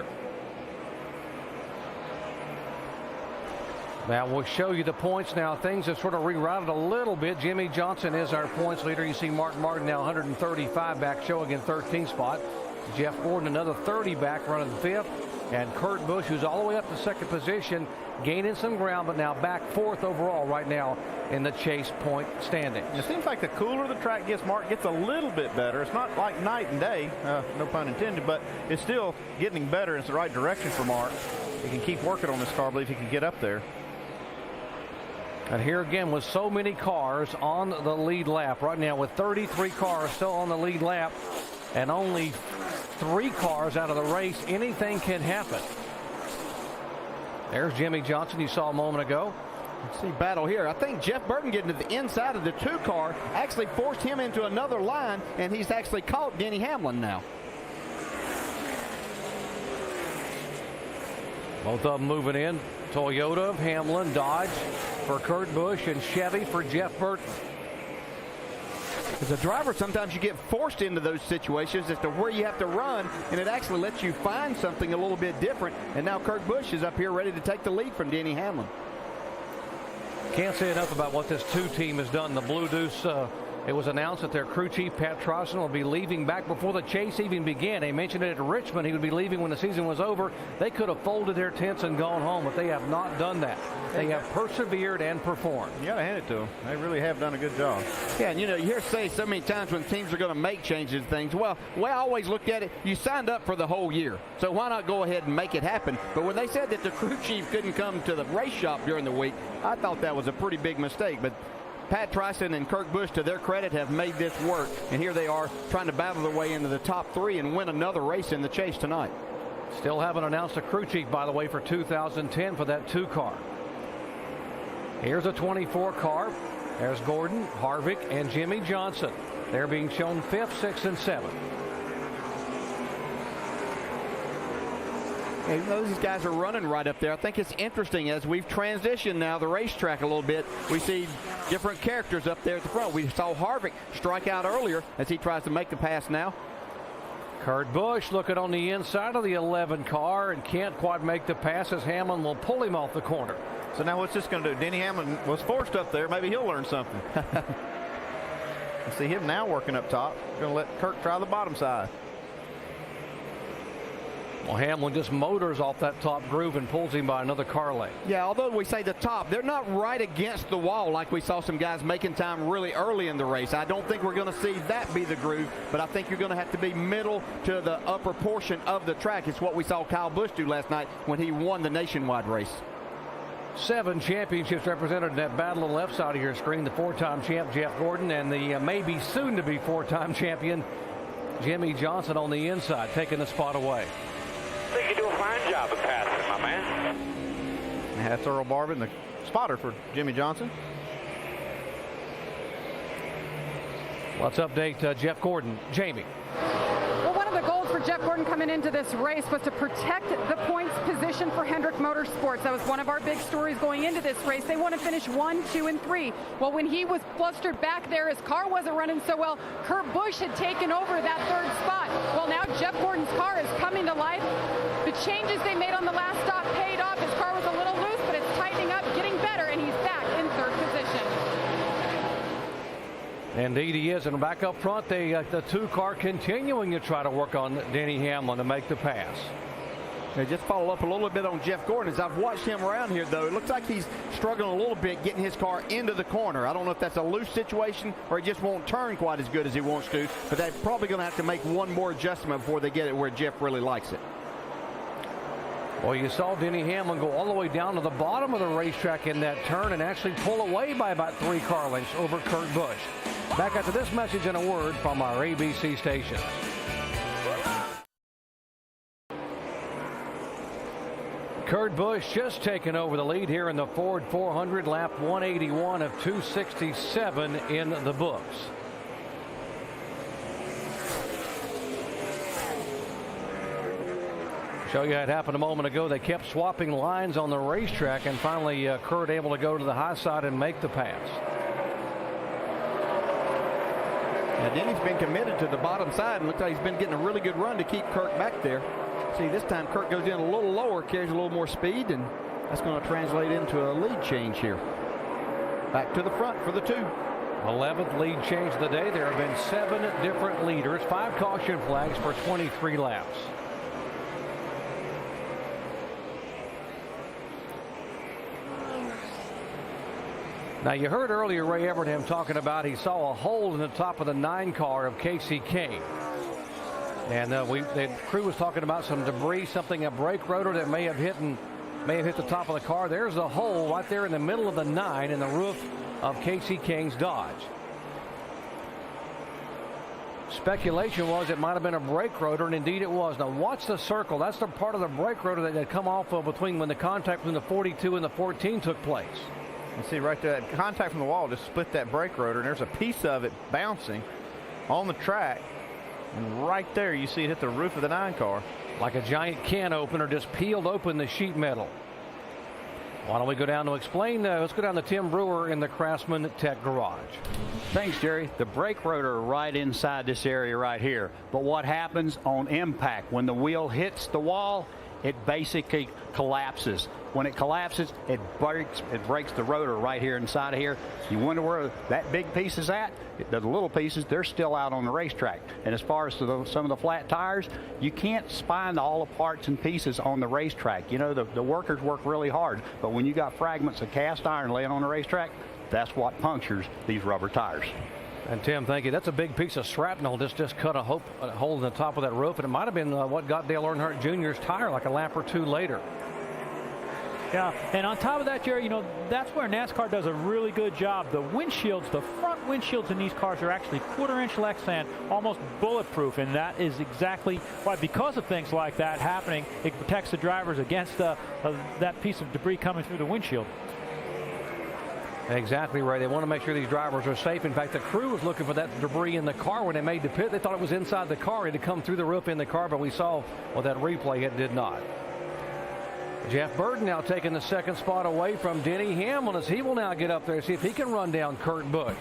Now we'll show you the points now. Things have sort of rerouted a little bit. Jimmie Johnson is our points leader. You see Mark Martin now 135 back, showing in 13th spot. Jeff Gordon another 30 back, running 5th. And Kurt Busch, who's all the way up to 2nd position, gaining some ground, but now back 4th overall right now in the chase point standings. It seems like the cooler the track gets, Mark, gets a little bit better. It's not like night and day, no pun intended, but it's still getting better. It's the right direction for Mark. He can keep working on this car. I believe he can get up there. And here again with so many cars on the lead lap right now, with 33 cars still on the lead lap and only 3 cars out of the race, anything can happen. There's Jimmie Johnson you saw a moment ago. Let's see battle here. I think Jeff Burton getting to the inside of the 2 car actually forced him into another line, and he's actually caught Denny Hamlin now. Both of them moving in. Toyota of Hamlin, Dodge for Kurt Busch, and Chevy for Jeff Burton. As a driver, sometimes you get forced into those situations as to where you have to run, and it actually lets you find something a little bit different. And now Kurt Busch is up here ready to take the lead from Denny Hamlin. Can't say enough about what this 2 team has done. The Blue Deuce, it was announced that their crew chief, Pat Tryson, will be leaving back before the chase even began. They mentioned it at Richmond. He would be leaving when the season was over. They could have folded their tents and gone home, but they have not done that. They have persevered and performed. You got to hand it to them. They really have done a good job. Yeah, and you know, you hear say so many times when teams are going to make changes and things. Well, the way I always looked at it, you signed up for the whole year. So why not go ahead and make it happen? But when they said that the crew chief couldn't come to the race shop during the week, I thought that was a pretty big mistake. But Pat Tryson and Kurt Busch, to their credit, have made this work. And here they are trying to battle their way into the top 3 and win another race in the chase tonight. Still haven't announced a crew chief, by the way, for 2010 for that 2 car. Here's a 24 car. There's Gordon, Harvick, and Jimmie Johnson. They're being shown 5th, 6th, and 7th. And those guys are running right up there. I think it's interesting as we've transitioned now the racetrack a little bit. We see different characters up there at the front. We saw Harvick strike out earlier as he tries to make the pass now. Kurt Busch looking on the inside of the 11 car and can't quite make the pass as Hamlin will pull him off the corner. So now what's this going to do? Denny Hamlin was forced up there. Maybe he'll learn something. See him now working up top. Going to let Kurt try the bottom side. Well, Hamlin just motors off that top groove and pulls him by another car length. Yeah, although we say the top, they're not right against the wall like we saw some guys making time really early in the race. I don't think we're going to see that be the groove, but I think you're going to have to be middle to the upper portion of the track. It's what we saw Kyle Busch do last night when he won the nationwide race. 7 championships represented in that battle on the left side of your screen. The 4-time champ Jeff Gordon and the maybe soon-to-be 4-time champion Jimmie Johnson on the inside, taking the spot away. I think you do a fine job of passing, my man. That's Earl Barbin, the spotter for Jimmie Johnson. Let's update Jeff Gordon. Jamie. Well, one of the goals for Jeff Gordon coming into this race was to protect the points position for Hendrick Motorsports. That was one of our big stories going into this race. They want to finish 1, 2, and 3. Well, when he was flustered back there, his car wasn't running so well. Kurt Busch had taken over that 3rd spot. Well, now Jeff Gordon's car is coming to life. The changes they made on the last stop paid off. His car was a little loose, but it's tightening up, getting better, and he's back in 3rd position. Indeed he is, and back up front, the 2 car continuing to try to work on Denny Hamlin to make the pass. Just follow up a little bit on Jeff Gordon. As I've watched him around here, though, it looks like he's struggling a little bit getting his car into the corner. I don't know if that's a loose situation or he just won't turn quite as good as he wants to, but they're probably going to have to make one more adjustment before they get it where Jeff really likes it. Well, you saw Denny Hamlin go all the way down to the bottom of the racetrack in that turn and actually pull away by about 3 car lengths over Kurt Busch. Back after this message and a word from our ABC station. Kurt Busch just taking over the lead here in the Ford 400, lap 181 of 267 in the books. Show you it happened a moment ago. They kept swapping lines on the racetrack, and finally Kurt able to go to the high side and make the pass. Now Denny's been committed to the bottom side, and looks like he's been getting a really good run to keep Kurt back there. See, this time Kurt goes in a little lower, carries a little more speed, and that's going to translate into a lead change here. Back to the front for the 2. 11th lead change of the day. There have been 7 different leaders, 5 caution flags for 23 laps. Now, you heard earlier Ray Evernham talking about he saw a hole in the top of the 9 car of Casey Kane. And the crew was talking about some debris, a brake rotor that may have hit the top of the car. There's a hole right there in the middle of the 9 in the roof of Casey Kane's Dodge. Speculation was it might have been a brake rotor, and indeed it was. Now watch the circle. That's the part of the brake rotor that had come off of between when the contact between the 42 and the 14 took place. You see right there, that contact from the wall just split that brake rotor, and there's a piece of it bouncing on the track. And right there, you see it hit the roof of the 9 car. Like a giant can opener, just peeled open the sheet metal. Why don't we go down to explain? Let's go down to Tim Brewer in the Craftsman Tech Garage. Thanks, Jerry. The brake rotor right inside this area right here. But what happens on impact? When the wheel hits the wall, it basically collapses. When it collapses, it breaks the rotor right here inside of here. You wonder where that big piece is at? The little pieces, they're still out on the racetrack. And as far as some of the flat tires, you can't find all the parts and pieces on the racetrack. You know, the workers work really hard, but when you got fragments of cast iron laying on the racetrack, that's what punctures these rubber tires. And Tim, thank you. That's a big piece of shrapnel. Just cut a hole in the top of that roof, and it might have been what got Dale Earnhardt Jr.'s tire like a lap or 2 later. Yeah, and on top of that, Jerry, you know, that's where NASCAR does a really good job. The windshields, the front windshields in these cars are actually 1/4-inch Lexan, almost bulletproof, and that is exactly why, because of things like that happening, it protects the drivers against that piece of debris coming through the windshield. Exactly right. They want to make sure these drivers are safe. In fact, the crew was looking for that debris in the car when they made the pit. They thought it was inside the car. It had come through the roof in the car, but we saw that replay, it did not. Jeff Burton now taking the 2nd spot away from Denny Hamlin as he will now get up there and see if he can run down Kurt Busch.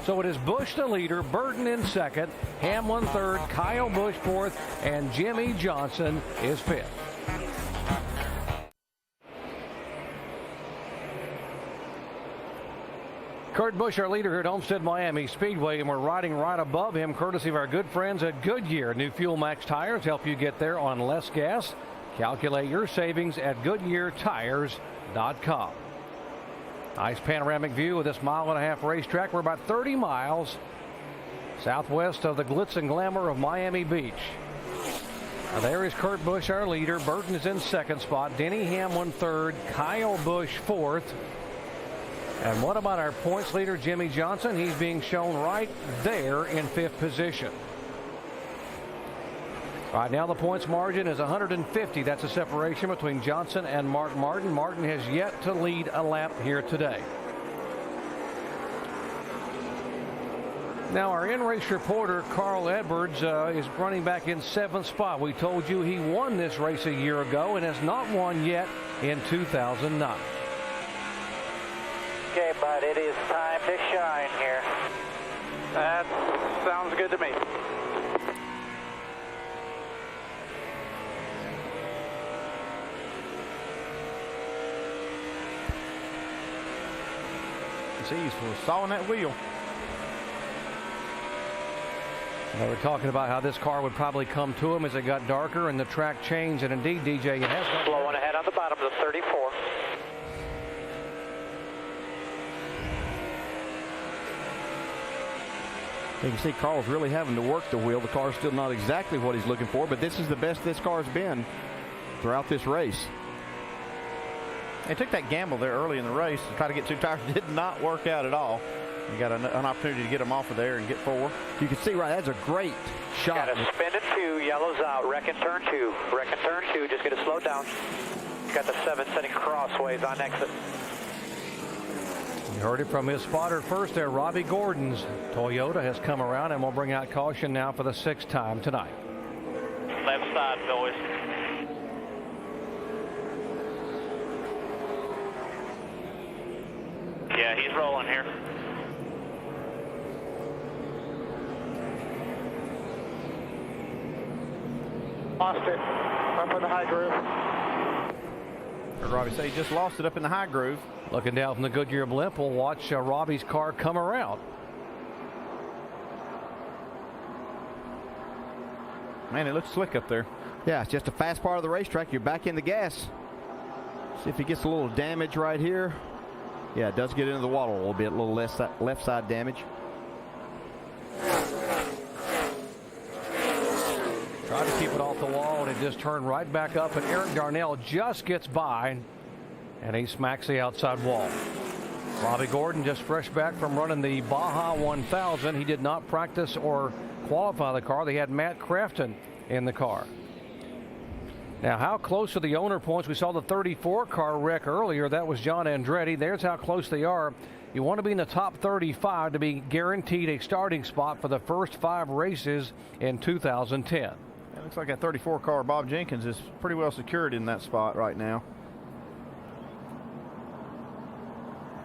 So it is Busch the leader, Burton in 2nd, Hamlin 3rd, Kyle Busch 4th, and Jimmy Johnson is 5th. Kurt Busch, our leader here at Homestead Miami Speedway, and we're riding right above him courtesy of our good friends at Goodyear. New Fuel Max tires help you get there on less gas. Calculate your savings at GoodyearTires.com. Nice panoramic view of this 1.5-mile racetrack. We're about 30 miles southwest of the glitz and glamour of Miami Beach. Now there is Kurt Busch, our leader. Burton is in 2nd spot. Denny Hamlin 3rd. Kyle Busch 4th. And what about our points leader, Jimmy Johnson? He's being shown right there in 5th position. Right now the points margin is 150. That's a separation between Johnson and Mark Martin. Martin has yet to lead a lap here today. Now our in-race reporter, Carl Edwards, is running back in 7th spot. We told you he won this race a year ago and has not won yet in 2009. Okay, bud, it is time to shine here. That sounds good to me. See, he's sawing that wheel. They were talking about how this car would probably come to him as it got darker and the track changed, and indeed, DJ, it has got... Blowing ahead on the bottom of the 34. You can see Carl's really having to work the wheel. The car's still not exactly what he's looking for, but this is the best this car's been throughout this race. They took that gamble there early in the race to try to get 2 tires. It did not work out at all. You got an opportunity to get them off of there and get 4. You can see right, that's a great shot. Got a spin at 2, yellows out, wreck and turn 2. Wreck and turn 2, just get it slowed down. Got the 7 setting crossways on exit. You heard it from his spotter first there. Robbie Gordon's Toyota has come around and will bring out caution now for the 6th time tonight. Left side, boys. Yeah, he's rolling here. Lost it. Up in the high groove. Heard Robbie say he just lost it up in the high groove. Looking down from the Goodyear blimp, we'll watch Robbie's car come around. Man, it looks slick up there. Yeah, it's just a fast part of the racetrack. You're back in the gas. See if he gets a little damage right here. Yeah, it does get into the wall a little bit, a little left side damage. Tried to keep it off the wall, and it just turned right back up, and Eric Darnell just gets by, and he smacks the outside wall. Robbie Gordon just fresh back from running the Baja 1000. He did not practice or qualify the car. They had Matt Crafton in the car. Now, how close are the owner points? We saw the 34 car wreck earlier. That was John Andretti. There's how close they are. You want to be in the top 35 to be guaranteed a starting spot for the first 5 races in 2010. It looks like that 34 car, Bob Jenkins, is pretty well secured in that spot right now.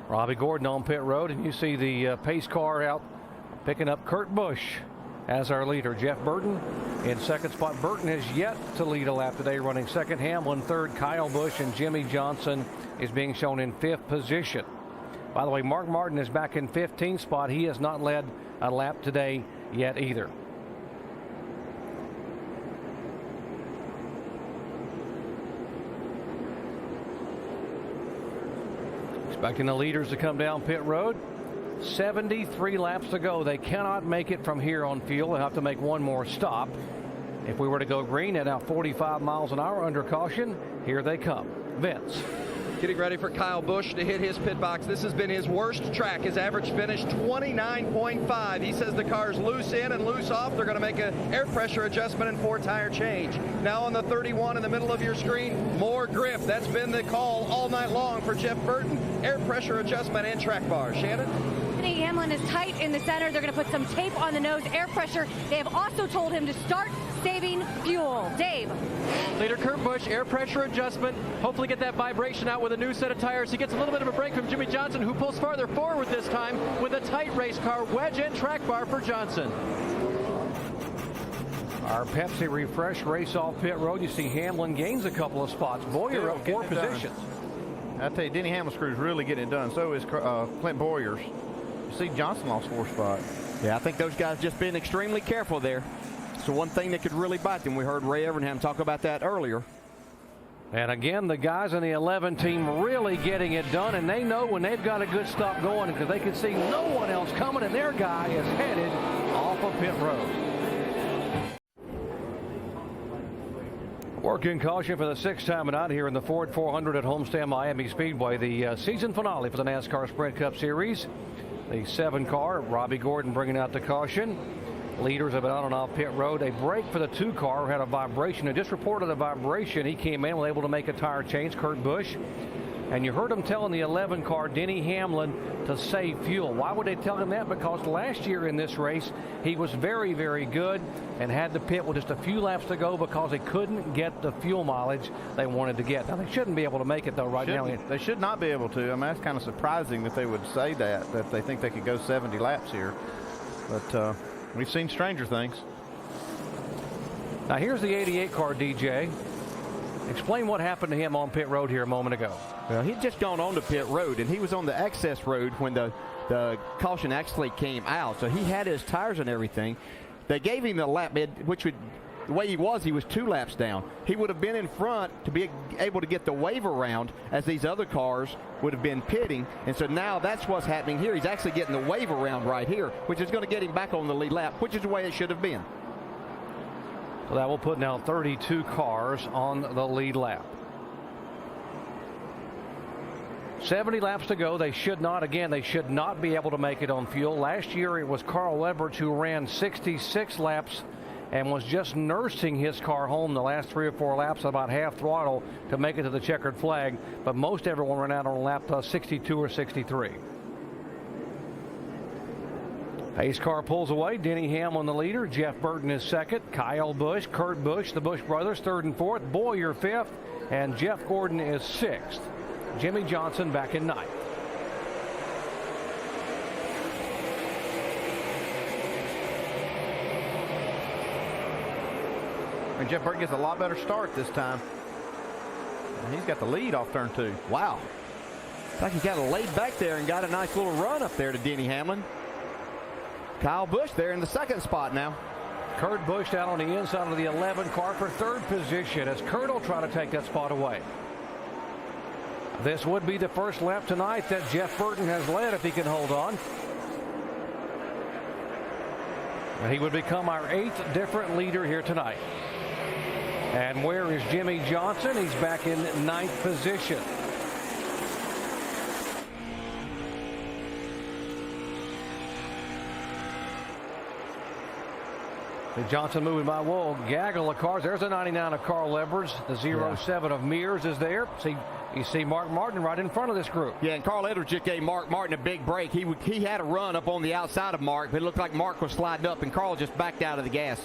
Robbie Gordon on pit road, and you see the pace car out picking up Kurt Busch as our leader. Jeff Burton in second spot. Burton has yet to lead a lap today, running second. Hamlin third. Kyle Busch and Jimmy Johnson is being shown in 5th position. By the way, Mark Martin is back in 15th spot. He has not led a lap today yet either. Expecting the leaders to come down pit road. 73 laps to go. They cannot make it from here on fuel. They'll have to make one more stop. If we were to go green at now 45 miles an hour under caution, here they come. Vince. Getting ready for Kyle Busch to hit his pit box. This has been his worst track. His average finish 29.5. He says the car's loose in and loose off. They're going to make an air pressure adjustment and 4-tire change. Now on the 31 in the middle of your screen, more grip. That's been the call all night long for Jeff Burton. Air pressure adjustment and track bar. Shannon? Denny Hamlin is tight in the center. They're going to put some tape on the nose, air pressure. They have also told him to start saving fuel. Dave. Leader Kurt Busch, air pressure adjustment. Hopefully get that vibration out with a new set of tires. He gets a little bit of a break from Jimmy Johnson, who pulls farther forward this time with a tight race car. Wedge and track bar for Johnson. Our Pepsi Refresh race off pit road. You see Hamlin gains a couple of spots. Boyer up 4 positions. I tell you, Denny Hamlin's crew is really getting it done. So is Clint Boyer's. You see Johnson lost 4 spots. Yeah, I think those guys just been extremely careful there. So one thing that could really bite them. We heard Ray Evernham talk about that earlier. And again, the guys in the 11 team really getting it done, and they know when they've got a good stop going because they can see no one else coming, and their guy is headed off of pit road. Working caution for the 6th time out here in the Ford 400 at Homestead Miami Speedway, the season finale for the NASCAR Sprint Cup Series. The 7 car, Robbie Gordon bringing out the caution. Leaders have been on and off pit road. A break for the 2 car had a vibration. It just reported a vibration. He came in, was able to make a tire change, Kurt Busch. And you heard him telling the 11 car, Denny Hamlin, to save fuel. Why would they tell him that? Because last year in this race, he was very, very good and had to pit with just a few laps to go because they couldn't get the fuel mileage they wanted to get. Now, they shouldn't be able to make it, though, right now. They should not be able to. I mean, that's kind of surprising that they would say that they think they could go 70 laps here. But we've seen stranger things. Now, here's the 88 car, DJ. Explain what happened to him on pit road here a moment ago. Well, he'd just gone on to pit road, and he was on the access road when the caution actually came out. So he had his tires and everything. They gave him the lap, which would, the way he was 2 laps down. He would have been in front to be able to get the wave around as these other cars would have been pitting. And so now that's what's happening here. He's actually getting the wave around right here, which is going to get him back on the lead lap, which is the way it should have been. So that will put now 32 cars on the lead lap. 70 laps to go. They should not be able to make it on fuel. Last year it was Carl Edwards who ran 66 laps and was just nursing his car home the last 3 or 4 laps about half throttle to make it to the checkered flag. But most everyone ran out on lap 62 or 63. Pace car pulls away. Denny Hamlin the leader. Jeff Burton is second. Kyle Busch, Kurt Busch, the Busch brothers third and fourth. Bowyer fifth, and Jeff Gordon is sixth. Jimmie Johnson back in ninth. And Jeff Burton gets a lot better start this time. And he's got the lead off turn 2. Wow. It's like he kind of laid back there and got a nice little run up there to Denny Hamlin. Kyle Busch there in the second spot now. Kurt Busch out on the inside of the 11 car for third position as Kurt will try to take that spot away. This would be the first lap tonight that Jeff Burton has led if he can hold on. And he would become our 8th different leader here tonight. And where is Jimmie Johnson? He's back in 9th position. Johnson moving by wall, gaggle of cars. There's a 99 of Carl Edwards. The 07 of Mears is there. You see Mark Martin right in front of this group. Yeah, and Carl Edwards just gave Mark Martin a big break. He had a run up on the outside of Mark, but it looked like Mark was sliding up, and Carl just backed out of the gas.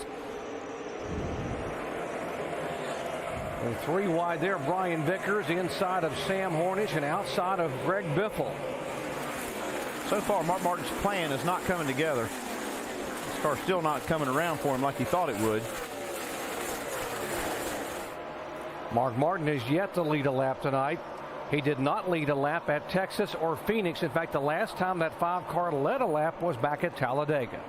And 3 wide there, Brian Vickers inside of Sam Hornish and outside of Greg Biffle. So far, Mark Martin's plan is not coming together. His car's still not coming around for him like he thought it would. Mark Martin is yet to lead a lap tonight. He did not lead a lap at Texas or Phoenix. In fact, the last time that 5 car led a lap was back at Talladega.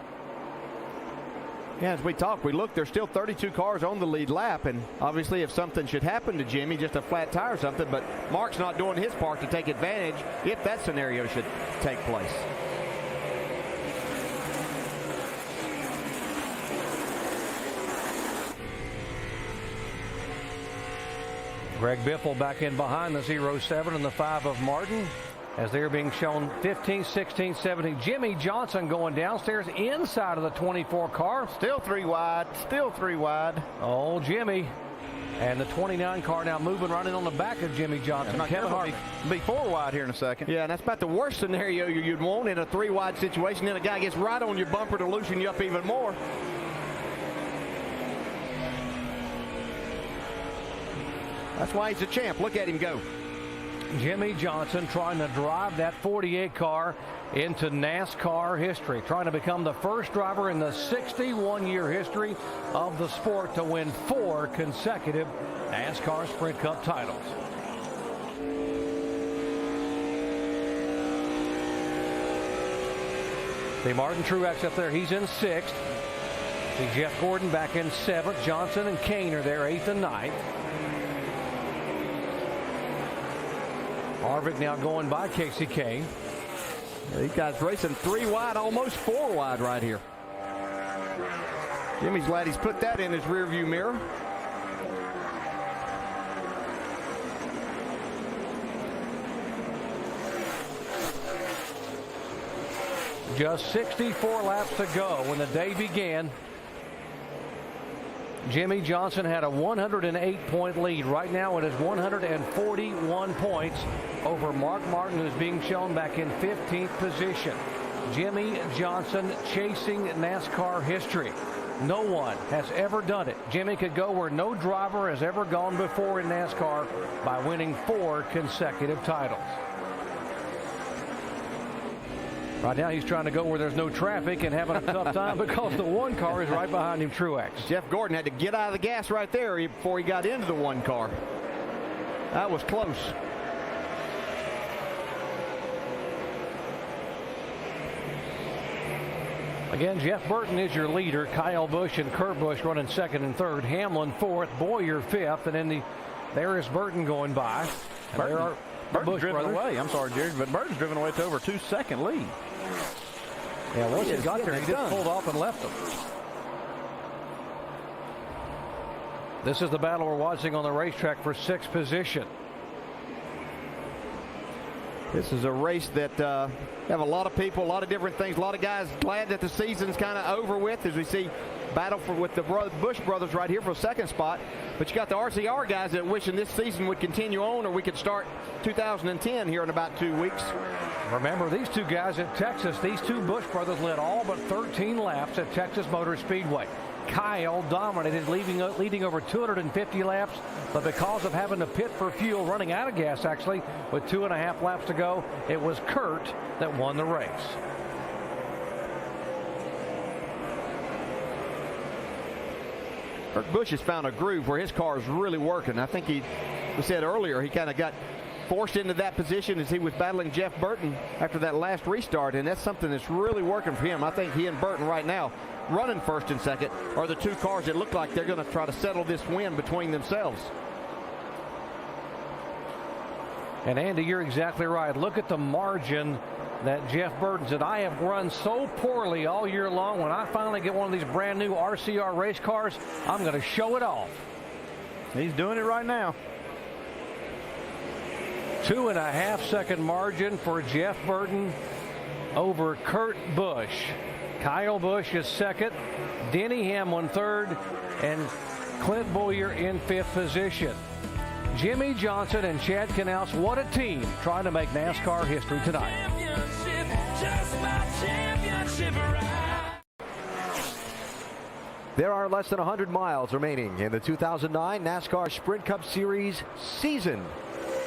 Yeah, as we look, there's still 32 cars on the lead lap, and obviously if something should happen to Jimmy, just a flat tire or something, but Mark's not doing his part to take advantage if that scenario should take place. Greg Biffle back in behind the 07 and the 5 of Martin as they're being shown 15, 16, 17. Jimmie Johnson going downstairs inside of the 24 car. Still 3 wide. Still 3 wide. Oh, Jimmy. And the 29 car now moving right in on the back of Jimmie Johnson. Kevin Harvick be 4 wide here in a second. Yeah, and that's about the worst scenario you'd want in a 3 wide situation. Then a guy gets right on your bumper to loosen you up even more. That's why he's a champ. Look at him go. Jimmie Johnson trying to drive that 48 car into NASCAR history, trying to become the first driver in the 61-year history of the sport to win 4 consecutive NASCAR Sprint Cup titles. See Martin Truex up there. He's in 6th. See Jeff Gordon back in 7th. Johnson and Kane are there 8th and 9th. Harvick now going by Casey Kane. These guys racing 3 wide, almost 4 wide right here. Jimmy's glad he's put that in his rearview mirror. Just 64 laps to go when the day began. Jimmie Johnson had a 108-point lead. Right now it is 141 points over Mark Martin, who's being shown back in 15th position. Jimmie Johnson chasing NASCAR history. No one has ever done it. Jimmie could go where no driver has ever gone before in NASCAR by winning 4 consecutive titles. Right now he's trying to go where there's no traffic and having a tough time because the 1 car is right behind him, Truex. Jeff Gordon had to get out of the gas right there before he got into the 1 car. That was close. Again, Jeff Burton is your leader. Kyle Busch and Kurt Busch running 2nd and 3rd. Hamlin 4th, Bowyer 5th, and then there is Burton going by. Burton's driven away. I'm sorry, Jerry, but Burton's driven away to over 2-second lead. Yeah, once he got there, he just pulled off and left him. This is the battle we're watching on the racetrack for 6th position. This is a race that have a lot of people, a lot of different things, a lot of guys glad that the season's kind of over with as we see battle with the Busch brothers right here for a second spot. But you got the RCR guys that wishing this season would continue on, or we could start 2010 here in about 2 weeks. Remember, these two guys at Texas, these two Busch brothers led all but 13 laps at Texas Motor Speedway. Kyle dominated, leading over 250 laps, but because of having to pit for fuel, running out of gas actually, with 2.5 laps to go, it was Kurt that won the race. Kurt Busch has found a groove where his car is really working. I think we said earlier, he kind of got forced into that position as he was battling Jeff Burton after that last restart, and that's something that's really working for him. I think he and Burton right now, running first and second, are the two cars that look like they're going to try to settle this win between themselves. And Andy, you're exactly right. Look at the margin that Jeff Burton said. I have run so poorly all year long. When I finally get one of these brand new RCR race cars, I'm going to show it off. He's doing it right now. 2.5 second margin for Jeff Burton over Kurt Busch. Kyle Busch is second, Denny Hamlin third, and Clint Bowyer in fifth position. Jimmie Johnson and Chad Knaus, what a team trying to make NASCAR history tonight. There are less than 100 miles remaining in the 2009 NASCAR Sprint Cup Series season.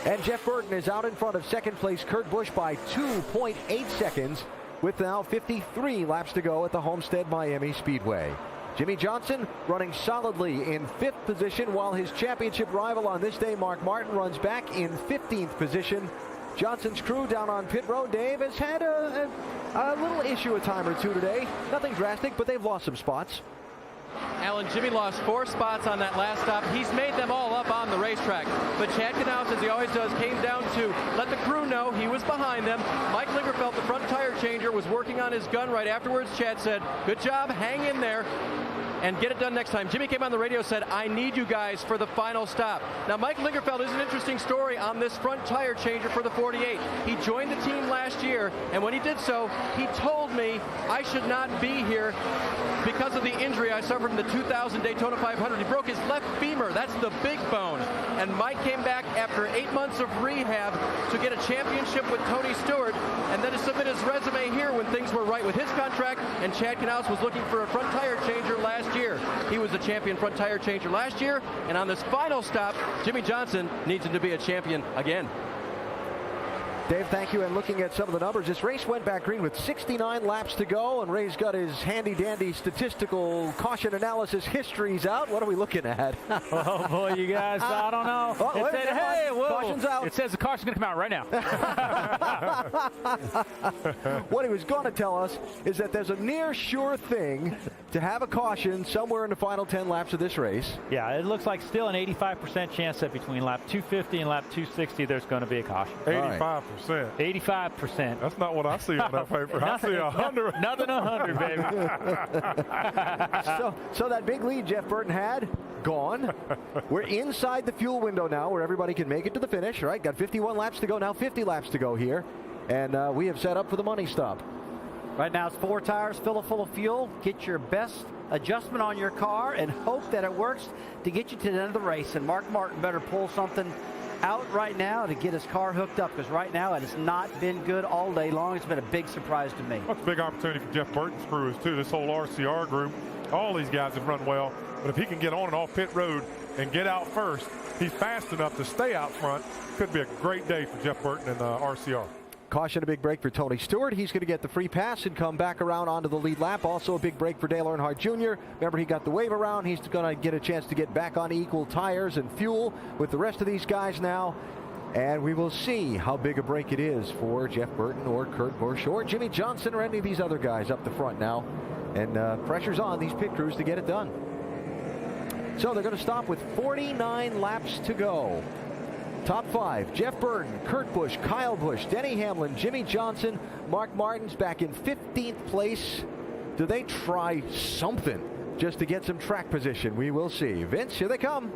And Jeff Burton is out in front of second place Kurt Busch by 2.8 seconds with now 53 laps to go at the Homestead Miami Speedway. Jimmie Johnson running solidly in 5th position, while his championship rival on this day, Mark Martin, runs back in 15th position. Johnson's crew down on pit road, Dave, has had a little issue a time or two today. Nothing drastic, but they've lost some spots. Alan, Jimmy lost 4 spots on that last stop. He's made them all up on the racetrack. But Chad Knaus, as he always does, came down to let the crew know he was behind them. Mike Lingerfeld, the front tire changer, was working on his gun right afterwards. Chad said, good job, hang in there, and get it done next time. Jimmy came on the radio, said, I need you guys for the final stop. Now, Mike Lingerfeld is an interesting story on this front tire changer for the 48. He joined the team last year, and when he did so, he told me I should not be here because of the injury I suffered in the 2000 Daytona 500. He broke his left femur. That's the big bone. And Mike came back after 8 months of rehab to get a championship with Tony Stewart, and then to submit his resume here when things were right with his contract, and Chad Knaus was looking for a front tire changer last year. He was the champion front tire changer last year, and on this final stop, Jimmie Johnson needs him to be a champion again. Dave, thank you. And looking at some of the numbers, this race went back green with 69 laps to go, and Ray's got his handy-dandy statistical caution analysis histories out. What are we looking at? Oh, boy, you guys, I don't know. Oh, it said, hey, whoa. Caution's out. It says the caution's going to come out right now. What he was going to tell us is that there's a near sure thing to have a caution somewhere in the final 10 laps of this race. Yeah, it looks like still an 85% chance that between lap 250 and lap 260 there's going to be a caution. 85%. 85%. That's not what I see on that paper. I see 100. Nothing 100, baby. So that big lead Jeff Burton had, gone. We're inside the fuel window now where everybody can make it to the finish, right? Got 51 laps to go, now 50 laps to go here. And we have set up for the money stop. Right now it's 4 tires, fill it full of fuel, get your best adjustment on your car, and hope that it works to get you to the end of the race. And Mark Martin better pull something out right now to get his car hooked up, because right now it has not been good all day long. It's been a big surprise to me. That's a big opportunity for Jeff Burton's crew, too. This whole RCR group, all these guys have run well, but if he can get on and off pit road and get out first, he's fast enough to stay out front. Could be a great day for Jeff Burton and RCR. Caution, a big break for Tony Stewart. He's going to get the free pass and come back around onto the lead lap. Also a big break for Dale Earnhardt Jr. Remember, he got the wave around. He's going to get a chance to get back on equal tires and fuel with the rest of these guys now. And we will see how big a break it is for Jeff Burton or Kurt Busch or Jimmie Johnson or any of these other guys up the front now. And pressure's on these pit crews to get it done. So they're going to stop with 49 laps to go. Top 5, Jeff Burton, Kurt Busch, Kyle Busch, Denny Hamlin, Jimmie Johnson, Mark Martin's back in 15th place. Do they try something just to get some track position? We will see. Vince, here they come.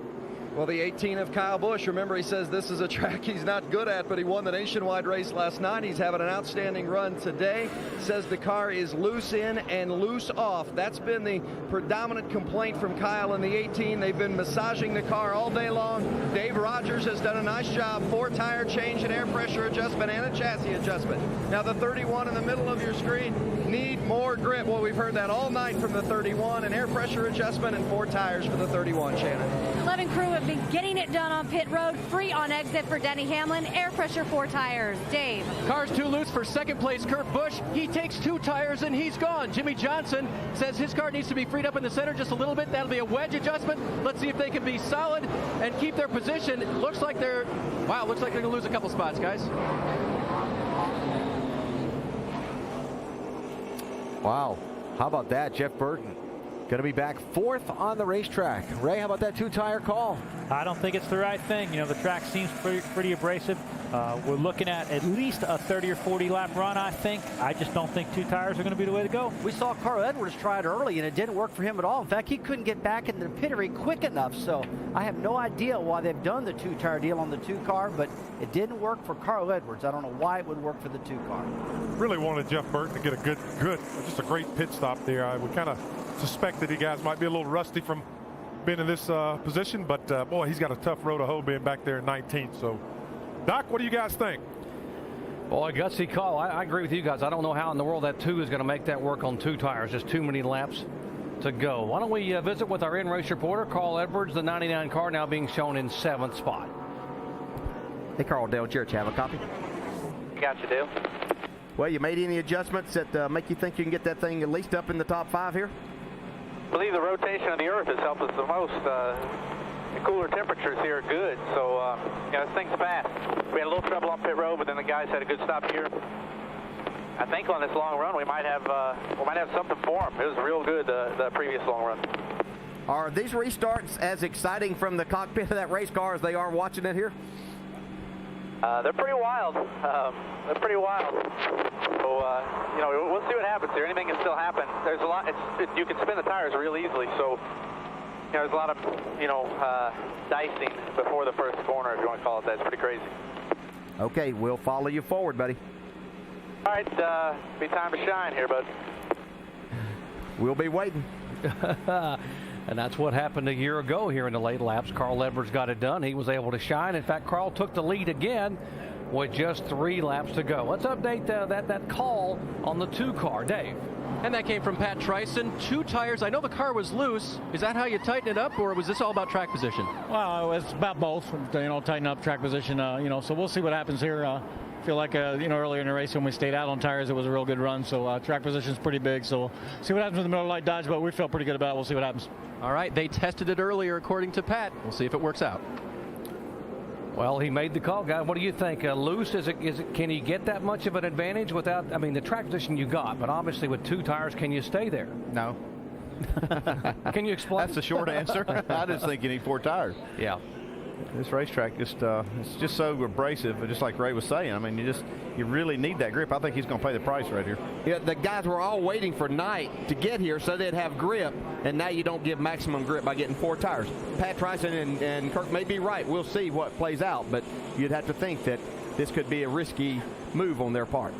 Well, the 18 of Kyle Busch, remember he says this is a track he's not good at, but he won the nationwide race last night. He's having an outstanding run today. Says the car is loose in and loose off. That's been the predominant complaint from Kyle in the 18. They've been massaging the car all day long. Dave Rogers has done a nice job. 4 tire change and air pressure adjustment and a chassis adjustment. Now the 31 in the middle of your screen, need more grip. Well, we've heard that all night from the 31, an air pressure adjustment and 4 tires for the 31, Shannon. 11 crew have been getting it done on pit road. Free on exit for Denny Hamlin. Air pressure 4 tires. Dave. Car's too loose for second place Kurt Busch. He takes 2 tires and he's gone. Jimmie Johnson says his car needs to be freed up in the center just a little bit. That'll be a wedge adjustment. Let's see if they can be solid and keep their position. It looks like they're going to lose a couple spots, guys. Wow. How about that? Jeff Burton going to be back 4th on the racetrack. Ray, how about that 2-tire call? I don't think it's the right thing. You know, the track seems pretty abrasive. We're looking at least a 30 or 40 lap run, I think. I just don't think 2 tires are going to be the way to go. We saw Carl Edwards try it early, and it didn't work for him at all. In fact, he couldn't get back in the pittery quick enough. So I have no idea why they've done the 2-tire deal on the 2 car, but it didn't work for Carl Edwards. I don't know why it would work for the 2 car. Really wanted Jeff Burton to get a just a great pit stop there. We kind of suspected you guys might be a little rusty from being in this position, but boy, he's got a tough road to hoe being back there in 19th. So, Doc, what do you guys think? Well, a gutsy call. I agree with you guys. I don't know how in the world that 2 is going to make that work on 2 tires. Just too many laps to go. Why don't we visit with our in-race reporter, Carl Edwards, the 99 car now being shown in 7th spot. Hey, Carl, Dale Jarrett, you have a copy? Got you, Dale. Well, you made any adjustments that make you think you can get that thing at least up in the top 5 here? I believe the rotation of the Earth has helped us the most. The cooler temperatures here are good, so this thing's fast. We had a little trouble on pit road, but then the guys had a good stop here. I think on this long run we might have something for them. It was real good the previous long run. Are these restarts as exciting from the cockpit of that race car as they are watching it here? They're pretty wild. They're pretty wild. So, we'll see what happens here. Anything can still happen. There's a lot. You can spin the tires real easily. So, there's a lot of, dicing before the first corner, if you want to call it that. It's pretty crazy. Okay, we'll follow you forward, buddy. All right, be time to shine here, bud. We'll be waiting. And that's what happened a year ago here in the late laps. Carl Edwards got it done. He was able to shine. In fact, Carl took the lead again with just 3 laps to go. Let's update that call on the 2 car. Dave. And that came from Pat Tryson. 2 tires. I know the car was loose. Is that how you tighten it up, or was this all about track position? Well, it's about both. Tighten up track position. So we'll see what happens here. Feel like earlier in the race when we stayed out on tires, it was a real good run. So track position is pretty big. So see what happens with the Miller Lite Dodge, but we feel pretty good about it. We'll see what happens. All right, they tested it earlier, according to Pat. We'll see if it works out. Well, he made the call, guy. What do you think? Loose? Is it? Can he get that much of an advantage without? I mean, the track position you got, but obviously with 2 tires, can you stay there? No. Can you explain? That's the short answer. I just think you need 4 tires. Yeah. This racetrack it's just so abrasive, just like Ray was saying. I mean, you really need that grip. I think he's going to pay the price right here. Yeah, the guys were all waiting for night to get here so they'd have grip, and now you don't give maximum grip by getting 4 tires. Pat Tryson and Kirk may be right. We'll see what plays out, but you'd have to think that this could be a risky move on their part.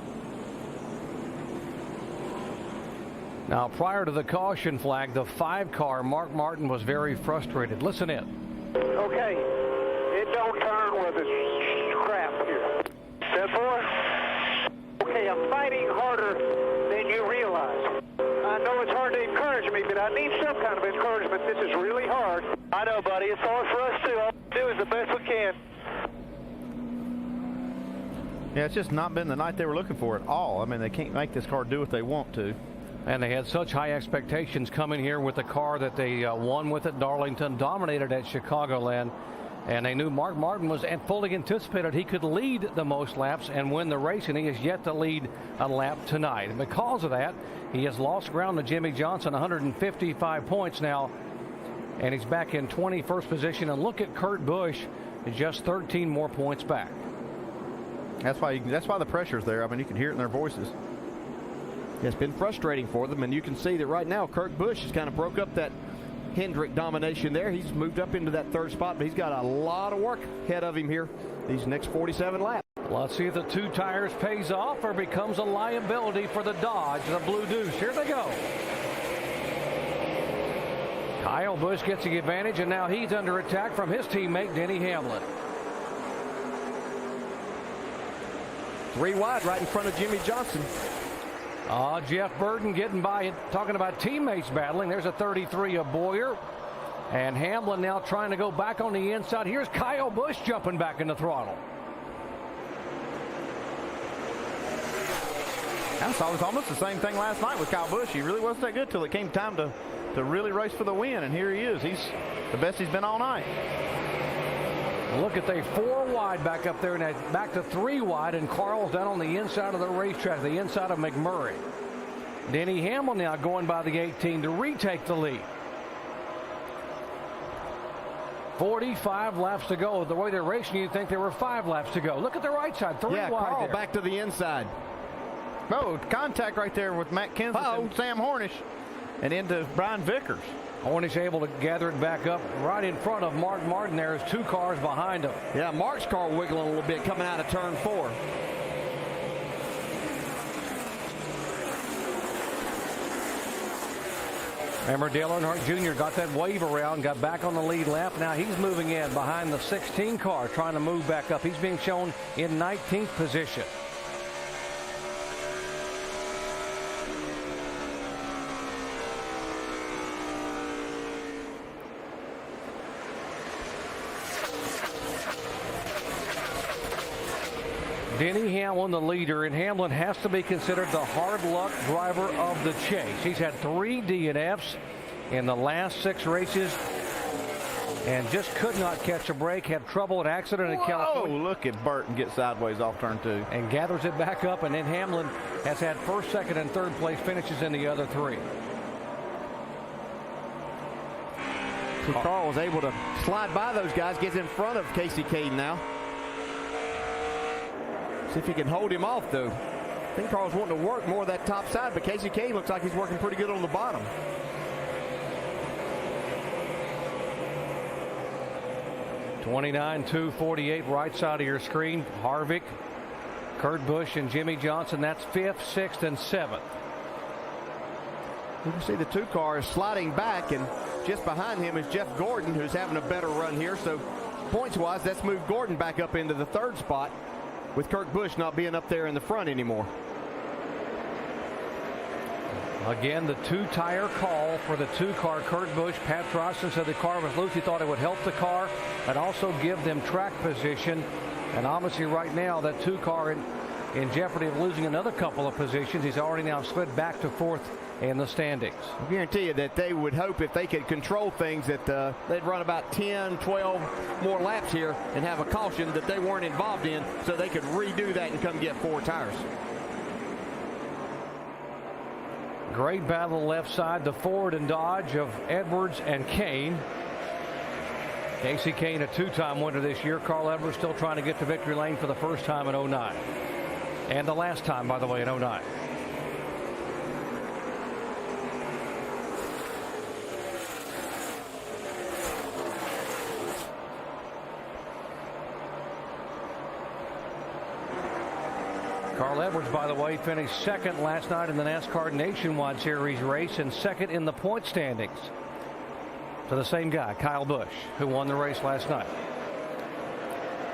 Now, prior to the caution flag, the 5 car, Mark Martin, was very frustrated. Listen in. Okay, it don't turn with this crap here. That boy? Okay, I'm fighting harder than you realize. I know it's hard to encourage me, but I need some kind of encouragement. This is really hard. I know, buddy. It's hard for us, too. All we do is the best we can. Yeah, it's just not been the night they were looking for at all. I mean, they can't make this car do what they want to. And they had such high expectations coming here with the car that they won with at Darlington, dominated at Chicagoland. And they knew Mark Martin was fully anticipated he could lead the most laps and win the race, and he has yet to lead a lap tonight. And because of that, he has lost ground to Jimmie Johnson, 155 points now, and he's back in 21st position. And look at Kurt Busch, just 13 more points back. That's why the pressure's there. I mean, you can hear it in their voices. It's been frustrating for them, and you can see that right now Kurt Busch has kind of broke up that Hendrick domination there. He's moved up into that third spot, but he's got a lot of work ahead of him here these next 47 laps. Let's see if the 2 tires pays off or becomes a liability for the Dodge, the Blue Deuce. Here they go. Kyle Busch gets the advantage, and now he's under attack from his teammate, Denny Hamlin. 3 wide right in front of Jimmy Johnson. Jeff Burton getting by, talking about teammates battling. There's a 33 of Boyer. And Hamlin now trying to go back on the inside. Here's Kyle Busch jumping back in the throttle. I saw it was almost the same thing last night with Kyle Busch. He really wasn't that good till it came time to really race for the win, and here he is. He's the best he's been all night. Look at they 4 wide back up there, and back to 3 wide, and Carl's down on the inside of the racetrack, the inside of McMurray. Denny Hamlin now going by the 18 to retake the lead. 45 laps to go. The way they're racing, you'd think there were 5 laps to go. Look at the right side, 3 wide Carl there. back to the inside. Oh, contact right there with Matt Kenseth and Sam Hornish, and into Brian Vickers. Hornish able to gather it back up right in front of Mark Martin. There's 2 cars behind him. Yeah, Mark's car wiggling a little bit coming out of turn 4. Remember, Dale Earnhardt Jr. got that wave around, got back on the lead lap. Now he's moving in behind the 16 car, trying to move back up. He's being shown in 19th position. Denny Hamlin, the leader, and Hamlin has to be considered the hard luck driver of the chase. He's had 3 DNFs in the last 6 races and just could not catch a break. Had trouble, an accident in California. Oh, look at Burton get sideways off turn 2. And gathers it back up, and then Hamlin has had 1st, 2nd, and 3rd place finishes in the other 3. So Carl was able to slide by those guys, gets in front of Casey Caden now. See if he can hold him off, though. I think Carl's wanting to work more of that top side, but Casey Caden looks like he's working pretty good on the bottom. $29,248 right side of your screen. Harvick, Kurt Busch, and Jimmy Johnson. That's 5th, 6th, and 7th. You can see the 2 cars sliding back, and just behind him is Jeff Gordon, who's having a better run here. So points-wise, that's moved Gordon back up into the 3rd spot, with Kurt Busch not being up there in the front anymore. Again, the 2-tire call for the 2-car. Kurt Busch, Pat Troston said the car was loose. He thought it would help the car and also give them track position. And obviously right now that 2-car in jeopardy of losing another couple of positions. He's already now slid back to 4th in the standings. I guarantee you that they would hope if they could control things that they'd run about 10, 12 more laps here and have a caution that they weren't involved in, so they could redo that and come get 4 tires. Great battle left side, the Ford and Dodge of Edwards and Kane. Casey Kane, a 2-time winner this year. Carl Edwards still trying to get to victory lane for the first time in 09. And the last time, by the way, in 09. Carl Edwards, by the way, finished 2nd last night in the NASCAR Nationwide Series race and 2nd in the point standings. To the same guy, Kyle Busch, who won the race last night.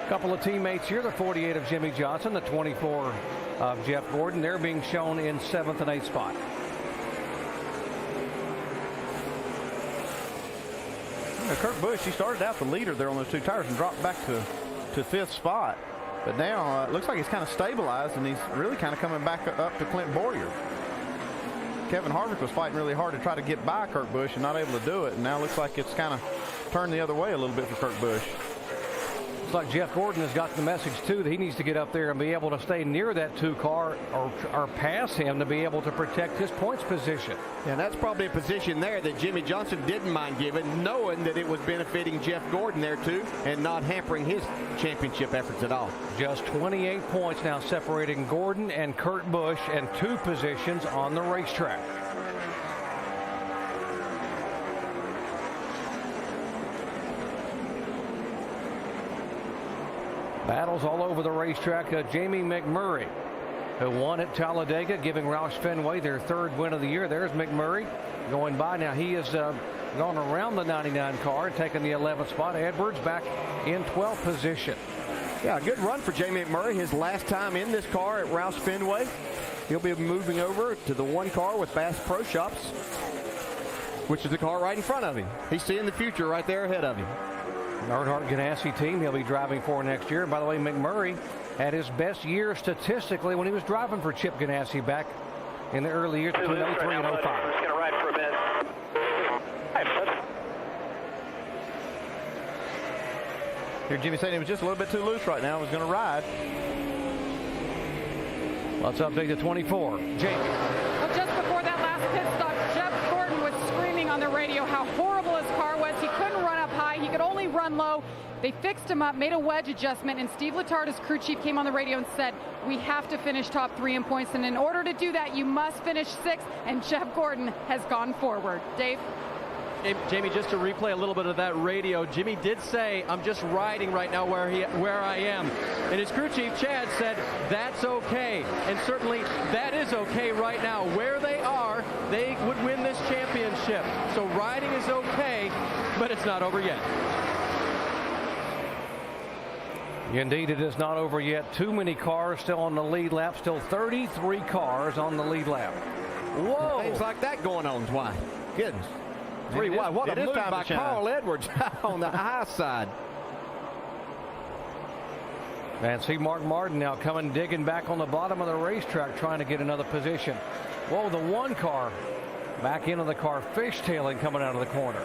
A couple of teammates here, the 48 of Jimmy Johnson, the 24 of Jeff Gordon. They're being shown in 7th and 8th spot. Kurt Busch, he started out the leader there on those 2 tires and dropped back to 5th spot. But now it looks like he's kind of stabilized, and he's really kind of coming back up to Clint Boyer. Kevin Harvick was fighting really hard to try to get by Kurt Busch and not able to do it. And now it looks like it's kind of turned the other way a little bit for Kurt Busch. Looks like Jeff Gordon has got the message, too, that he needs to get up there and be able to stay near that 2-car or pass him to be able to protect his points position. And that's probably a position there that Jimmy Johnson didn't mind giving, knowing that it was benefiting Jeff Gordon there, too, and not hampering his championship efforts at all. Just 28 points now separating Gordon and Kurt Busch and 2 positions on the racetrack. Battles all over the racetrack. Jamie McMurray, who won at Talladega, giving Roush Fenway their 3rd win of the year. There's McMurray going by. Now he has gone around the 99 car and taken the 11th spot. Edwards back in 12th position. Yeah, good run for Jamie McMurray. His last time in this car at Roush Fenway. He'll be moving over to the 1 car with Bass Pro Shops, which is the car right in front of him. He's seeing the future right there ahead of him. Earnhardt Ganassi team he'll be driving for next year. By the way, McMurray had his best year statistically when he was driving for Chip Ganassi back in the early years between 03 and 05. I'm just going to ride for a bit. Here, Jimmy saying he was just a little bit too loose right now. He was going to ride. Let's update the 24. Jake. Well, just before that last pit stop, Jeff Gordon was screaming on the radio how horrible his car was. He couldn't run up high. He could only run low. They fixed him up, made a wedge adjustment, and Steve Letarte, his crew chief, came on the radio and said, we have to finish top 3 in points, and in order to do that, you must finish 6th, and Jeff Gordon has gone forward. Dave? Jamie, just to replay a little bit of that radio, Jimmy did say, I'm just riding right now where I am. And his crew chief, Chad, said, that's okay. And certainly that is okay right now. Where they are, they would win this championship. So riding is okay, but it's not over yet. Indeed, it is not over yet. Too many cars still on the lead lap. Still 33 cars on the lead lap. Whoa! Things like that going on, Dwight. Goodness. 3 wide. What a move by Carl Edwards on the high side. And see Mark Martin now coming, digging back on the bottom of the racetrack, trying to get another position. Whoa, the 1 car back into the car, fishtailing coming out of the corner.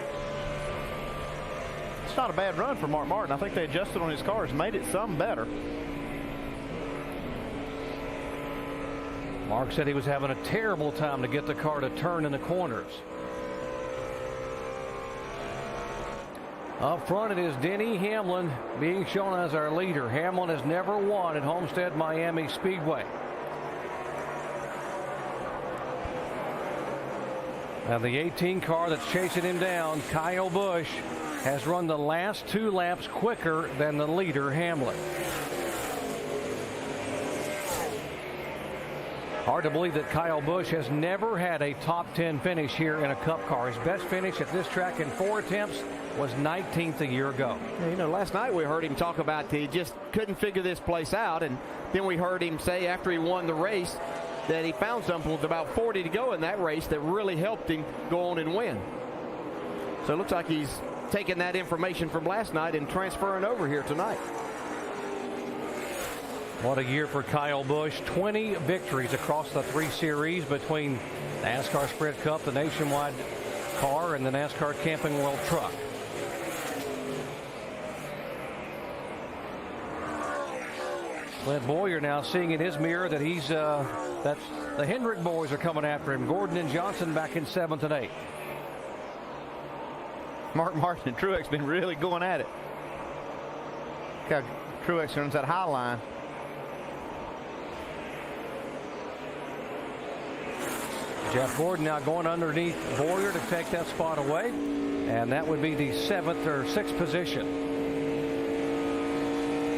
It's not a bad run for Mark Martin. I think they adjusted on his cars, made it some better. Mark said he was having a terrible time to get the car to turn in the corners. Up front, it is Denny Hamlin being shown as our leader. Hamlin has never won at Homestead Miami Speedway. Now the 18 car that's chasing him down, Kyle Busch, has run the last 2 laps quicker than the leader, Hamlin. Hard to believe that Kyle Busch has never had a top 10 finish here in a Cup car. His best finish at this track in 4 attempts was 19th a year ago. Yeah, you know, last night we heard him talk about he just couldn't figure this place out, and then we heard him say after he won the race that he found something with about 40 to go in that race that really helped him go on and win. So it looks like he's taking that information from last night and transferring over here tonight. What a year for Kyle Busch. 20 victories across the 3 series between NASCAR Sprint Cup, the Nationwide car, and the NASCAR Camping World Truck. Clint Bowyer now seeing in his mirror that he's that the Hendrick boys are coming after him. Gordon and Johnson back in 7th and 8th. Mark Martin and Truex been really going at it. Look how Truex runs that high line. Jeff Gordon now going underneath Bowyer to take that spot away, and that would be the 7th or 6th position.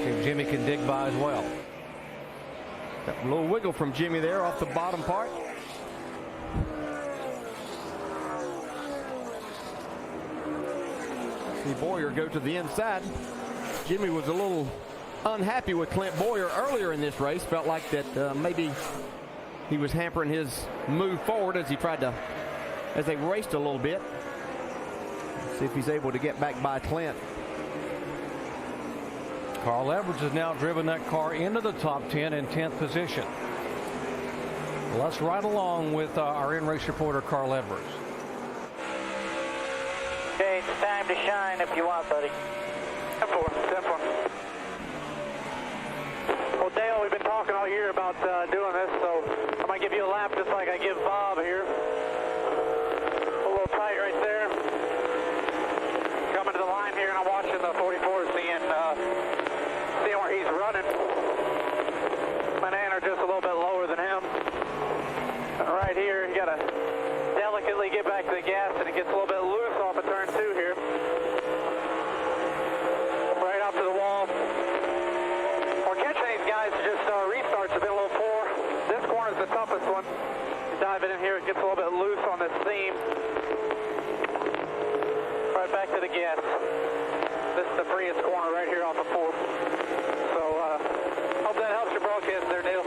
See if Jimmy can dig by as well. Got a little wiggle from Jimmy there off the bottom part. See Bowyer go to the inside. Jimmy was a little unhappy with Clint Bowyer earlier in this race. Felt like that maybe he was hampering his move forward as they raced a little bit. Let's see if he's able to get back by Clint. Carl Edwards has now driven that car into the top 10 in 10th position. Let's ride along with our in-race reporter, Carl Edwards. Okay, it's time to shine if you want, buddy. 10-4. Well, Dale, we've been talking all year about doing this, so I'm going to give you a lap just like I give Bob here. A little tight right there. Coming to the line here, and I'm watching the 44, seeing where he's running. Manana just a little bit lower than him. Right here, you got to delicately get back to the gas, and it gets a little bit loose off of turn 2 here. Right out to the wall. one. You dive in here, it gets a little bit loose on this seam. Right back to the gas. This is the freest corner right here off of 4th. So, hope that helps your broadcast there, Neil.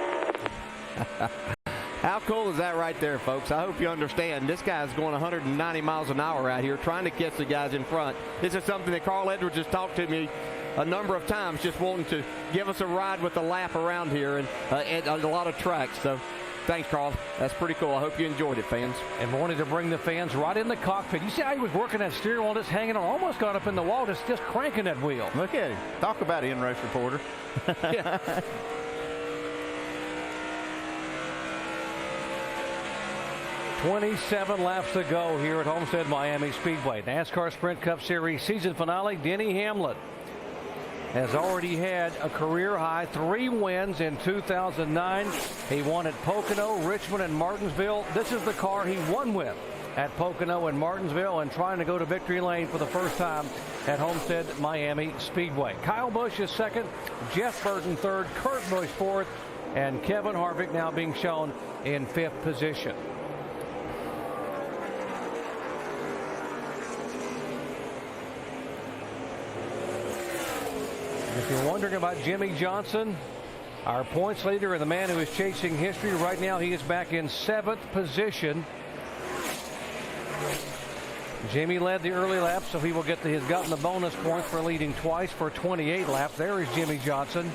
How cool is that right there, folks? I hope you understand. This guy's going 190 miles an hour out here trying to catch the guys in front. This is something that Carl Edwards has talked to me a number of times, just wanting to give us a ride with the lap around here and a lot of tracks. So thanks, Carl. That's pretty cool. I hope you enjoyed it, fans. And wanted to bring the fans right in the cockpit. You see how he was working that steering wheel, just hanging on, almost got up in the wall, just cranking that wheel. Look at him. Talk about it, in-race reporter. Yeah. 27 laps to go here at Homestead Miami Speedway. NASCAR Sprint Cup Series season finale. Denny Hamlin has already had a career high 3 wins in 2009. He won at Pocono, Richmond, and Martinsville. This is the car he won with at Pocono and Martinsville, and trying to go to victory lane for the first time at Homestead Miami Speedway. Kyle Busch is second, Jeff Burton third, Kurt Busch fourth, and Kevin Harvick now being shown in 5th position. If you're wondering about Jimmie Johnson, our points leader and the man who is chasing history right now, he is back in 7th position. Jimmie led the early lap, so he will get he's gotten the bonus point for leading twice for 28 laps. There is Jimmie Johnson,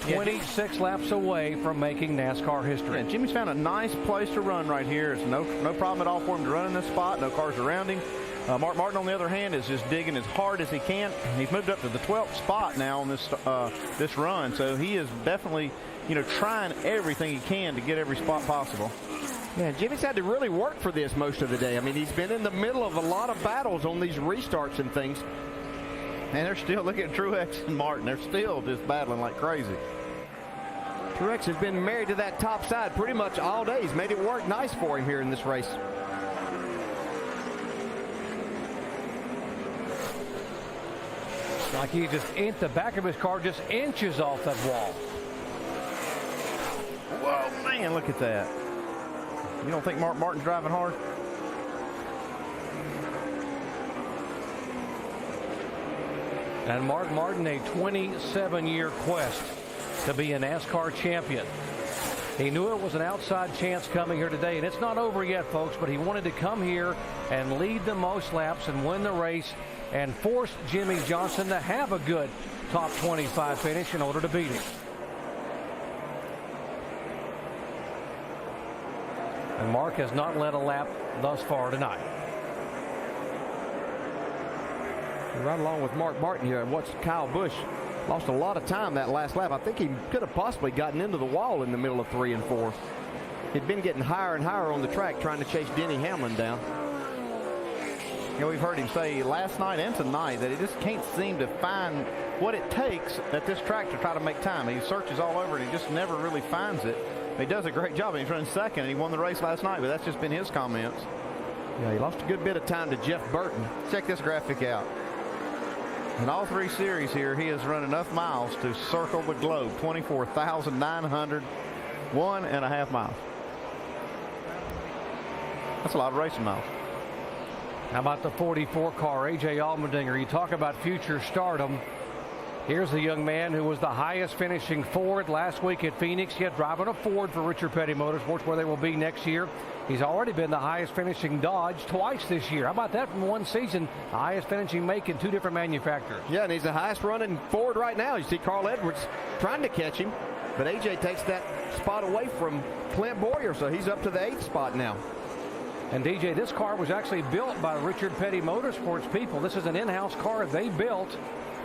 26 laps away from making NASCAR history. Yeah, Jimmy's found a nice place to run right here. It's no problem at all for him to run in this spot. No cars around him. Mark Martin, on the other hand, is just digging as hard as he can. He's moved up to the 12th spot now on this run, so he is definitely, trying everything he can to get every spot possible. Yeah, Jimmy's had to really work for this most of the day. I mean, he's been in the middle of a lot of battles on these restarts and things. And they're still looking at Truex and Martin. They're still just battling like crazy. Truex has been married to that top side pretty much all day. He's made it work nice for him here in this race. Like he just the back of his car just inches off that wall. Whoa, man, look at that. You don't think Mark Martin's driving hard? And Mark Martin, a 27-year quest to be a NASCAR champion. He knew it was an outside chance coming here today, and it's not over yet, folks, but he wanted to come here and lead the most laps and win the race and force Jimmie Johnson to have a good top 25 finish in order to beat him. And Mark has not led a lap thus far tonight. Right along with Mark Martin here, and watch Kyle Busch lost a lot of time that last lap. I think he could have possibly gotten into the wall in the middle of 3 and 4. He'd been getting higher and higher on the track trying to chase Denny Hamlin down. We've heard him say last night and tonight that he just can't seem to find what it takes at this track to try to make time. He searches all over and he just never really finds it. He does a great job. He's running second and he won the race last night, but that's just been his comments. Yeah, he lost a good bit of time to Jeff Burton. Check this graphic out. In all 3 series here, he has run enough miles to circle the globe. 24,901.5 miles. That's a lot of racing miles. How about the 44 car, A.J. Allmendinger? You talk about future stardom. Here's the young man who was the highest finishing Ford last week at Phoenix, yet driving a Ford for Richard Petty Motorsports, where they will be next year. He's already been the highest finishing Dodge twice this year. How about that from one season? The highest finishing make in 2 different manufacturers. Yeah, and he's the highest running Ford right now. You see Carl Edwards trying to catch him, but A.J. takes that spot away from Clint Boyer, so he's up to the 8th spot now. And DJ, this car was actually built by Richard Petty Motorsports people. This is an in-house car they built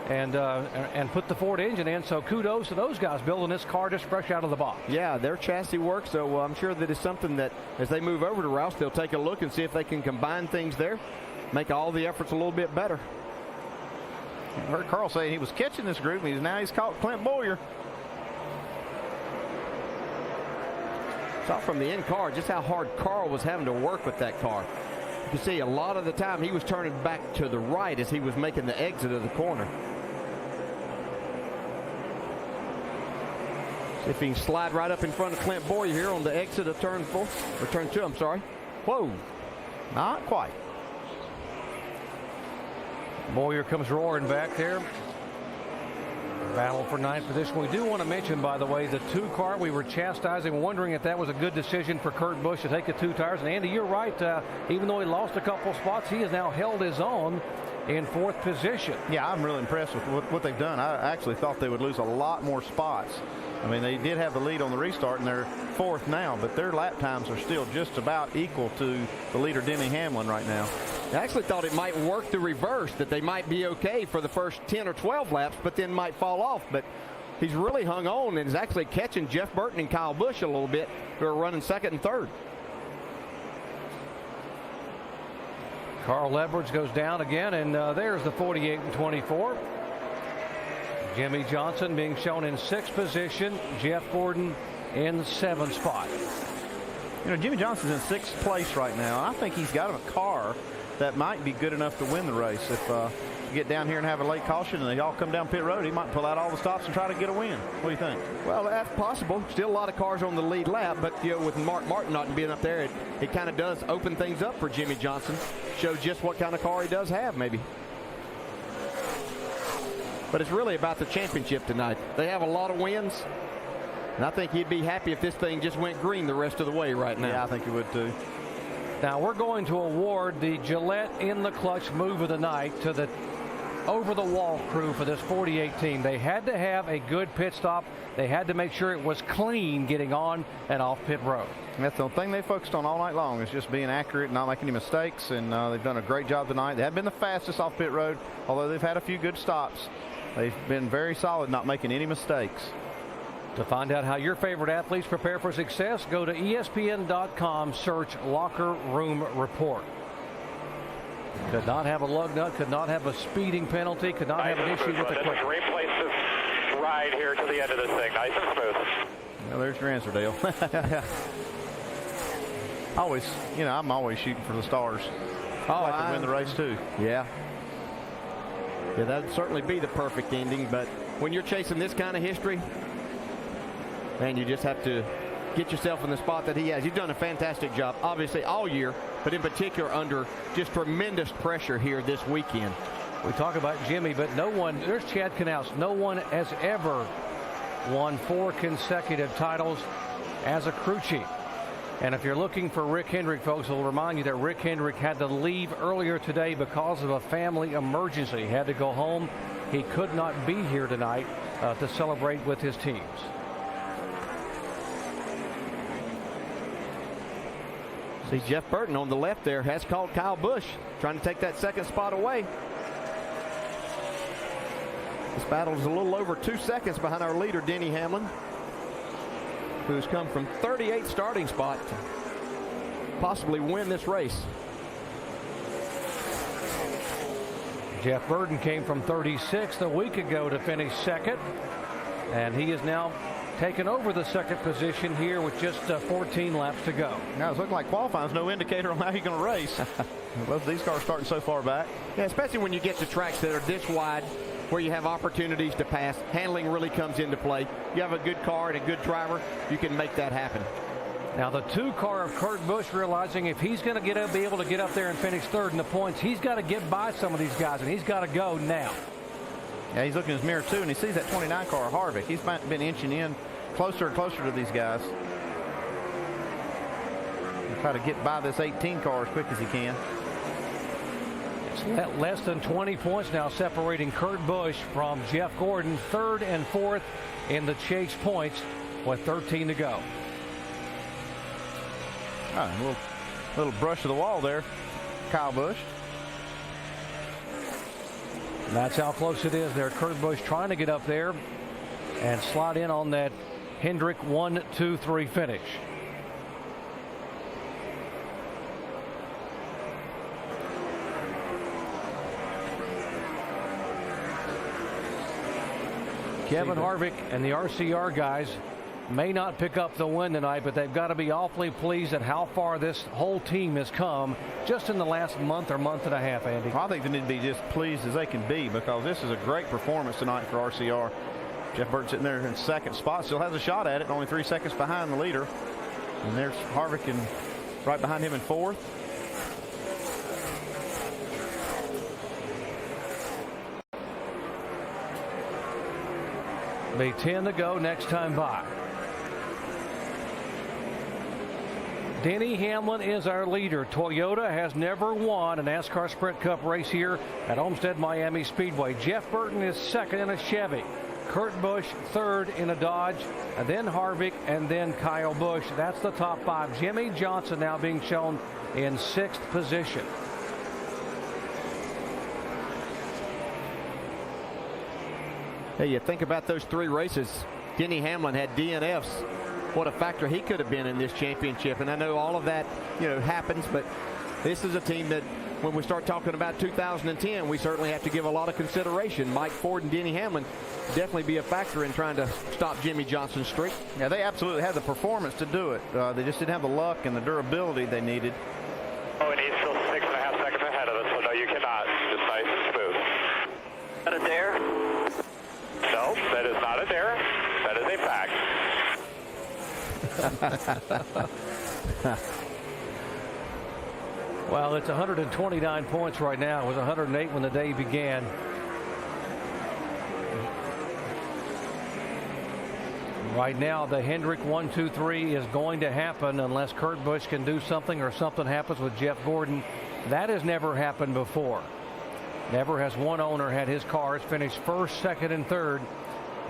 and put the Ford engine in. So kudos to those guys building this car just fresh out of the box. Yeah, their chassis works. So I'm sure that it's something that as they move over to Roush, they'll take a look and see if they can combine things there, make all the efforts a little bit better. I heard Carl say he was catching this group, and now he's caught Clint Boyer. Saw from the in-car just how hard Carl was having to work with that car. You can see a lot of the time he was turning back to the right as he was making the exit of the corner. See if he can slide right up in front of Clint Boyer here on the exit of turn 4, or turn 2, I'm sorry. Whoa, not quite. Boyer comes roaring back there. Battle for ninth position. We do want to mention, by the way, the 2 car we were chastising, wondering if that was a good decision for Kurt Busch to take the 2 tires. And Andy, you're right. Even though he lost a couple spots, he has now held his own in 4th position. Yeah, I'm really impressed with what they've done. I actually thought they would lose a lot more spots. I mean, they did have the lead on the restart, and they're 4th now, but their lap times are still just about equal to the leader, Denny Hamlin, right now. I actually thought it might work the reverse, that they might be okay for the first 10 or 12 laps, but then might fall off. But he's really hung on and is actually catching Jeff Burton and Kyle Busch a little bit, who are running 2nd and 3rd. Carl Edwards goes down again, and there's the 48 and 24. Jimmie Johnson being shown in 6th position. Jeff Gordon in the 7th spot. You know, Jimmie Johnson's in 6th place right now. I think he's got a car that might be good enough to win the race. If you get down here and have a late caution and they all come down pit road, he might pull out all the stops and try to get a win. What do you think? Well, that's possible. Still a lot of cars on the lead lap, but you know, with Mark Martin not being up there, it kind of does open things up for Jimmie Johnson. Show just what kind of car he does have, maybe. But it's really about the championship tonight. They have a lot of wins, and I think he'd be happy if this thing just went green the rest of the way right now. Yeah, I think he would too. Now we're going to award the Gillette in the clutch move of the night to the over-the-wall crew for this 48 team. They had to have a good pit stop. They had to make sure it was clean getting on and off pit road. And that's the thing they focused on all night long, is just being accurate and not making any mistakes, and they've done a great job tonight. They haven't been the fastest off pit road, although they've had a few good stops. They've been very solid, not making any mistakes. To find out how your favorite athletes prepare for success, go to ESPN.com, search Locker Room Report. Could not have a lug nut, could not have a speeding penalty, could not have an issue with the quick. Replace this ride here to the end of this thing. Nice and smooth. Well, there's your answer, Dale. I'm always shooting for the stars. I like to win the race too. Yeah. Yeah, that'd certainly be the perfect ending, but when you're chasing this kind of history, man, you just have to get yourself in the spot that he has. He's done a fantastic job, obviously, all year, but in particular under just tremendous pressure here this weekend. We talk about Jimmy, but no one, there's Chad Knaus, no one has ever won 4 consecutive titles as a crew chief. And if you're looking for Rick Hendrick, folks, I'll remind you that Rick Hendrick had to leave earlier today because of a family emergency. He had to go home. He could not be here tonight to celebrate with his teams. See, Jeff Burton on the left there has called Kyle Busch, trying to take that 2nd spot away. This battle is a little over 2 seconds behind our leader, Denny Hamlin, who's come from 38th starting spot to possibly win this race. Jeff Burton came from 36th a week ago to finish 2nd, and he is now taken over the 2nd position here with just 14 laps to go. Now it's looking like qualifying's no indicator on how you're going to race. Both these cars starting so far back. Yeah, especially when you get to tracks that are this wide, where you have opportunities to pass. Handling really comes into play. You have a good car and a good driver, you can make that happen. Now the 2 car of Kurt Busch realizing if he's going to be able to get up there and finish 3rd in the points, he's got to get by some of these guys, and he's got to go now. Yeah, he's looking in his mirror too, and he sees that 29 car of Harvick. He's been inching in closer and closer to these guys. He'll try to get by this 18 car as quick as he can. It's less than 20 points now separating Kurt Busch from Jeff Gordon, 3rd and 4th in the chase points with 13 to go. A little brush of the wall there, Kyle Busch. And that's how close it is there. Kurt Busch trying to get up there and slide in on that Hendrick 1-2-3 finish. Kevin Harvick and the RCR guys may not pick up the win tonight, but they've got to be awfully pleased at how far this whole team has come just in the last month or month and a half, Andy. I think they need to be just pleased as they can be, because this is a great performance tonight for RCR. Jeff Burton sitting there in second spot, still has a shot at it, only 3 seconds behind the leader. And there's Harvick right behind him in fourth. Be 10 to go next time by. Denny Hamlin is our leader. Toyota has never won a NASCAR Sprint Cup race here at Homestead Miami Speedway. Jeff Burton is second in a Chevy. Kurt Busch third in a Dodge, and then Harvick, and then Kyle Busch. That's the top five. Jimmie Johnson now being shown in sixth position. Hey, you think about those 3 races. Denny Hamlin had DNFs. What a factor he could have been in this championship. And I know all of that, happens, but this is a team that when we start talking about 2010, we certainly have to give a lot of consideration. Mike Ford and Denny Hamlin definitely be a factor in trying to stop Jimmie Johnson's streak. Yeah, they absolutely had the performance to do it. They just didn't have the luck and the durability they needed. Oh, and he's still 6.5 seconds ahead of us, so no, you cannot. Just nice and smooth. Is that a dare? No, that is not a dare. That is a fact. Well, it's 129 points right now. It was 108 when the day began. Right now, the Hendrick 1-2-3 is going to happen unless Kurt Busch can do something or something happens with Jeff Gordon. That has never happened before. Never has one owner had his cars finish first, second, and third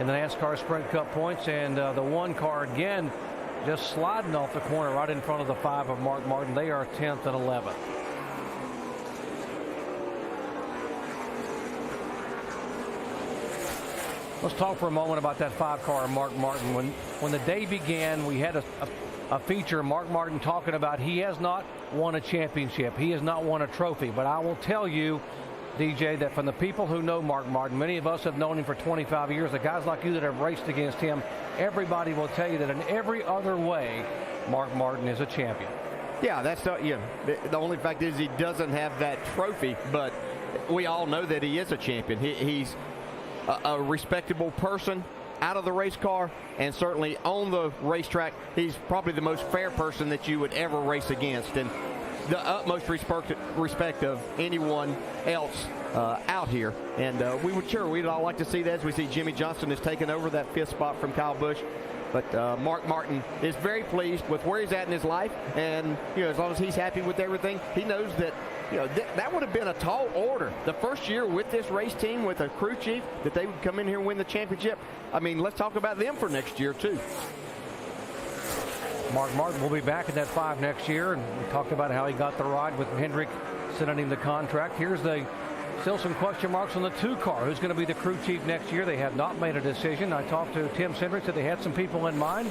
in the NASCAR Sprint Cup points. And the one car, again, just sliding off the corner right in front of the 5 of Mark Martin. They are 10th and 11th. Let's talk for a moment about that 5 car, Mark Martin. When the day began, we had a feature, Mark Martin talking about he has not won a championship. He has not won a trophy. But I will tell you, DJ, that from the people who know Mark Martin, many of us have known him for 25 years, the guys like you that have raced against him, everybody will tell you that in every other way, Mark Martin is a champion. Yeah, that's the only fact is he doesn't have that trophy, but we all know that he is a champion. He's a respectable person out of the race car, and certainly on the racetrack, he's probably the most fair person that you would ever race against, and the utmost respect of anyone else out here. And we'd all like to see that as we see Jimmie Johnson has taken over that 5th spot from Kyle Busch. But Mark Martin is very pleased with where he's at in his life, and as long as he's happy with everything, he knows that that would have been a tall order. The first year with this race team, with a crew chief, that they would come in here and win the championship. I mean, let's talk about them for next year too. Mark Martin will be back in that 5 next year, and we talked about how he got the ride with Hendrick sending him the contract. Here's still some question marks on the 2 car. Who's going to be the crew chief next year? They have not made a decision. I talked to Tim Cindric, said they had some people in mind.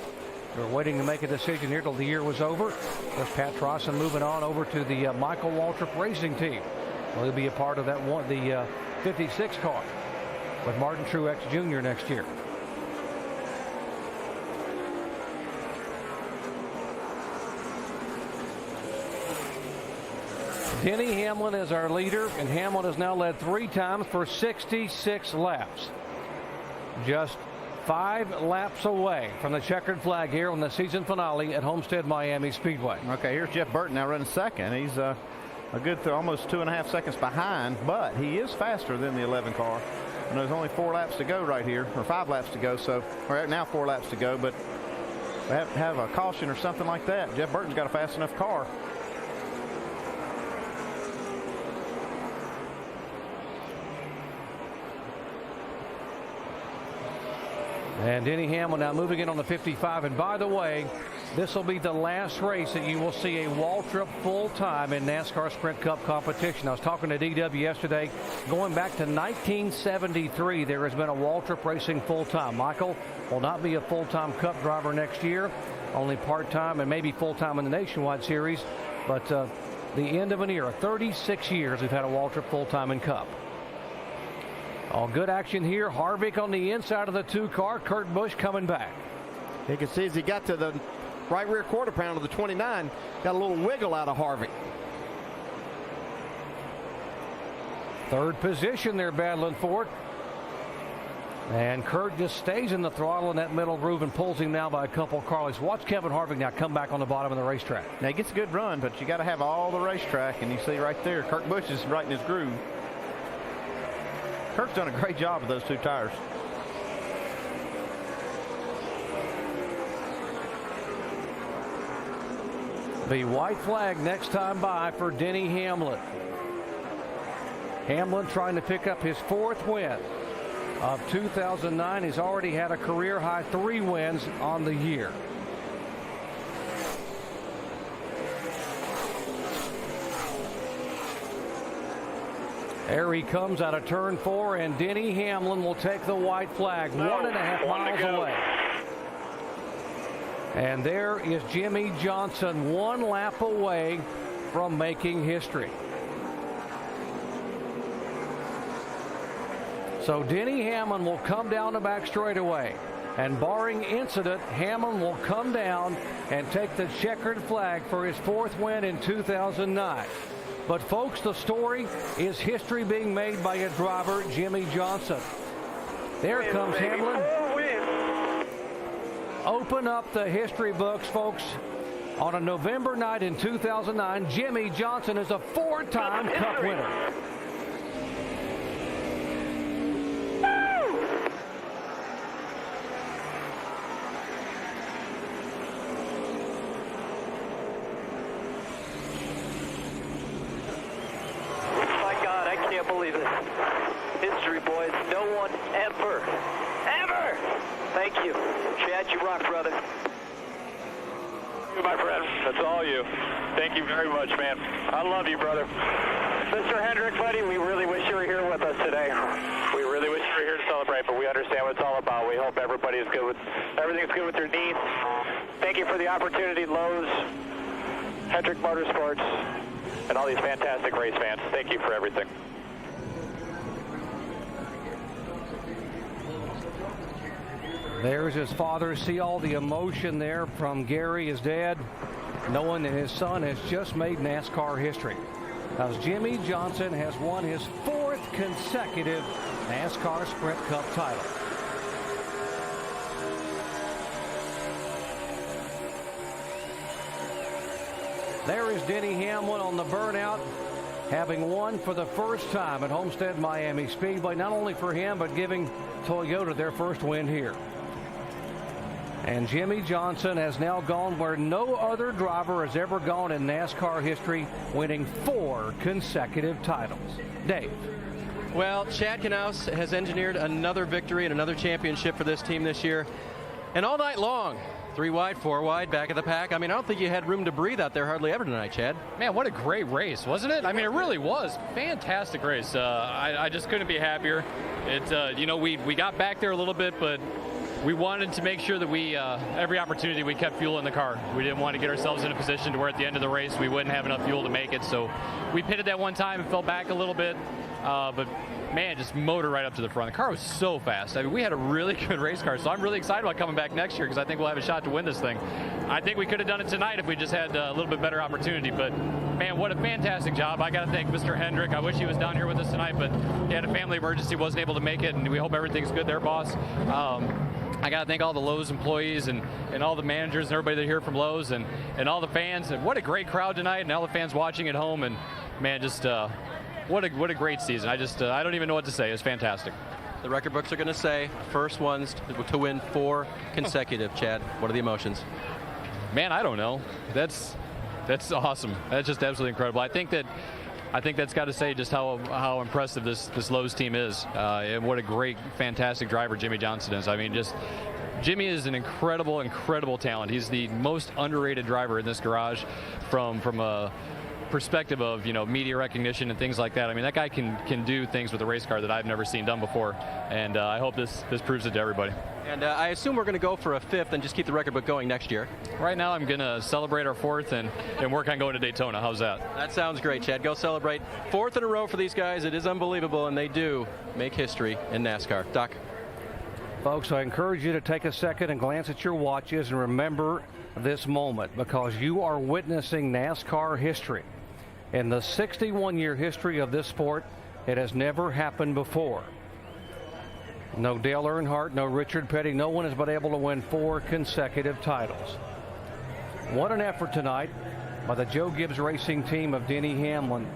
They were waiting to make a decision here till the year was over. There's Pat Trosson moving on over to the Michael Waltrip Racing Team. Well, he'll be a part of that one, the 56 car with Martin Truex Jr. next year. Denny Hamlin is our leader, and Hamlin has now led 3 times for 66 laps. Just 5 laps away from the checkered flag here on the season finale at Homestead Miami Speedway. Okay, here's Jeff Burton now running second. He's a good almost 2.5 seconds behind, but he is faster than the 11 car. And there's only 4 laps to go right here, or 5 laps to go. So we're now 4 laps to go, but we have a caution or something like that. Jeff Burton's got a fast enough car. And Denny Hamlin now moving in on the 55. And by the way, this will be the last race that you will see a Waltrip full-time in NASCAR Sprint Cup competition. I was talking to DW yesterday. Going back to 1973, there has been a Waltrip racing full-time. Michael will not be a full-time Cup driver next year, only part-time and maybe full-time in the Nationwide Series. But the end of an era, 36 years we've had a Waltrip full-time in Cup. All good action here. Harvick on the inside of the 2 car. Kurt Busch coming back. You can see as he got to the right rear quarter pound of the 29, got a little wiggle out of Harvick. 3rd position they're battling for it. And Kurt just stays in the throttle in that middle groove and pulls him now by a couple of car lengths. Watch Kevin Harvick now come back on the bottom of the racetrack. Now he gets a good run, but you got to have all the racetrack, and you see right there, Kurt Busch is right in his groove. Kurt's done a great job with those 2 tires. The white flag next time by for Denny Hamlin. Hamlin trying to pick up his 4th win of 2009. He's already had a career high 3 wins on the year. There he comes out of turn 4, and Denny Hamlin will take the white flag 1.5 miles away. And there is Jimmie Johnson 1 lap away from making history. So Denny Hamlin will come down the back straightaway, and barring incident, Hamlin will come down and take the checkered flag for his 4th win in 2009. But folks, the story is history being made by a driver, Jimmie Johnson. There comes Hamlin. Open up the history books, folks. On a November night in 2009, Jimmie Johnson is a 4-time Cup winner. Believe it. History, boys. No one ever. Thank you. Chad, you rock, brother. My friend, that's all you. Thank you very much, man. I love you, brother. Mr. Hendrick, buddy, we really wish you were here with us today. We really wish you were here to celebrate, but we understand what it's all about. We hope everybody is good with, everything's good with their needs. Thank you for the opportunity, Lowe's, Hendrick Motorsports, and all these fantastic race fans. Thank you for everything. There's his father. See all the emotion there from Gary, his dad, knowing that his son has just made NASCAR history. As Jimmie Johnson has won his 4th consecutive NASCAR Sprint Cup title. There is Denny Hamlin on the burnout, having won for the first time at Homestead Miami Speedway, not only for him, but giving Toyota their first win here. And Jimmie Johnson has now gone where no other driver has ever gone in NASCAR history, winning 4 consecutive titles. Dave. Well, Chad Knaus has engineered another victory and another championship for this team this year. And all night long, 3 wide, 4 wide, back of the pack. I mean, I don't think you had room to breathe out there hardly ever tonight, Chad. Man, what a great race, wasn't it? I mean, it really was. Fantastic race. I just couldn't be happier. We got back there a little bit, but we wanted to make sure that we, every opportunity, we kept fuel in the car. We didn't want to get ourselves in a position to where at the end of the race we wouldn't have enough fuel to make it. So we pitted that one time and fell back a little bit. But man, just motor right up to the front. The car was so fast. I mean, we had a really good race car. So I'm really excited about coming back next year because I think we'll have a shot to win this thing. I think we could have done it tonight if we just had a little bit better opportunity. But man, what a fantastic job. I got to thank Mr. Hendrick. I wish he was down here with us tonight, but he had a family emergency, wasn't able to make it, and we hope everything's good there, boss. I got to thank all the Lowe's employees and all the managers and everybody that here from Lowe's and all the fans. And what a great crowd tonight, and all the fans watching at home. And man, just what a great season. I don't even know what to say. It's fantastic. The record books are going to say first ones to win 4 consecutive. Chad, what are the emotions? Man, I don't know. That's awesome. That's just absolutely incredible. I think that's got to say just how impressive this Lowe's team is, and what a great, fantastic driver Jimmie Johnson is. I mean, Jimmie is an incredible talent. He's the most underrated driver in this garage from a perspective of media recognition and things like that. I mean, that guy can do things with a race car that I've never seen done before, and I hope this proves it to everybody. And I assume we're going to go for a 5th and just keep the record book going next year. Right now, I'm going to celebrate our 4th and work on going to Daytona. How's that? That sounds great, Chad. Go celebrate. 4th in a row for these guys. It is unbelievable, and they do make history in NASCAR. Doc. Folks, I encourage you to take a second and glance at your watches and remember this moment, because you are witnessing NASCAR history. In the 61-year history of this sport, it has never happened before. No Dale Earnhardt, no Richard Petty. No one has been able to win 4 consecutive titles. What an effort tonight by the Joe Gibbs Racing team of Denny Hamlin.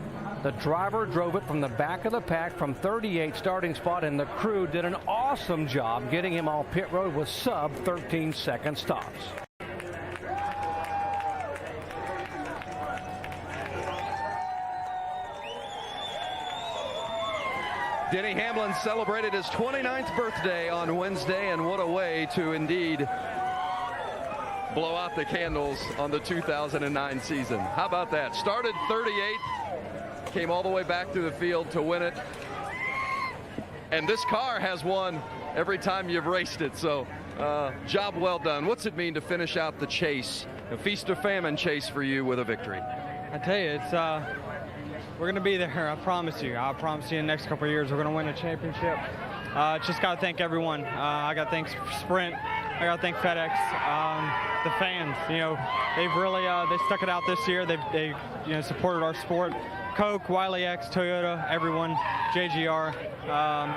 The driver drove it from the back of the pack from 38 starting spot, and the crew did an awesome job getting him off pit road with sub 13-second stops. Denny Hamlin celebrated his 29th birthday on Wednesday, and what a way to indeed blow out the candles on the 2009 season. How about that? Started 38th, came all the way back through the field to win it. And this car has won every time you've raced it, so job well done. What's it mean to finish out the chase, a feast or famine chase for you with a victory? I tell you, it's we're going to be there, I promise you. I promise you in the next couple of years we're going to win a championship. Just got to thank everyone. I got to thank Sprint. I got to thank FedEx. The fans, you know, they've really they stuck it out this year. They you know, supported our sport. Coke, Wiley X, Toyota, everyone, JGR.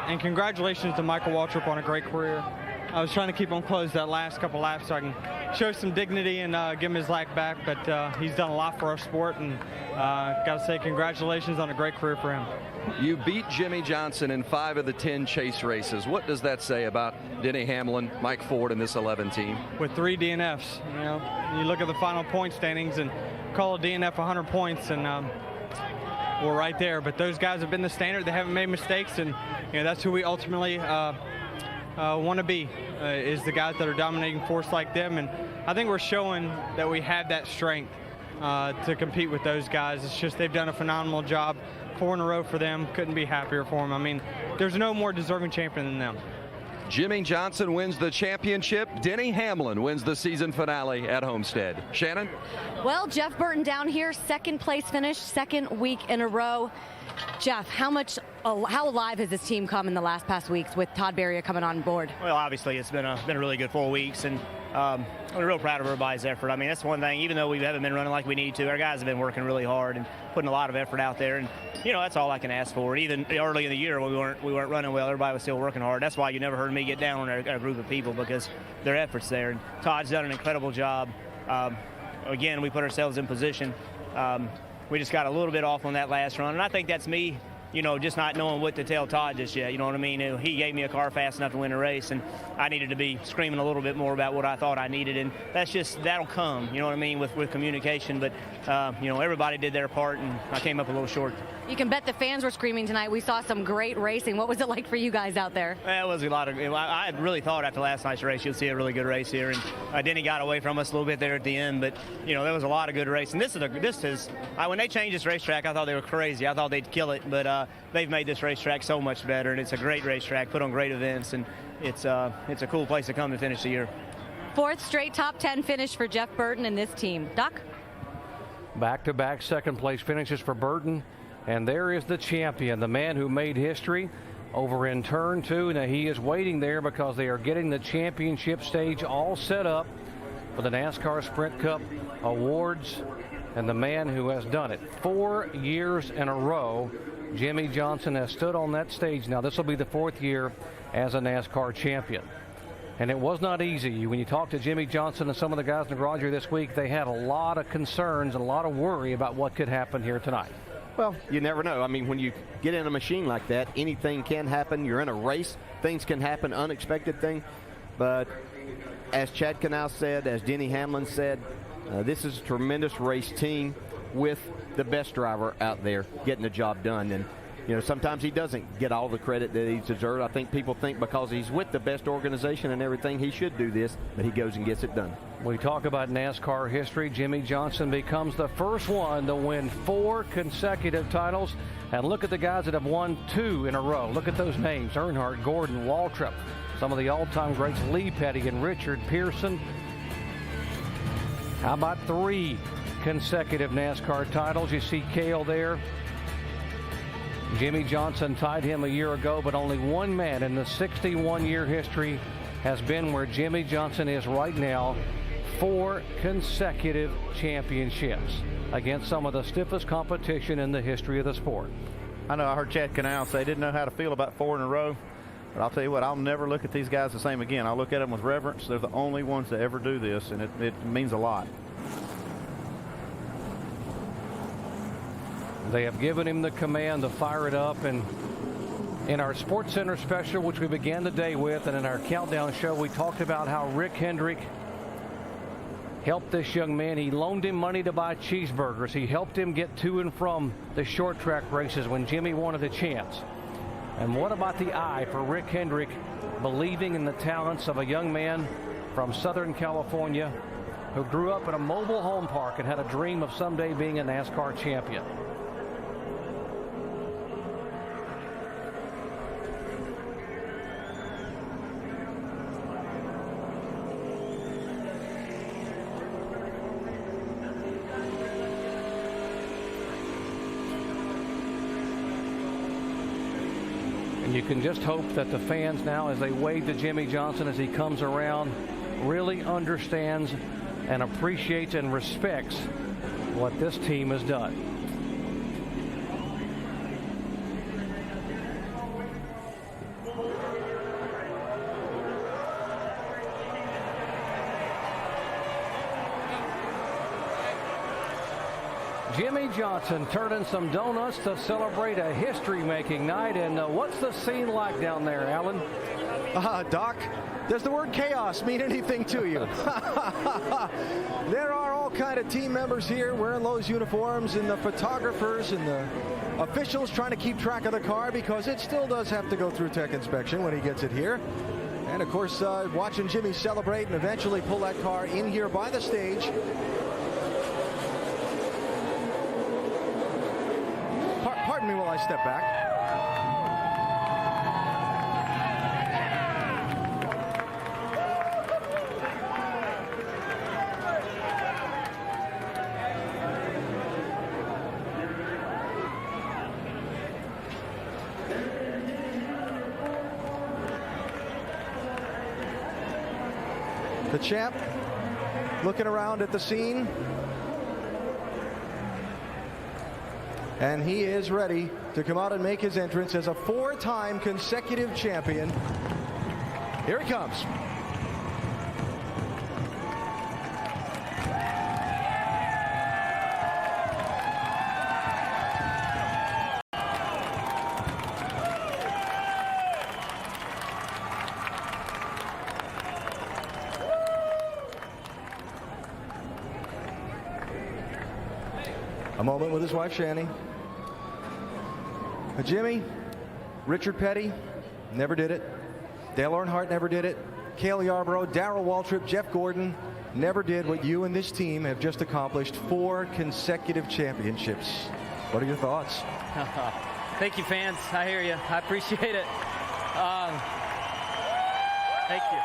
And congratulations to Michael Waltrip on a great career. I was trying to keep him close that last couple laps so I can show some dignity and give him his lap back, but he's done a lot for our sport, and got to say congratulations on a great career for him. You beat Jimmie Johnson in 5 of the 10 chase races. What does that say about Denny Hamlin, Mike Ford, and this 11 team? With 3 DNFs, you know, you look at the final point standings and call a DNF 100 points, and we're right there. But those guys have been the standard. They haven't made mistakes, and you know, that's who we ultimately want to be, is the guys that are dominating force like them. And I think we're showing that we have that strength to compete with those guys. It's just they've done a phenomenal job. 4 in a row for them. Couldn't be happier for them. I mean, there's no more deserving champion than them. Jimmie Johnson wins the championship. Denny Hamlin wins the season finale at Homestead. Shannon? Well, Jeff Burton down here, 2nd place finish, 2nd week in a row. Jeff, how alive has this team come in the past weeks with Todd Berria coming on board? Well, obviously it's been a really good 4 weeks, and I'm real proud of everybody's effort. I mean, that's one thing. Even though we haven't been running like we need to, our guys have been working really hard and putting a lot of effort out there. And you know, that's all I can ask for. Even early in the year when we weren't running well, everybody was still working hard. That's why you never heard me get down on a group of people, because their effort's there. And Todd's done an incredible job. Again, we put ourselves in position. We just got a little bit off on that last run, and I think that's me, you know, just not knowing what to tell Todd just yet. You know what I mean? He gave me a car fast enough to win a race, and I needed to be screaming a little bit more about what I thought I needed, and that'll come, you know what I mean, with communication. But you know, everybody did their part, and I came up a little short. You can bet the fans were screaming tonight. We saw some great racing. What was it like for you guys out there? It was a lot of. I really thought after last night's race you'll see a really good race here, and Denny got away from us a little bit there at the end, but you know, there was a lot of good racing. When they changed this racetrack, I thought they were crazy. I thought they'd kill it, but they've made this racetrack so much better, and it's a great racetrack, put on great events, and it's a cool place to come to finish the year. 4th straight top 10 finish for Jeff Burton and this team. Doc? Back-to-back 2nd place finishes for Burton. And there is the champion, the man who made history over in turn 2. Now he is waiting there because they are getting the championship stage all set up for the NASCAR Sprint Cup Awards. And the man who has done it 4 years in a row, Jimmie Johnson, has stood on that stage. Now this will be the 4th year as a NASCAR champion. And it was not easy. When you talk to Jimmie Johnson and some of the guys in the garage here this week, they had a lot of concerns and a lot of worry about what could happen here tonight. Well, you never know. I mean, when you get in a machine like that, anything can happen. You're in a race. Things can happen, unexpected thing. But as Chad Canal said, as Denny Hamlin said, this is a tremendous race team with the best driver out there getting the job done. And, you know, sometimes he doesn't get all the credit that he deserves. I think people think because he's with the best organization and everything, he should do this, but he goes and gets it done. We talk about NASCAR history. Jimmie Johnson becomes the first one to win 4 consecutive titles. And look at the guys that have won 2 in a row. Look at those names: Earnhardt, Gordon, Waltrip, some of the all-time greats, Lee Petty and Richard Pearson. How about 3 consecutive NASCAR titles? You see Cale there. Jimmie Johnson tied him a year ago, but only one man in the 61-year history has been where Jimmie Johnson is right now. 4 consecutive championships against some of the stiffest competition in the history of the sport. I know I heard Chad Canal say he didn't know how to feel about 4 in a row. But I'll tell you what, I'll never look at these guys the same again. I'll look at them with reverence. They're the only ones to ever do this, and it means a lot. They have given him the command to fire it up, and in our Sports Center special, which we began the day with, and in our countdown show, we talked about how Rick Hendrick helped this young man. He loaned him money to buy cheeseburgers. He helped him get to and from the short track races when Jimmy wanted a chance. And what about the eye for Rick Hendrick, believing in the talents of a young man from Southern California who grew up in a mobile home park and had a dream of someday being a NASCAR champion? And you can just hope that the fans now, as they wave to Jimmie Johnson as he comes around, really understands and appreciates and respects what this team has done. Jimmie Johnson turning some donuts to celebrate a history-making night. And what's the scene like down there, Alan? Doc, does the word chaos mean anything to you? There are all kind of team members here wearing those uniforms, and the photographers and the officials trying to keep track of the car because it still does have to go through tech inspection when he gets it here. And, of course, watching Jimmy celebrate and eventually pull that car in here by the stage. Pardon me while I step back. The champ looking around at the scene. And he is ready to come out and make his entrance as a four-time consecutive champion. Here he comes. A moment with his wife, Shani. Jimmy, Richard Petty never did it. Dale Earnhardt never did it. Cale Yarborough, Darrell Waltrip, Jeff Gordon never did what you and this team have just accomplished: 4 consecutive championships. What are your thoughts? Thank you, fans. I hear you. I appreciate it. Thank you.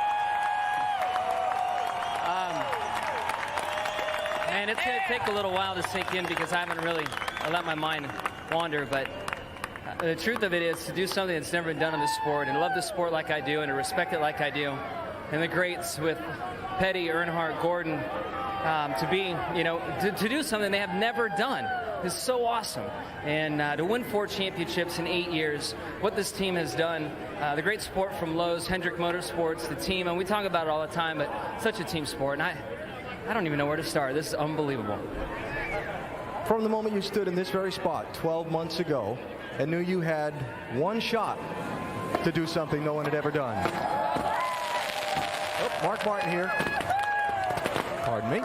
Man, it's going to take a little while to sink in because I haven't really let my mind wander, but the truth of it is to do something that's never been done in the sport and love the sport like I do and to respect it like I do, and the greats with Petty, Earnhardt, Gordon, to be, to do something they have never done is so awesome. And to win 4 championships in 8 years, what this team has done, the great support from Lowe's, Hendrick Motorsports, the team, and we talk about it all the time, but such a team sport, and I don't even know where to start. This is unbelievable. From the moment you stood in this very spot 12 months ago and knew you had one shot to do something no one had ever done. Oh, Mark Martin here. Pardon me.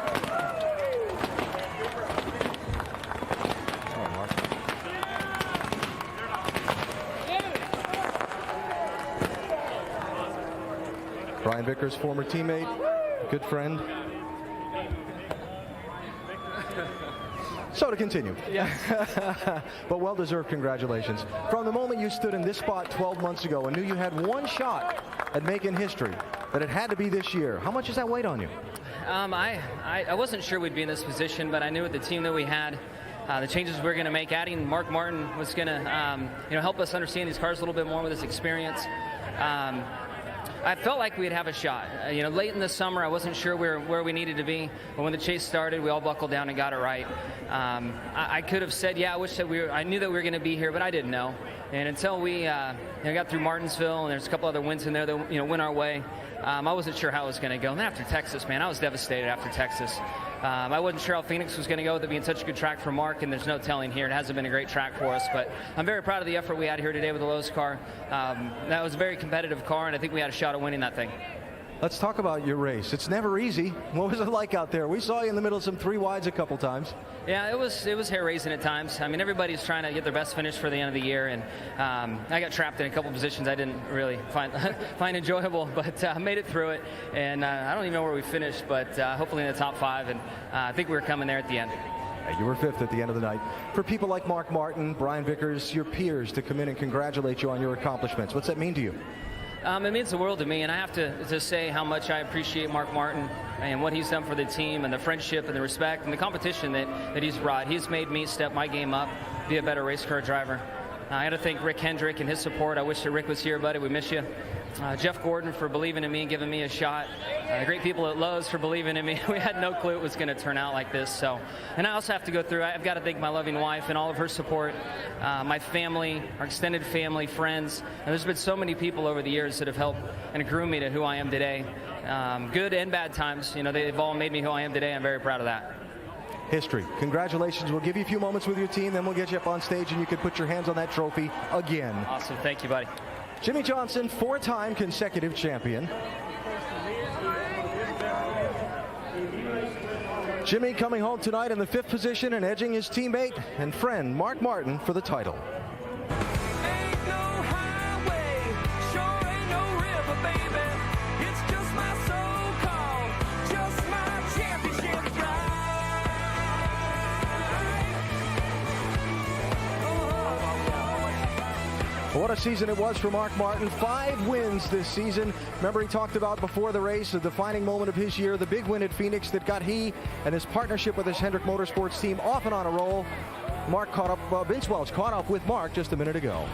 Sorry, Mark. Brian Vickers, former teammate, good friend. So to continue. Yes. But well-deserved congratulations. From the moment you stood in this spot 12 months ago and knew you had one shot at making history, that it had to be this year, how much does that weight on you? I wasn't sure we'd be in this position, but I knew with the team that we had, the changes we were going to make, adding Mark Martin was going to help us understand these cars a little bit more with his experience. I felt like we'd have a shot. Late in the summer, I wasn't sure where we needed to be, but when the chase started, we all buckled down and got it right. I could have said, yeah, I knew that we were going to be here, but I didn't know. And until we got through Martinsville, and there's a couple other wins in there that went our way, I wasn't sure how it was going to go. And then after Texas, man, I was devastated after Texas. I wasn't sure how Phoenix was going to go with it being such a good track for Mark, and there's no telling here. It hasn't been a great track for us, but I'm very proud of the effort we had here today with the Lowe's car. That was a very competitive car, and I think we had a shot at winning that thing. Let's talk about your race. It's never easy. What was it like out there? We saw you in the middle of some 3 wides a couple times. Yeah, it was hair-raising at times. I mean, everybody's trying to get their best finish for the end of the year, and I got trapped in a couple positions I didn't really find enjoyable, but I made it through it, and I don't even know where we finished, but hopefully in the top 5, and I think we were coming there at the end. You were 5th at the end of the night. For people like Mark Martin, Brian Vickers, your peers, to come in and congratulate you on your accomplishments, what's that mean to you? It means the world to me, and I have to say how much I appreciate Mark Martin and what he's done for the team and the friendship and the respect and the competition that he's brought. He's made me step my game up, be a better race car driver. I got to thank Rick Hendrick and his support. I wish that Rick was here, buddy. We miss you. Jeff Gordon for believing in me and giving me a shot. The great people at Lowe's for believing in me. We had no clue it was going to turn out like this. And I also have to go through, I've got to thank my loving wife and all of her support, my family, our extended family, friends. And there's been so many people over the years that have helped and groomed me to who I am today. Good and bad times. They've all made me who I am today. I'm very proud of that. History. Congratulations. We'll give you a few moments with your team, then we'll get you up on stage and you can put your hands on that trophy again. Awesome. Thank you, buddy. Jimmie Johnson, 4-time consecutive champion. Jimmie coming home tonight in the 5th position and edging his teammate and friend Mark Martin for the title. What a season it was for Mark Martin. 5 wins this season. Remember, he talked about before the race, the defining moment of his year, the big win at Phoenix that got he and his partnership with his Hendrick Motorsports team off and on a roll. Vince Welch caught up with Mark just a minute ago.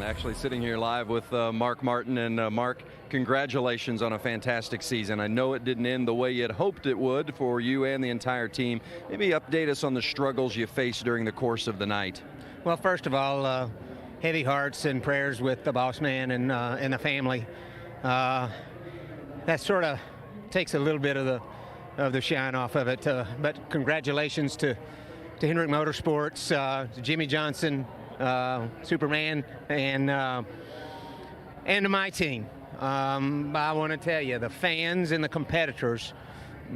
Actually sitting here live with Mark Martin. And Mark, congratulations on a fantastic season. I know it didn't end the way you had hoped it would for you and the entire team. Maybe update us on the struggles you faced during the course of the night. Well, first of all, heavy hearts and prayers with the boss man and the family. That sort of takes a little bit of the shine off of it. But congratulations to Hendrick Motorsports, to Jimmie Johnson, Superman, and to my team. I want to tell you, the fans and the competitors,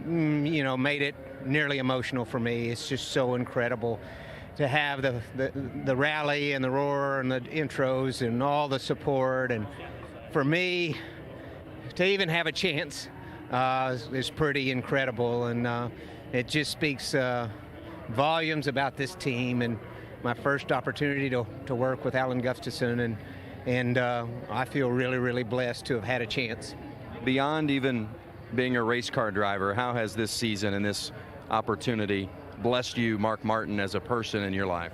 made it nearly emotional for me. It's just so incredible to have the rally and the roar and the intros and all the support, and for me to even have a chance is pretty incredible, and it just speaks volumes about this team and my first opportunity to work with Alan Gustafson, and I feel really, really blessed to have had a chance. Beyond even being a race car driver, how has this season and this opportunity blessed you, Mark Martin, as a person in your life?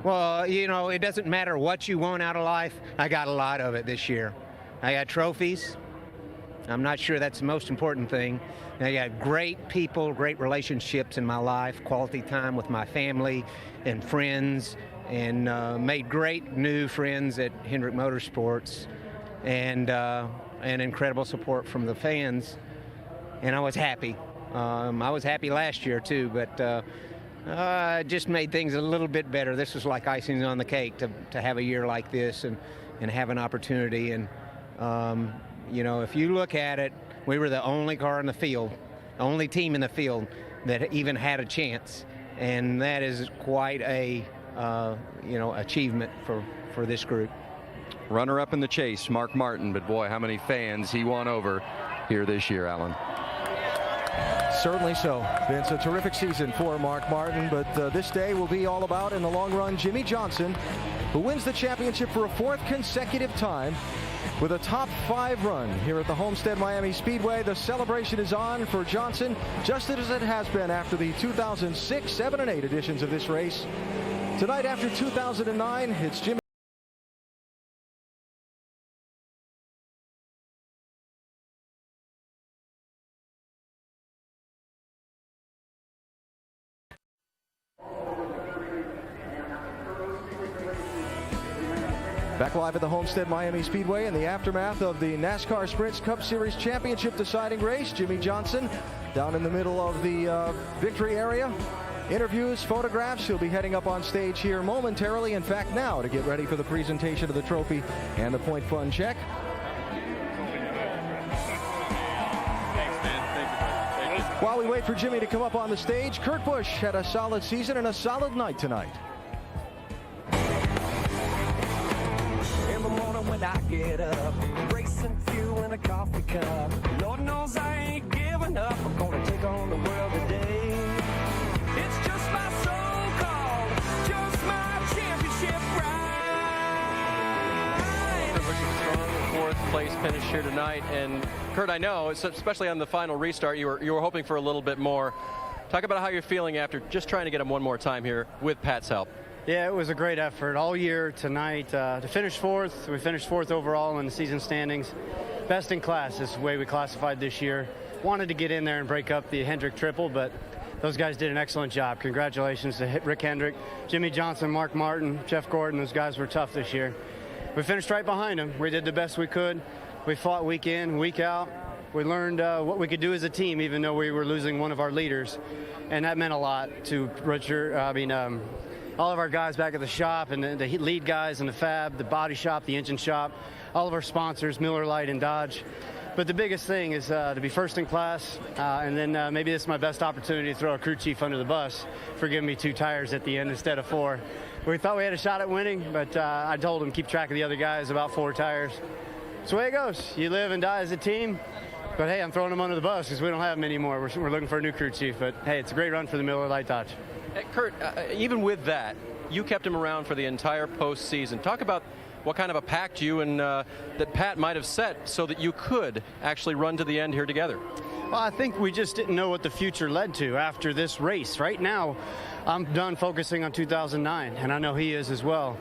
Well, it doesn't matter what you want out of life. I got a lot of it this year. I got trophies. I'm not sure that's the most important thing. I got great people, great relationships in my life, quality time with my family and friends, and made great new friends at Hendrick Motorsports, and incredible support from the fans. And I was happy. I was happy last year too, but just made things a little bit better. This was like icing on the cake to have a year like this and have an opportunity. And if you look at it, we were the only car in the field, only team in the field that even had a chance, and that is quite a achievement for this group. Runner-up in the chase, Mark Martin, but boy, how many fans he won over here this year, Alan. Certainly so. It's a terrific season for Mark Martin, but this day will be all about, in the long run, Jimmie Johnson, who wins the championship for a 4th consecutive time with a top 5 run here at the Homestead Miami Speedway. The celebration is on for Johnson, just as it has been after the 2006, 7, and 8 editions of this race. Tonight, after 2009, it's Jimmie Back live at the Homestead Miami Speedway in the aftermath of the NASCAR Sprint Cup Series Championship deciding race. Jimmie Johnson down in the middle of the victory area. Interviews, photographs. He'll be heading up on stage here momentarily, in fact now, to get ready for the presentation of the trophy and the point fund check. While we wait for Jimmy to come up on the stage, Kurt Busch had a solid season and a solid night tonight. In the morning when I get up, racing fuel in a coffee cup. Lord knows I ain't giving up. I'm gonna take on the world today. It's just my soul call, just my championship ride. Kurt Busch with a strong fourth place finish here tonight, and Kurt, I know, especially on the final restart, you were hoping for a little bit more. Talk about how you're feeling after just trying to get him one more time here with Pat's help. Yeah, it was a great effort all year tonight. To finish fourth, we finished fourth overall in the season standings. Best in class is the way we classified this year. Wanted to get in there and break up the Hendrick triple, but those guys did an excellent job. Congratulations to Rick Hendrick, Jimmie Johnson, Mark Martin, Jeff Gordon. Those guys were tough this year. We finished right behind them. We did the best we could. We fought week in, week out. We learned what we could do as a team, even though we were losing one of our leaders. And that meant a lot to Richard, all of our guys back at the shop, and the lead guys in the fab, the body shop, the engine shop, all of our sponsors, Miller Lite and Dodge. But the biggest thing is to be first in class, and then maybe this is my best opportunity to throw a crew chief under the bus for giving me 2 tires at the end instead of 4. We thought we had a shot at winning, but I told him keep track of the other guys, about 4 tires. That's the way it goes. You live and die as a team. But hey, I'm throwing them under the bus because we don't have them anymore. We're looking for a new crew chief. But hey, it's a great run for the Miller Lite Dodge. Kurt, even with that, you kept him around for the entire postseason. Talk about what kind of a pact you and that Pat might have set so that you could actually run to the end here together. Well, I think we just didn't know what the future led to after this race. Right now, I'm done focusing on 2009, and I know he is as well.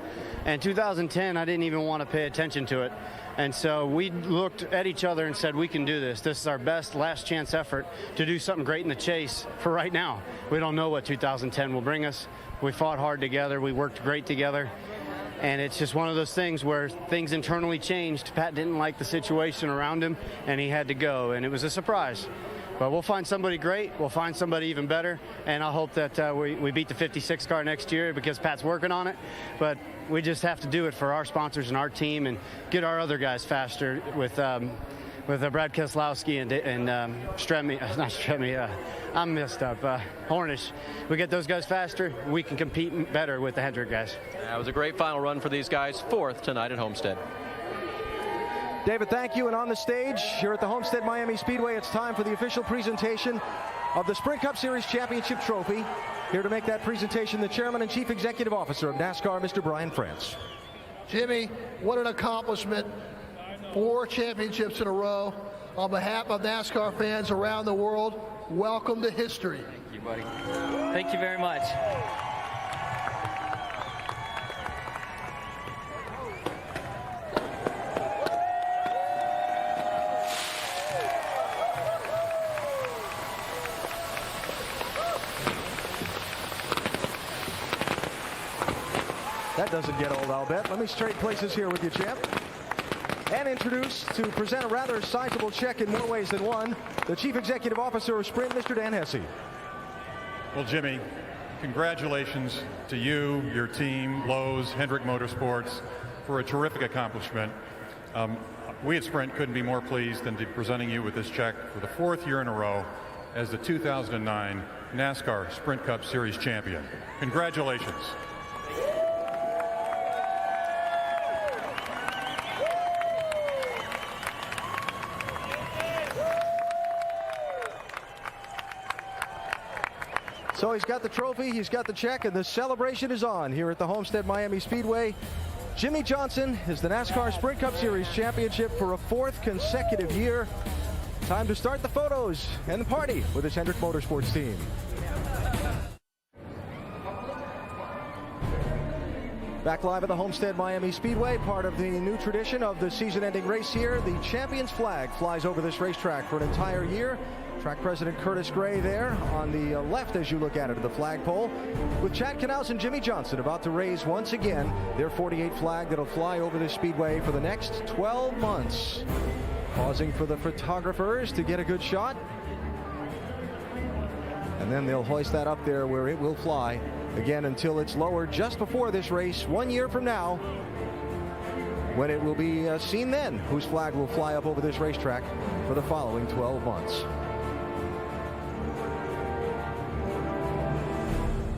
And 2010, I didn't even want to pay attention to it. And so we looked at each other and said, we can do this. This is our best last chance effort to do something great in the chase for right now. We don't know what 2010 will bring us. We fought hard together. We worked great together. And it's just one of those things where things internally changed. Pat didn't like the situation around him, and he had to go. And it was a surprise. But we'll find somebody great. We'll find somebody even better. And I hope that we beat the 56 car next year because Pat's working on it. But we just have to do it for our sponsors and our team and get our other guys faster with Brad Keselowski and I'm messed up. Hornish. We get those guys faster, we can compete better with the Hendrick guys. That was a great final run for these guys. 4th tonight at Homestead. David, thank you. And on the stage here at the Homestead Miami Speedway, it's time for the official presentation of the Sprint Cup Series Championship Trophy. Here to make that presentation, the Chairman and Chief Executive Officer of NASCAR, Mr. Brian France. Jimmy, what an accomplishment. 4 championships in a row. On behalf of NASCAR fans around the world, welcome to history. Thank you, buddy. Thank you very much. That doesn't get old, I'll bet. Let me trade places here with you, champ. And introduce, to present a rather sizable check in more ways than one, the Chief Executive Officer of Sprint, Mr. Dan Hesse. Well, Jimmy, congratulations to you, your team, Lowe's, Hendrick Motorsports, for a terrific accomplishment. We at Sprint couldn't be more pleased than to be presenting you with this check for the 4th year in a row as the 2009 NASCAR Sprint Cup Series champion. Congratulations. So he's got the trophy, he's got the check, and the celebration is on here at the Homestead Miami Speedway. Jimmie Johnson is the NASCAR Sprint Cup Series championship for a 4th consecutive year. Time to start the photos and the party with this Hendrick Motorsports team. Back live at the Homestead Miami Speedway, part of the new tradition of the season-ending race here. The champion's flag flies over this racetrack for an entire year. Track President Curtis Gray there on the left as you look at it at the flagpole, with Chad Knaus and Jimmie Johnson about to raise once again their 48 flag that'll fly over the speedway for the next 12 months. Pausing for the photographers to get a good shot. And then they'll hoist that up there where it will fly again until it's lowered just before this race 1 year from now, when it will be seen then whose flag will fly up over this racetrack for the following 12 months.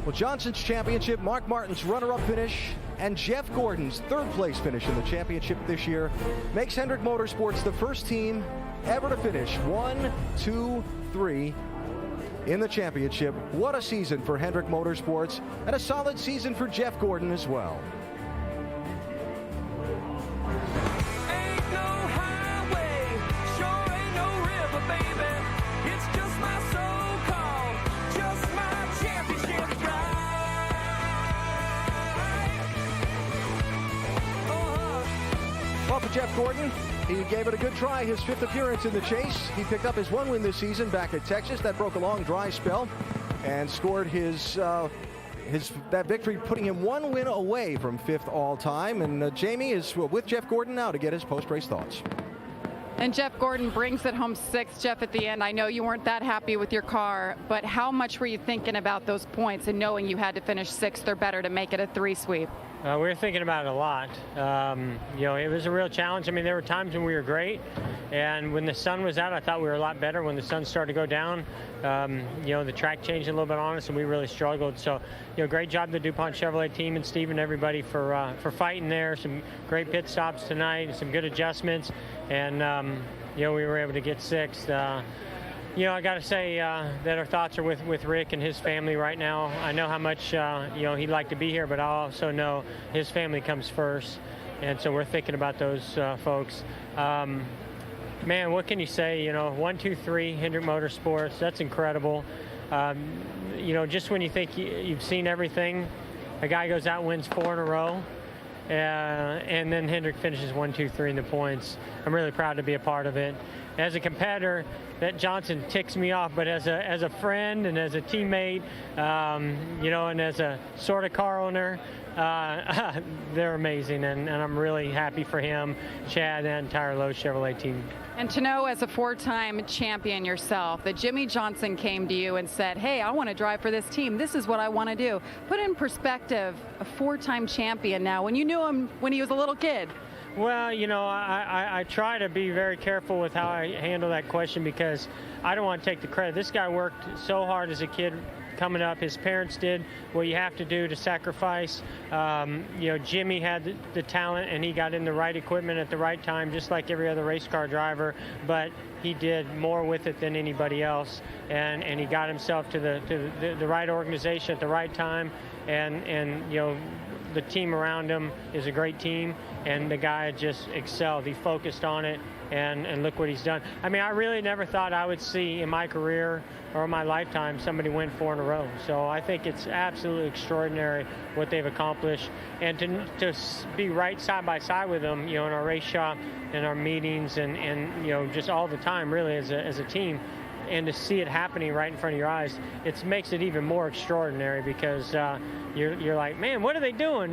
Well, Johnson's championship, Mark Martin's runner-up finish, and Jeff Gordon's third-place finish in the championship this year makes Hendrick Motorsports the first team ever to finish 1, 2, 3 in the championship. What a season for Hendrick Motorsports, and a solid season for Jeff Gordon as well. Well, for Jeff Gordon, he gave it a good try. His 5th appearance in the chase. He picked up his 1 win this season back at Texas. That broke a long dry spell and scored that victory, putting him 1 win away from 5th all time. And Jamie is with Jeff Gordon now to get his post-race thoughts. And Jeff Gordon brings it home 6th. Jeff, at the end, I know you weren't that happy with your car, but how much were you thinking about those points and knowing you had to finish 6th or better to make it a 3 sweep? We were thinking about it a lot. It was a real challenge. I mean, there were times when we were great, and when the sun was out, I thought we were a lot better. When the sun started to go down, the track changed a little bit on us, and we really struggled. So, great job to the DuPont Chevrolet team and Steve and everybody for fighting there. Some great pit stops tonight, and some good adjustments, and we were able to get 6th. I got to say that our thoughts are with Rick and his family right now. I know how much, he'd like to be here, but I also know his family comes first. And so we're thinking about those folks. Man, what can you say? 1, 2, 3, Hendrick Motorsports, that's incredible. Just when you think you've seen everything, a guy goes out and wins 4 in a row. And then Hendrick finishes 1, 2, 3 in the points. I'm really proud to be a part of it. As a competitor, that Johnson ticks me off, but as a friend and as a teammate, and as a sort of car owner, they're amazing, and I'm really happy for him, Chad, and the entire Lowe's Chevrolet team. And to know, as a 4-time champion yourself, that Jimmie Johnson came to you and said, hey, I want to drive for this team. This is what I want to do. Put in perspective, a 4-time champion now, when you knew him when he was a little kid. Well, I try to be very careful with how I handle that question, because I don't want to take the credit. This guy worked so hard as a kid coming up. His parents did what you have to do to sacrifice. Jimmy had the talent, and he got in the right equipment at the right time, just like every other race car driver, but he did more with it than anybody else, and he got himself to the right organization at the right time, and the team around him is a great team, and the guy just excelled. He focused on it, and look what he's done. I mean, I really never thought I would see in my career or my lifetime somebody win 4 in a row. So I think it's absolutely extraordinary what they've accomplished, and to be right side by side with them, in our race shop, in our meetings, and just all the time, really, as a team. And to see it happening right in front of your eyes, it makes it even more extraordinary, because you're like, man, what are they doing?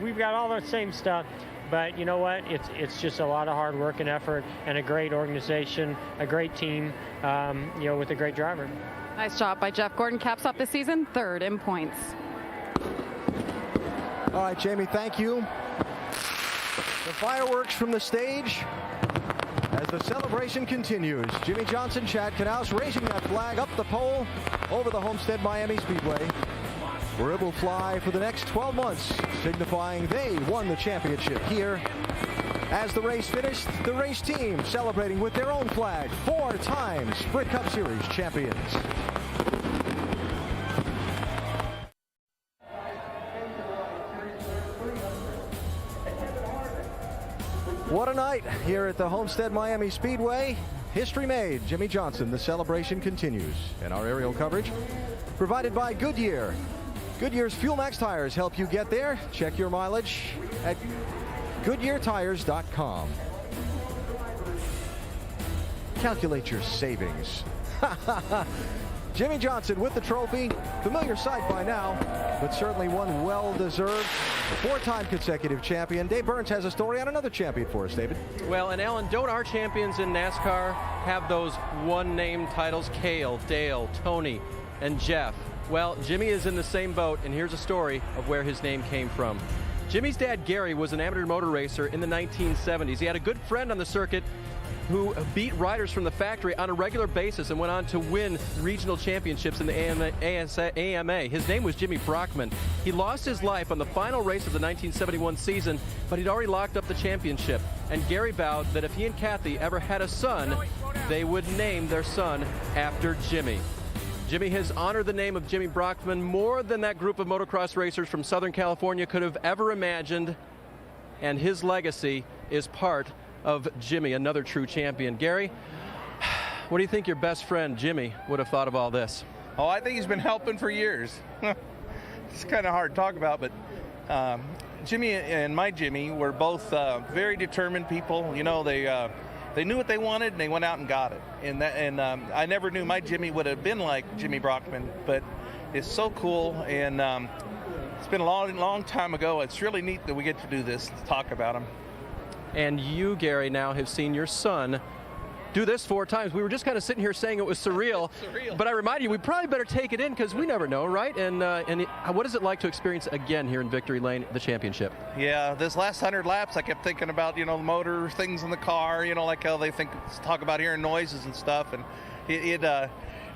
We've got all the same stuff, but you know what? It's just a lot of hard work and effort, and a great organization, a great team, with a great driver. Nice job by Jeff Gordon. Caps off the season 3rd in points. All right, Jamie, thank you. The fireworks from the stage as the celebration continues. Jimmie Johnson, Chad Knaus raising that flag up the pole over the Homestead Miami Speedway, where it will fly for the next 12 months, signifying they won the championship here. As the race finished, the race team celebrating with their own flag, 4-time Sprint Cup Series champions. What a night here at the Homestead Miami Speedway. History made. Jimmie Johnson. The celebration continues. And our aerial coverage provided by Goodyear. Goodyear's Fuel Max tires help you get there. Check your mileage at GoodyearTires.com. Calculate your savings Jimmie Johnson with the trophy. Familiar sight by now, but certainly one well-deserved. Four-time consecutive champion. Dave Burns has a story on another champion for us, David. Well, and Alan, don't our champions in NASCAR have those one-name titles? Cale, Dale, Tony, and Jeff. Well, Jimmie is in the same boat, and here's a story of where his name came from. Jimmie's dad, Gary, was an amateur motor racer in the 1970s. He had a good friend on the circuit who beat riders from the factory on a regular basis and went on to win regional championships in the AMA. His name was Jimmy Brockman. He lost his life on the final race of the 1971 season, but he'd already locked up the championship. And Gary vowed that if he and Kathy ever had a son, they would name their son after Jimmie. Jimmie has honored the name of Jimmy Brockman more than that group of motocross racers from Southern California could have ever imagined, and his legacy is part of Jimmie, another true champion. Gary, what do you think your best friend Jimmie would have thought of all this? Oh, I think he's been helping for years. It's kind of hard to talk about, but Jimmie and my Jimmie were both very determined people. You know, they knew what they wanted and they went out and got it. And I never knew my Jimmie would have been like Jimmy Brockman, but it's so cool. And it's been a long time ago. It's really neat that we get to do this, to talk about him. And you, Gary, now have seen your son do this 4 times. We were just kind of sitting here saying it was surreal. But I remind you, we probably better take it in because we never know, right? And what is it like to experience again here in Victory Lane, the championship? Yeah, this last 100 laps, I kept thinking about, you know, the motor things in the car, you know, like how they talk about hearing noises and stuff. And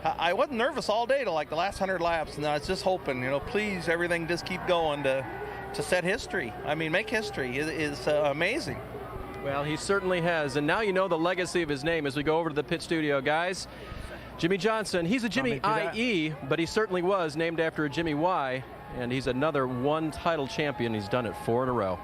I wasn't nervous all day to like the last 100 laps. And I was just hoping, you know, please, everything just keep going to set history. I mean, make history is amazing. Well, he certainly has, and now you know the legacy of his name as we go over to the pit studio, guys. Jimmie Johnson, he's a Jimmy I.E., but he certainly was named after a Jimmy Y, and he's another one-title champion. He's done it 4 in a row.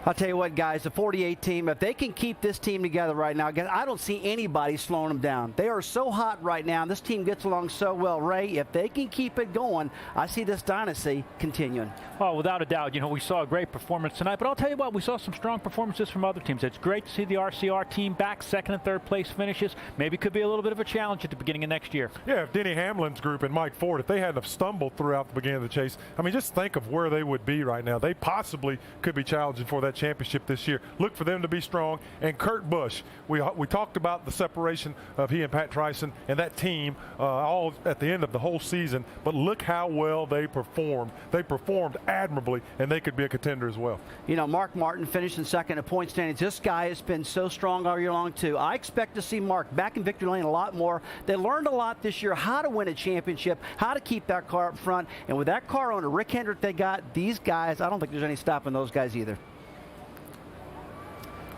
I'll tell you what, guys, the 48 team, if they can keep this team together right now, again, I don't see anybody slowing them down. They are so hot right now. This team gets along so well. Ray, if they can keep it going, I see this dynasty continuing. Oh, without a doubt. You know, we saw a great performance tonight, but I'll tell you what, we saw some strong performances from other teams. It's great to see the RCR team back, 2nd and 3rd place finishes. Maybe could be a little bit of a challenge at the beginning of next year. Yeah, if Denny Hamlin's group and Mike Ford, if they hadn't have stumbled throughout the beginning of the chase, I mean, just think of where they would be right now. They possibly could be challenging for that championship this year. Look for them to be strong. And Kurt Busch, we talked about the separation of he and Pat Tryson and that team all at the end of the whole season, but look how well they performed. They performed admirably, and they could be a contender as well. You know, Mark Martin finished in 2nd at point standings. This guy has been so strong all year long, too. I expect to see Mark back in victory lane a lot more. They learned a lot this year, how to win a championship, how to keep that car up front. And with that car owner, Rick Hendrick, they got these guys. I don't think there's any stopping those guys either.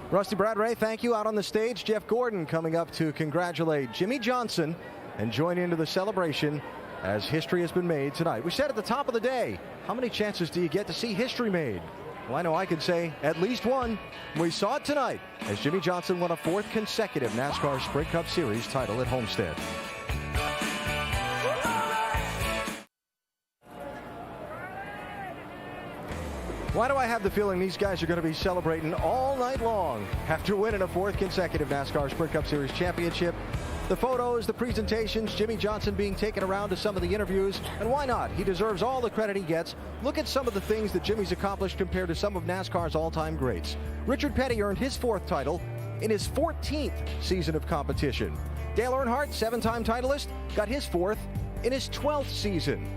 Rusty Bradray, thank you. Out on the stage, Jeff Gordon coming up to congratulate Jimmie Johnson and join into the celebration as history has been made tonight. We said at the top of the day, how many chances do you get to see history made? Well, I know I could say at least one. We saw it tonight as Jimmie Johnson won a 4th consecutive NASCAR Sprint Cup Series title at Homestead. Why do I have the feeling these guys are going to be celebrating all night long after winning a 4th consecutive NASCAR Sprint Cup Series championship? The photos, the presentations, Jimmie Johnson being taken around to some of the interviews, and why not? He deserves all the credit he gets. Look at some of the things that Jimmie's accomplished compared to some of NASCAR's all-time greats. Richard Petty earned his 4th title in his 14th season of competition. Dale Earnhardt, 7-time titleist, got his 4th in his 12th season.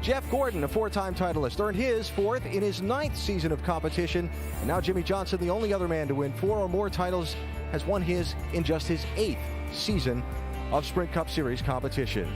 Jeff Gordon, a 4-time titleist, earned his 4th in his 9th season of competition. And now Jimmie Johnson, the only other man to win 4 or more titles, has won his in just his 8th season of Sprint Cup Series competition.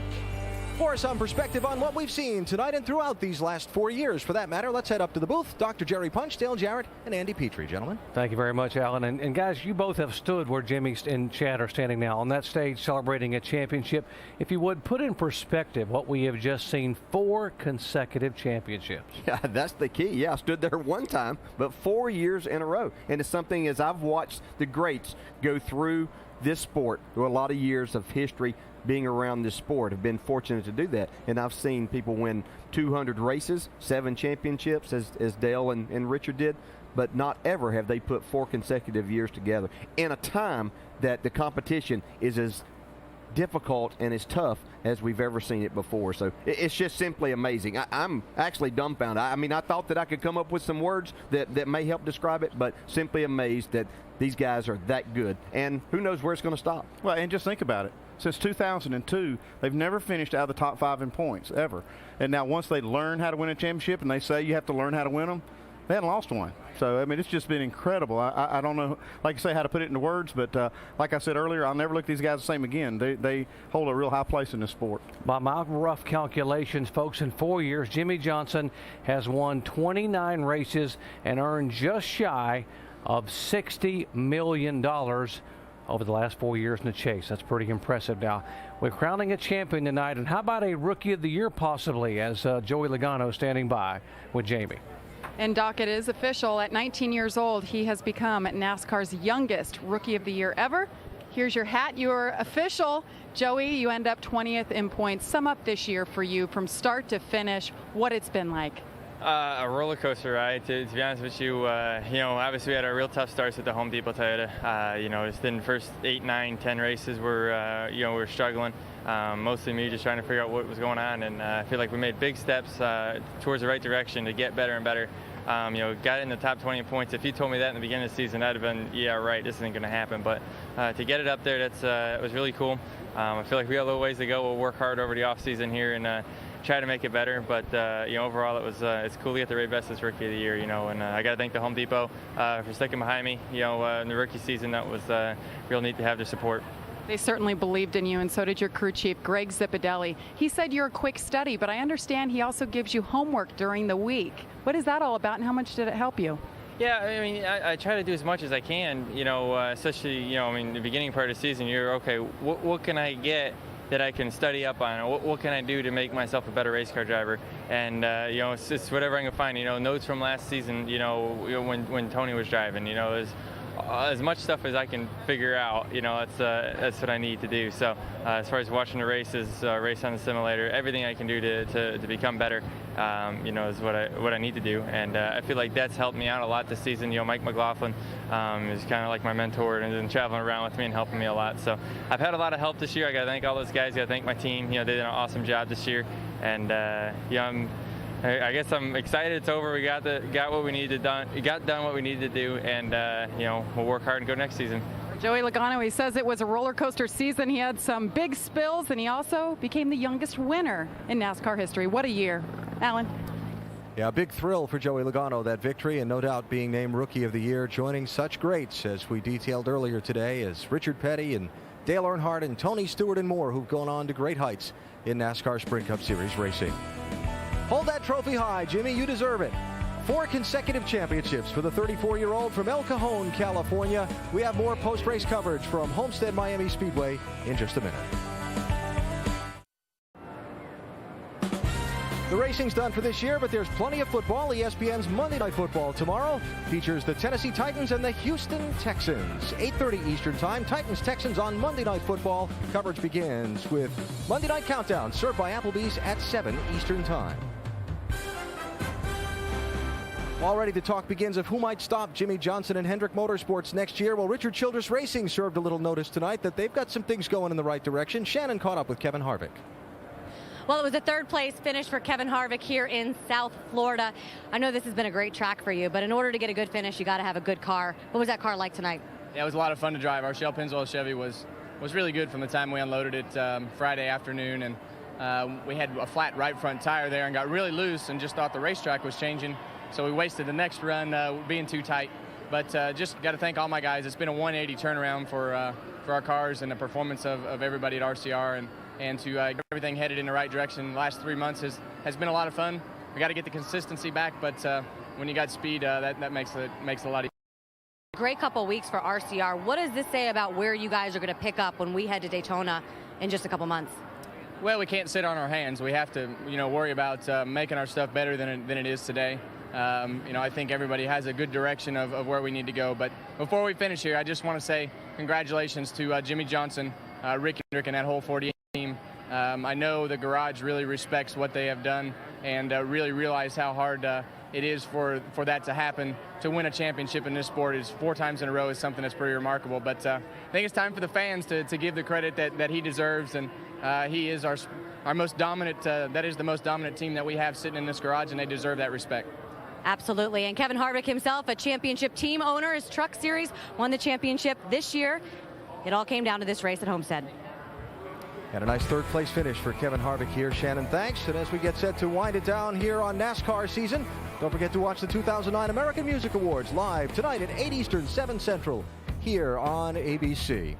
For some perspective on what we've seen tonight and throughout these last 4 years, for that matter, let's head up to the booth. Dr. Jerry Punch, Dale Jarrett, and Andy Petrie, gentlemen. Thank you very much, Alan. And guys, you both have stood where Jimmie and Chad are standing now on that stage celebrating a championship. If you would, put in perspective what we have just seen, 4 consecutive championships. Yeah, that's the key. Yeah, I stood there one time, but 4 years in a row. And it's something as I've watched the greats go through this sport through a lot of years of history, being around this sport, have been fortunate to do that. And I've seen people win 200 races, 7 championships, as Dale and Richard did, but not ever have they put 4 consecutive years together in a time that the competition is as difficult and as tough as we've ever seen it before. So it's just simply amazing. I'm actually dumbfounded. I mean, I thought that I could come up with some words that may help describe it, but simply amazed that these guys are that good. And who knows where it's going to stop. Well, and just think about it. Since 2002, they've never finished out of the top 5 in points, ever. And now once they learn how to win a championship and they say you have to learn how to win them, they hadn't lost one. So, I mean, it's just been incredible. I don't know, like I say, how to put it into words, but like I said earlier, I'll never look at these guys the same again. They hold a real high place in this sport. By my rough calculations, folks, in 4 years, Jimmie Johnson has won 29 races and earned just shy of $60 million over the last 4 years in the chase. That's pretty impressive. Now, we're crowning a champion tonight, and how about a Rookie of the Year possibly, as Joey Logano standing by with Jamie. And Doc, it is official. At 19 years old, he has become NASCAR's youngest Rookie of the Year ever. Here's your hat. You're official. Joey, you end up 20th in points. Sum up this year for you from start to finish, what it's been like. A roller coaster ride, to be honest with you. Obviously we had our real tough starts at the Home Depot Toyota. Just in the first 8, 9, 10 races, we're struggling. Mostly me just trying to figure out what was going on, and I feel like we made big steps towards the right direction to get better and better. Got in the top 20 points. If you told me that in the beginning of the season, I'd have been, yeah, right, this isn't going to happen. But to get it up there, it was really cool. I feel like we got a little ways to go. We'll work hard over the off season here and try to make it better. But overall, it's cool to get the Ray Bestis Rookie of the Year. And I got to thank the Home Depot for sticking behind me. In the rookie season, that was real neat to have their support. They certainly believed in you, and so did your crew chief, Greg Zipadelli. He said you're a quick study, but I understand he also gives you homework during the week. What is that all about, and how much did it help you? Yeah, I mean, I try to do as much as I can, especially, the beginning part of the season, you're, okay, what can I get that I can study up on? What can I do to make myself a better race car driver? And, it's whatever I can find, notes from last season, when Tony was driving, there's as much stuff as I can figure out, that's what I need to do. So as far as watching the races, race on the simulator, everything I can do to become better, is what I need to do. And I feel like that's helped me out a lot this season. Mike McLaughlin is kind of like my mentor and been traveling around with me and helping me a lot. So I've had a lot of help this year. I got to thank all those guys. Got to thank my team. They did an awesome job this year. And I guess I'm excited it's over. We got what we needed done. We got done what we needed to do, and we'll work hard and go next season. Joey Logano, he says it was a roller coaster season. He had some big spills, and he also became the youngest winner in NASCAR history. What a year. Alan. Yeah, a big thrill for Joey Logano, that victory, and no doubt being named Rookie of the Year, joining such greats as we detailed earlier today as Richard Petty and Dale Earnhardt and Tony Stewart and more, who've gone on to great heights in NASCAR Sprint Cup Series racing. Hold that trophy high, Jimmy. You deserve it. 4 consecutive championships for the 34-year-old from El Cajon, California. We have more post-race coverage from Homestead Miami Speedway in just a minute. The racing's done for this year, but there's plenty of football. ESPN's Monday Night Football tomorrow features the Tennessee Titans and the Houston Texans. 8:30 Eastern Time. Titans-Texans on Monday Night Football. Coverage begins with Monday Night Countdown, served by Applebee's at 7 Eastern Time. Already the talk begins of who might stop Jimmie Johnson and Hendrick Motorsports next year. Well, Richard Childress Racing served a little notice tonight that they've got some things going in the right direction. Shannon caught up with Kevin Harvick. Well, it was a third-place finish for Kevin Harvick here in South Florida. I know this has been a great track for you, but in order to get a good finish, you got to have a good car. What was that car like tonight? Yeah, it was a lot of fun to drive. Our Shell Pennzoil Chevy was really good from the time we unloaded it Friday afternoon, and we had a flat right front tire there and got really loose and just thought the racetrack was changing. So we wasted the next run being too tight. But just got to thank all my guys. It's been a 180 turnaround for our cars and the performance of everybody at RCR, and to get everything headed in the right direction. The last 3 months has been a lot of fun. We got to get the consistency back, but when you got speed, that makes it a lot easier. Great couple weeks for RCR. What does this say about where you guys are going to pick up when we head to Daytona in just a couple months? Well, we can't sit on our hands. We have to, worry about making our stuff better than it is today. I think everybody has a good direction of where we need to go. But before we finish here, I just want to say congratulations to Jimmie Johnson, Rick Hendrick, and that whole 48 team. I know the garage really respects what they have done and really realize how hard it is for that to happen. To win a championship in this sport is 4 times in a row is something that's pretty remarkable. But I think it's time for the fans to give the credit that he deserves. And he is our most dominant, that is the most dominant team that we have sitting in this garage, and they deserve that respect. Absolutely. And Kevin Harvick himself, a championship team owner, his Truck Series won the championship this year. It all came down to this race at Homestead. And a nice third-place finish for Kevin Harvick here. Shannon, thanks. And as we get set to wind it down here on NASCAR season, don't forget to watch the 2009 American Music Awards live tonight at 8 Eastern, 7 Central, here on ABC.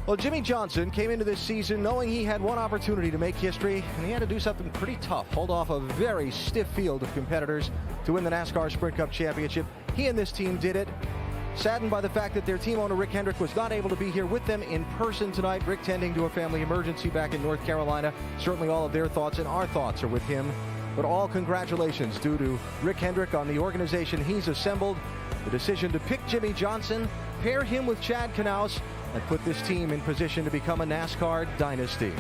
Well, Jimmie Johnson came into this season knowing he had one opportunity to make history, and he had to do something pretty tough, hold off a very stiff field of competitors to win the NASCAR Sprint Cup Championship. He and this team did it. Saddened by the fact that their team owner, Rick Hendrick, was not able to be here with them in person tonight. Rick tending to a family emergency back in North Carolina. Certainly all of their thoughts and our thoughts are with him. But all congratulations due to Rick Hendrick on the organization he's assembled. The decision to pick Jimmie Johnson, pair him with Chad Knaus, and put this team in position to become a NASCAR dynasty.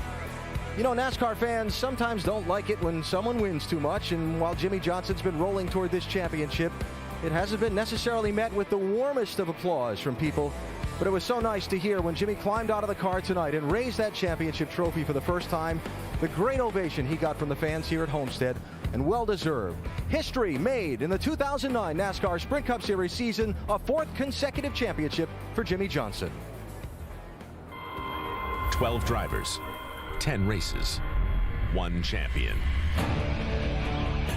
You know, NASCAR fans sometimes don't like it when someone wins too much, and while Jimmie Johnson's been rolling toward this championship, it hasn't been necessarily met with the warmest of applause from people, but it was so nice to hear when Jimmie climbed out of the car tonight and raised that championship trophy for the first time. The great ovation he got from the fans here at Homestead, and well-deserved. History made in the 2009 NASCAR Sprint Cup Series season, a 4th consecutive championship for Jimmie Johnson. 12 drivers, 10 races, 1 champion.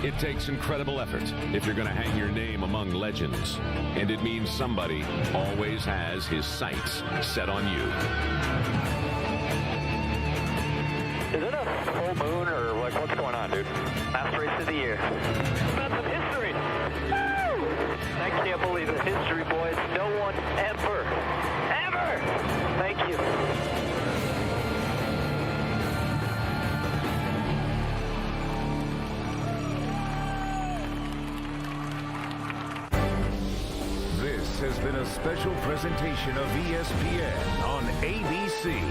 It takes incredible effort if you're going to hang your name among legends. And it means somebody always has his sights set on you. Is it a full moon or like what's going on, dude? Last race of the year. That's some history. Woo! I can't believe it. History, boys. No one ever. Thank you. This has been a special presentation of ESPN on ABC.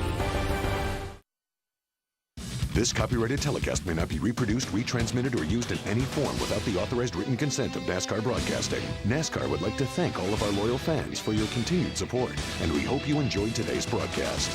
This copyrighted telecast may not be reproduced, retransmitted, or used in any form without the authorized written consent of NASCAR Broadcasting. NASCAR would like to thank all of our loyal fans for your continued support, and we hope you enjoyed today's broadcast.